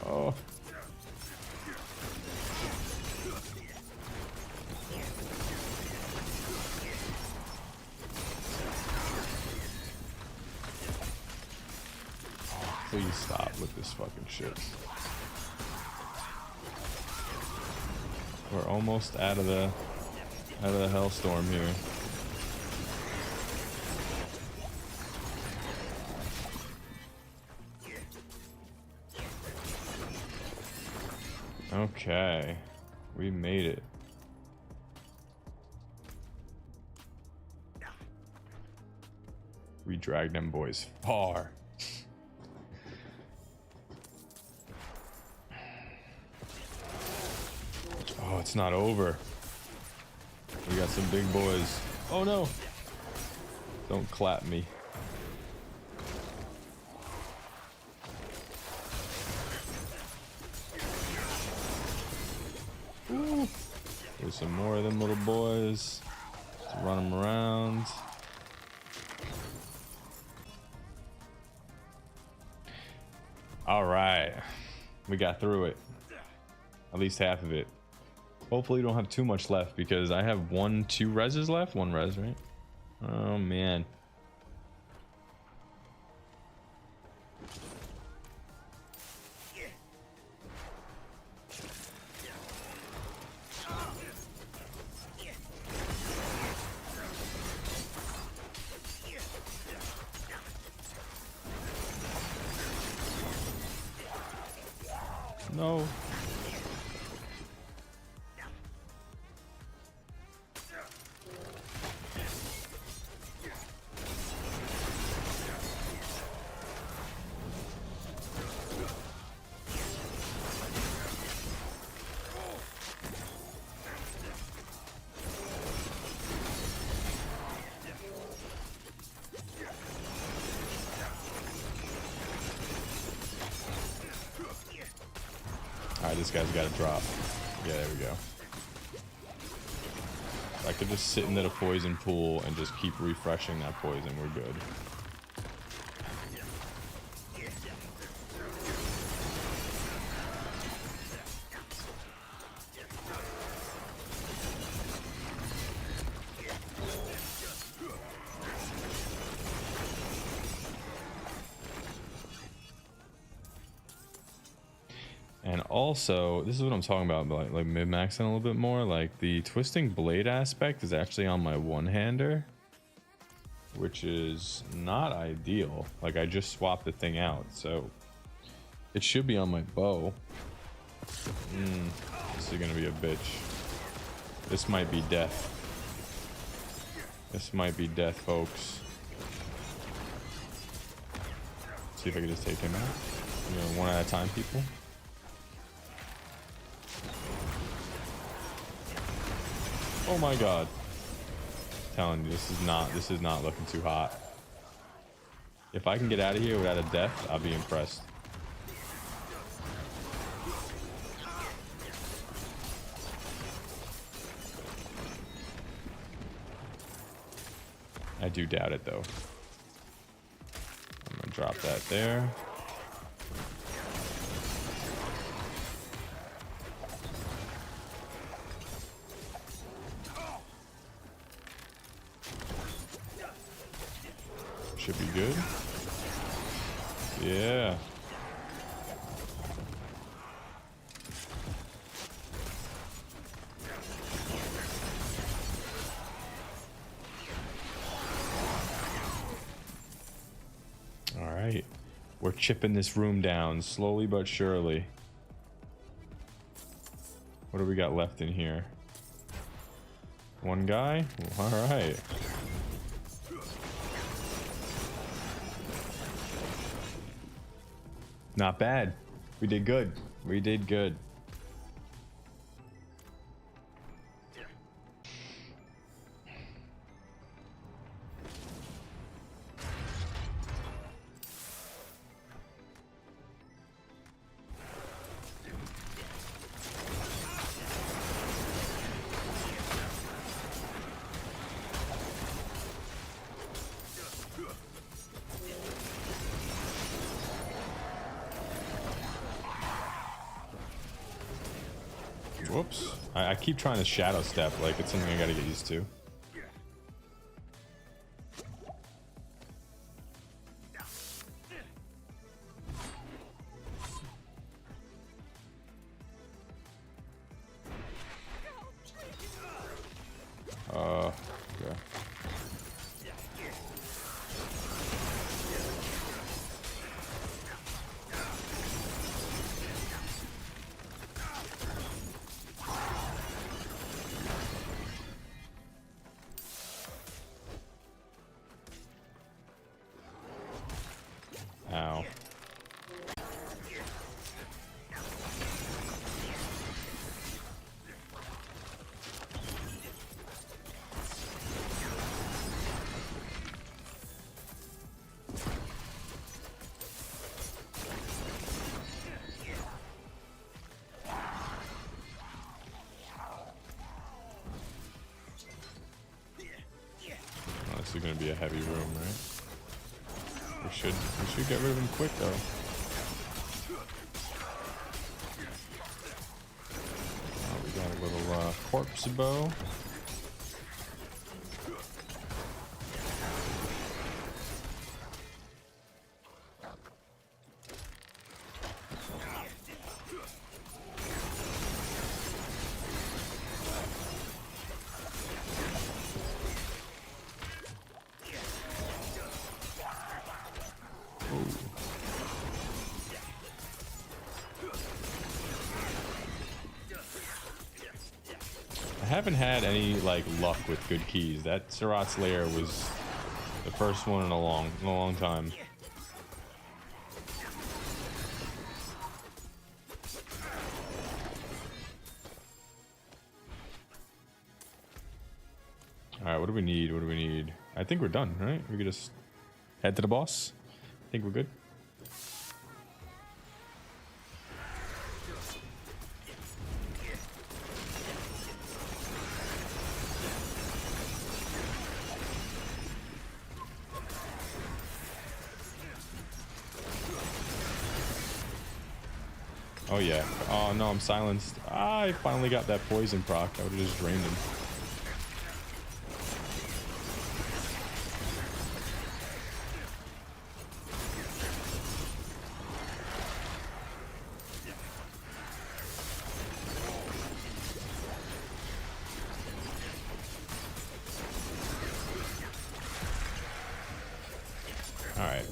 S9: Oh. Please stop with this fucking shit. We're almost out of the hellstorm here. Okay, we made it. We dragged them boys far. Oh, it's not over. We got some big boys. Oh no! Don't clap me. Ooh. There's some more of them little boys. Let's run them around. All right, we got through it. At least half of it. Hopefully, we don't have too much left because I have 2 reses left. 1 res, right? Oh man. No. Alright, this guy's got to drop. Yeah, there we go. If I could just sit into the poison pool and just keep refreshing that poison, we're good. And also, this is what I'm talking about, like mid-maxing a little bit more. Like the twisting blade aspect is actually on my one-hander, which is not ideal. Like I just swapped the thing out, so it should be on my bow. This is gonna be a bitch. This might be death. This might be death, folks. Let's see if I can just take him out. You know, one at a time, people. Oh my god. I'm telling you, this is not looking too hot. If I can get out of here without a death, I'll be impressed. I do doubt it though. I'm gonna drop that there. should be good. Yeah. All right. We're chipping this room down slowly but surely. What do we got left in here? One guy? All right. Not bad. We did good. We did good. Whoops. I keep trying to shadow step, like it's something I gotta get used to. Okay. Ow. Oh, this is gonna be a heavy room, right? We should get rid of him quick though. Oh, we got a little corpse bow. I haven't had any like luck with good keys. That Sirat's Lair was the first one in a long time. All right, what do we need? What do we need? I think we're done, right? We could just head to the boss. I think we're good. Oh yeah. Oh no, I'm silenced. Ah, I finally got that poison proc. I would have just drained him. All right.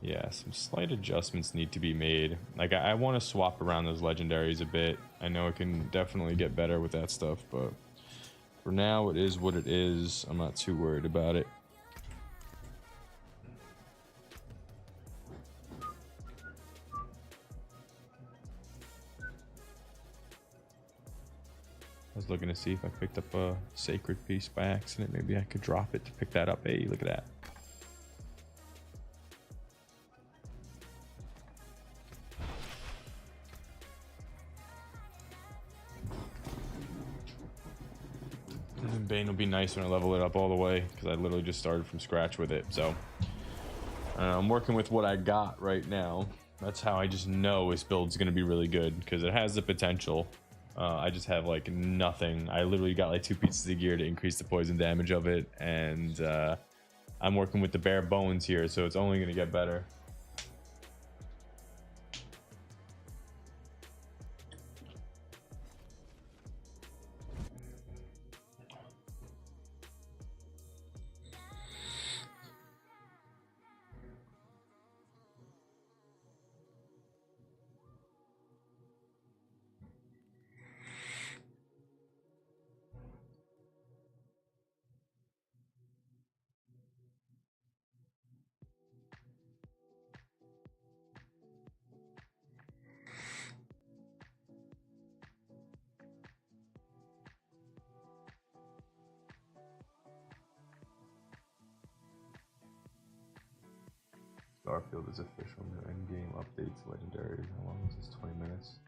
S9: Yeah, some slight adjustments need to be made. Like, I want to swap around those legendaries a bit. I know it can definitely get better with that stuff, but for now, it is what it is. I'm not too worried about it. I was looking to see if I picked up a sacred piece by accident. Maybe I could drop it to pick that up. Hey, look at that. And Bane will be nice when I level it up all the way, because I literally just started from scratch with it. So I'm working with what I got right now. That's how I just know this build's gonna be really good, because it has the potential. I just have like nothing. I literally got like 2 pieces of gear to increase the poison damage of it, and I'm working with the bare bones here, so it's only gonna get better. Starfield is official. New endgame updates, legendaries. How long is this? 20 minutes.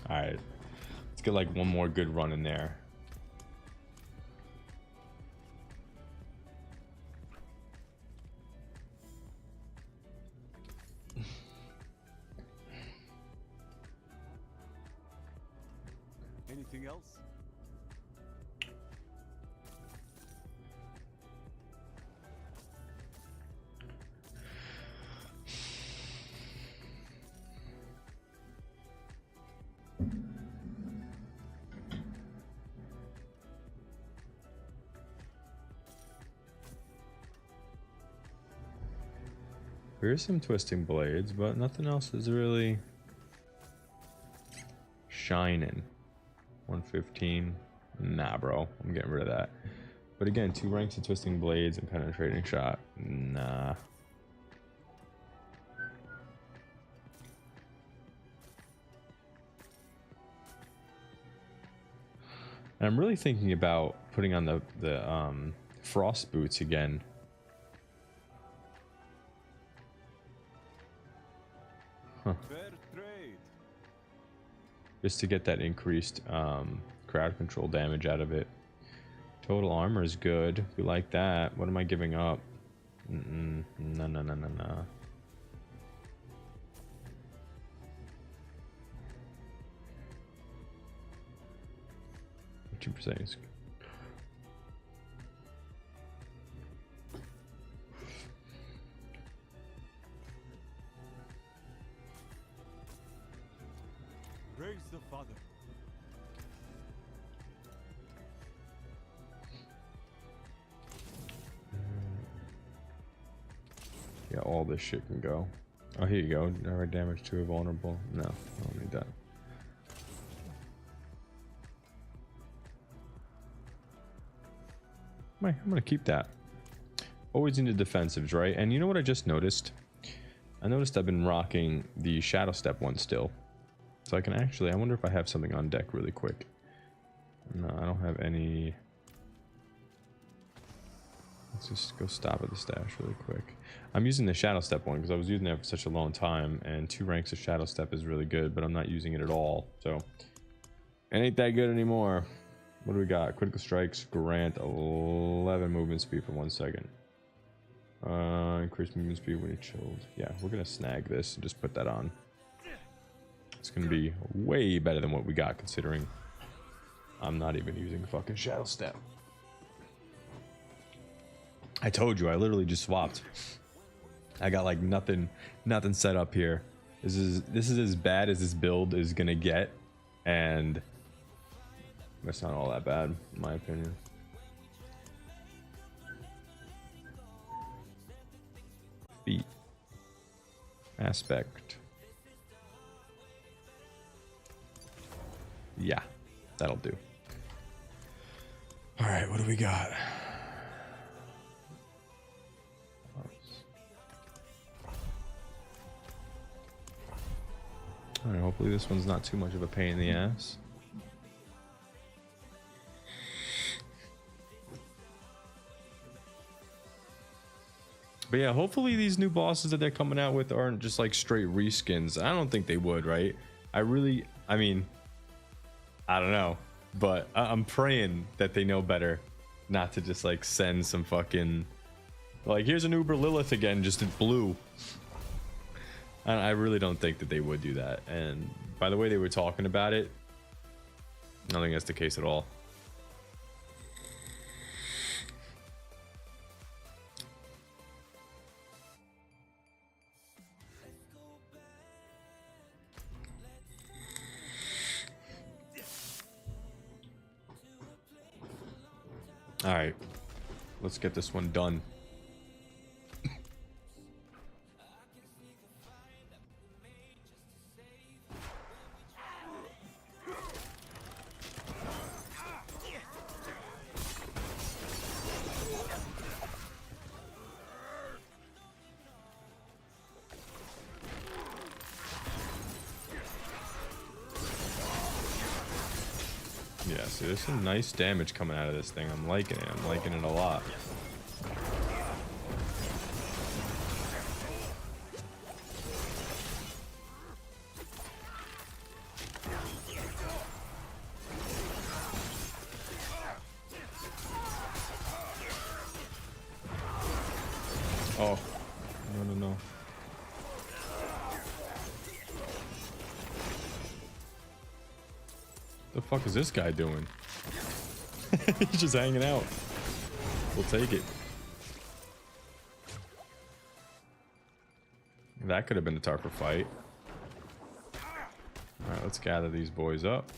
S9: All right, let's get like one more good run in there.
S22: Anything else?
S9: Here's some twisting blades, but nothing else is really shining. 115. Nah, bro. I'm getting rid of that. But again, 2 ranks of twisting blades and penetrating shot. Nah. And I'm really thinking about putting on the frost boots again. Huh. Just to get that increased crowd control damage out of it. Total armor is good. We like that. What am I giving up? No, no, no, no, no. 2% is good.
S22: Praise the Father.
S9: Yeah, all this shit can go. Oh, here you go. Direct damage to a vulnerable. No, I don't need that. I'm gonna keep that. Always into defensives, right? And you know what I just noticed? I noticed I've been rocking the Shadow Step one still. So I can actually, I wonder if I have something on deck really quick. No, I don't have any. Let's just go stop at the stash really quick. I'm using the Shadow Step one because I was using it for such a long time, and 2 ranks of Shadow Step is really good, but I'm not using it at all. So it ain't that good anymore. What do we got? Critical strikes grant 11 movement speed for 1 second. Increased movement speed when you're chilled. Yeah, we're gonna snag this and just put that on. It's gonna be way better than what we got, considering I'm not even using fucking Shadow Step. I told you, I literally just swapped. I got like nothing set up here. This is as bad as this build is gonna get, and that's not all that bad, in my opinion. Feet. Aspect. Yeah, that'll do. All right, what do we got? All right, hopefully this one's not too much of a pain in the ass. But yeah, hopefully these new bosses that they're coming out with aren't just like straight reskins. I don't think they would, right? I mean, I don't know, but I'm praying that they know better not to just like send some fucking, like, here's an Uber Lilith again, just in blue. I really don't think that they would do that. And by the way they were talking about it, I don't think that's the case at all. All right, let's get this one done. Yeah, see, there's some nice damage coming out of this thing. I'm liking it. I'm liking it a lot. Oh, no. The fuck is this guy doing? He's just hanging out. We'll take it. That could have been a tougher fight. All right, let's gather these boys up.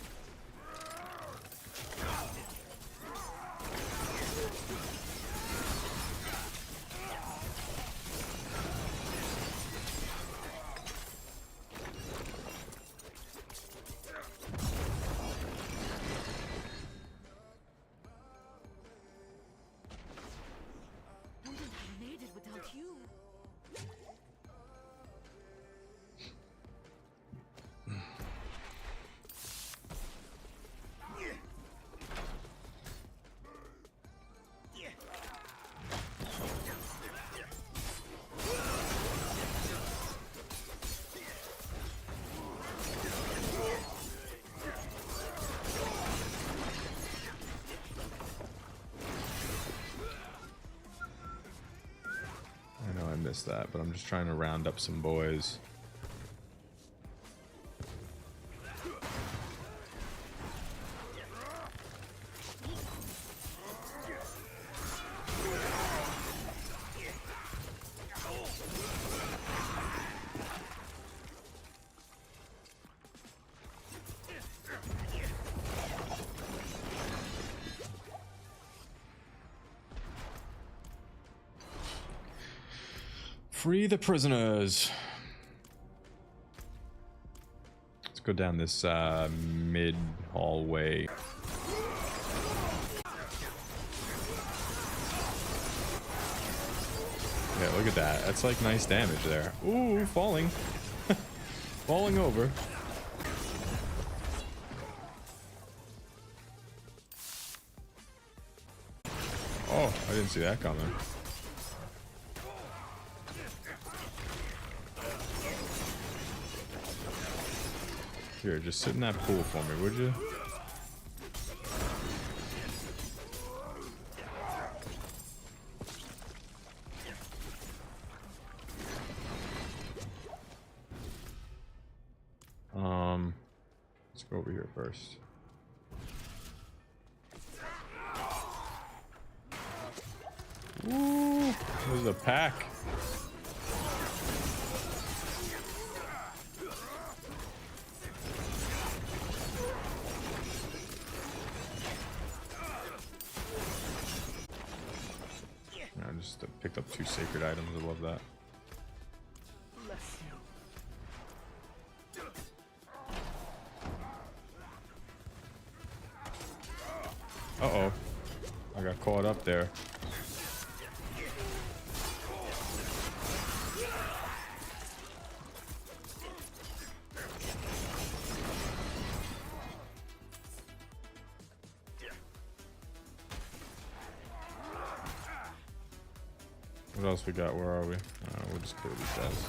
S9: That, but I'm just trying to round up some boys. Free the prisoners. Let's go down this mid hallway. Yeah, look at that. That's like nice damage there. Ooh, falling. Falling over. Oh, I didn't see that coming. Here, just sit in that pool for me, would you? Let's go over here first. Ooh, there's a pack. I just picked up 2 sacred items. I love that. Uh-oh. I got caught up there. What else we got? Where are we? We'll just clear these guys.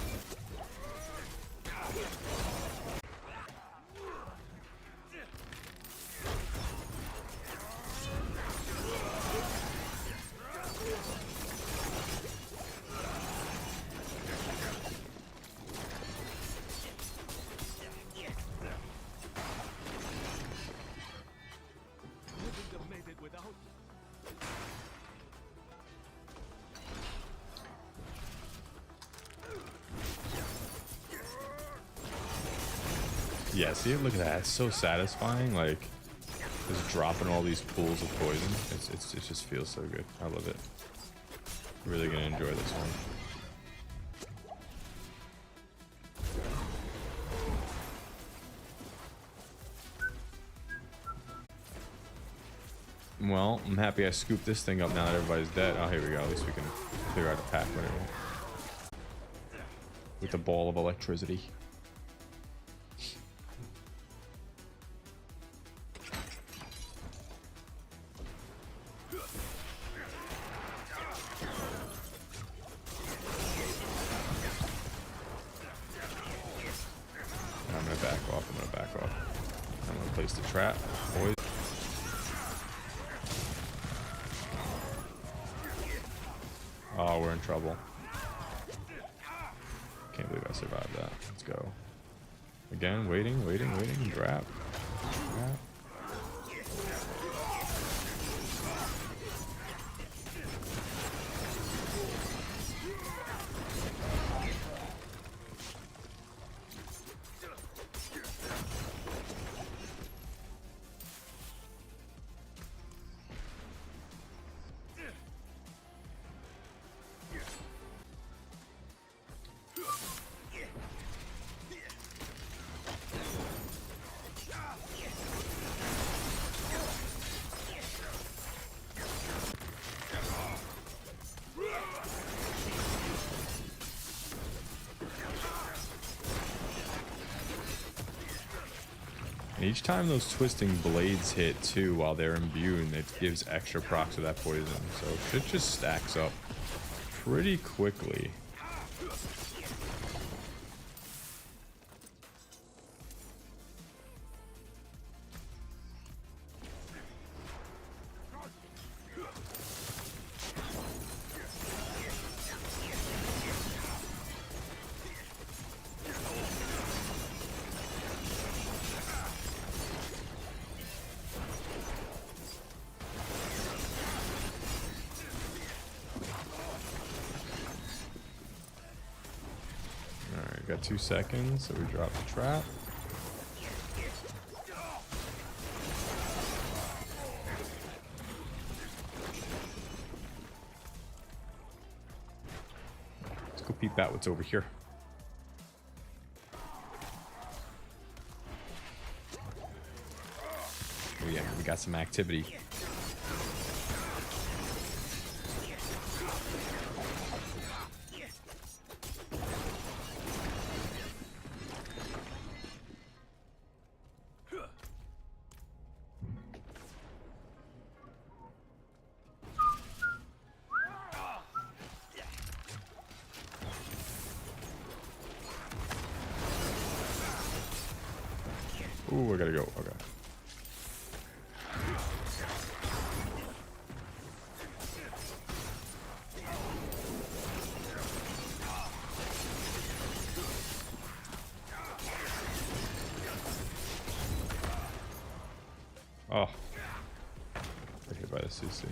S9: Yeah, see, look at that. It's so satisfying. Like, just dropping all these pools of poison. It just feels so good. I love it. Really gonna enjoy this one. Well, I'm happy I scooped this thing up now that everybody's dead. Oh, here we go. At least we can clear out a path with the ball of electricity. I'm gonna back off. I'm gonna place the trap. Boys. Oh, we're in trouble. Can't believe I survived that. Let's go. Again, waiting. Drop. And each time those twisting blades hit too while they're imbued, it gives extra procs to that poison. So shit just stacks up pretty quickly. Got 2 seconds, so we drop the trap. Let's go peep out what's over here. Oh yeah, we got some activity. Ooh, I gotta go. Okay. Oh. Got hit by the CC.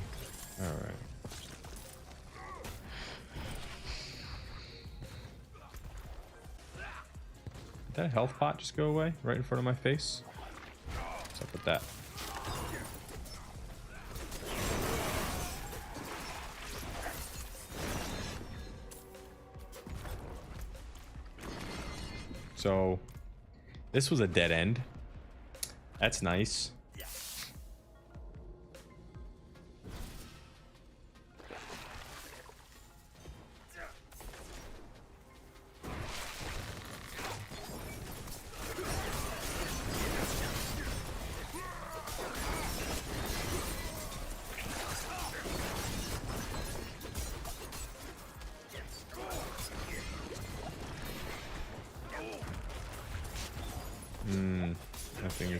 S9: Alright. Did that health pot just go away right in front of my face? What's up with that? So, this was a dead end. That's nice.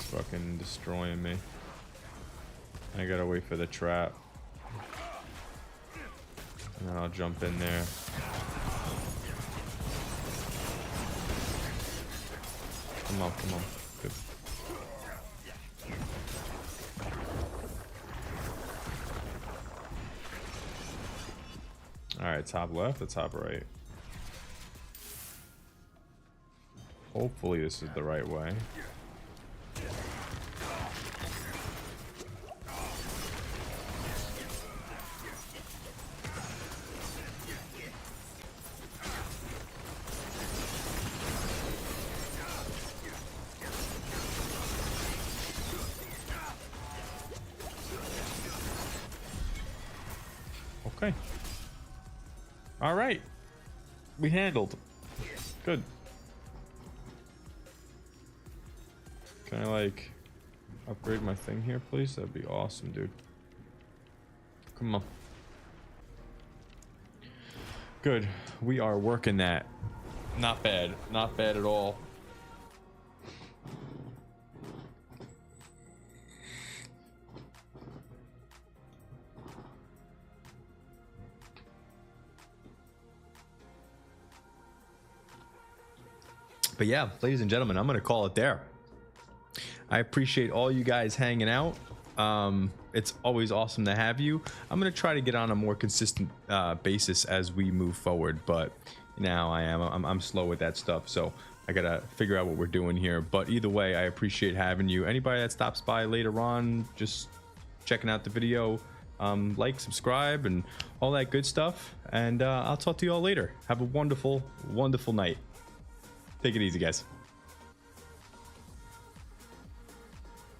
S9: is fucking destroying me. I gotta wait for the trap. And then I'll jump in there. Come on, come on. Good. Alright, top left or top right? Hopefully this is the right way. Okay. All right. We handled. Good. Can I like upgrade my thing here, please? That'd be awesome, dude. Come on. Good. We are working that. Not bad. Not bad at all. But yeah, ladies and gentlemen, I'm going to call it there. I appreciate all you guys hanging out. It's always awesome to have you. I'm going to try to get on a more consistent basis as we move forward, but now I'm slow with that stuff, so I got to figure out what we're doing here. But either way, I appreciate having you. Anybody that stops by later on, just checking out the video, like, subscribe, and all that good stuff. And I'll talk to you all later. Have a wonderful, wonderful night. Take it easy, guys.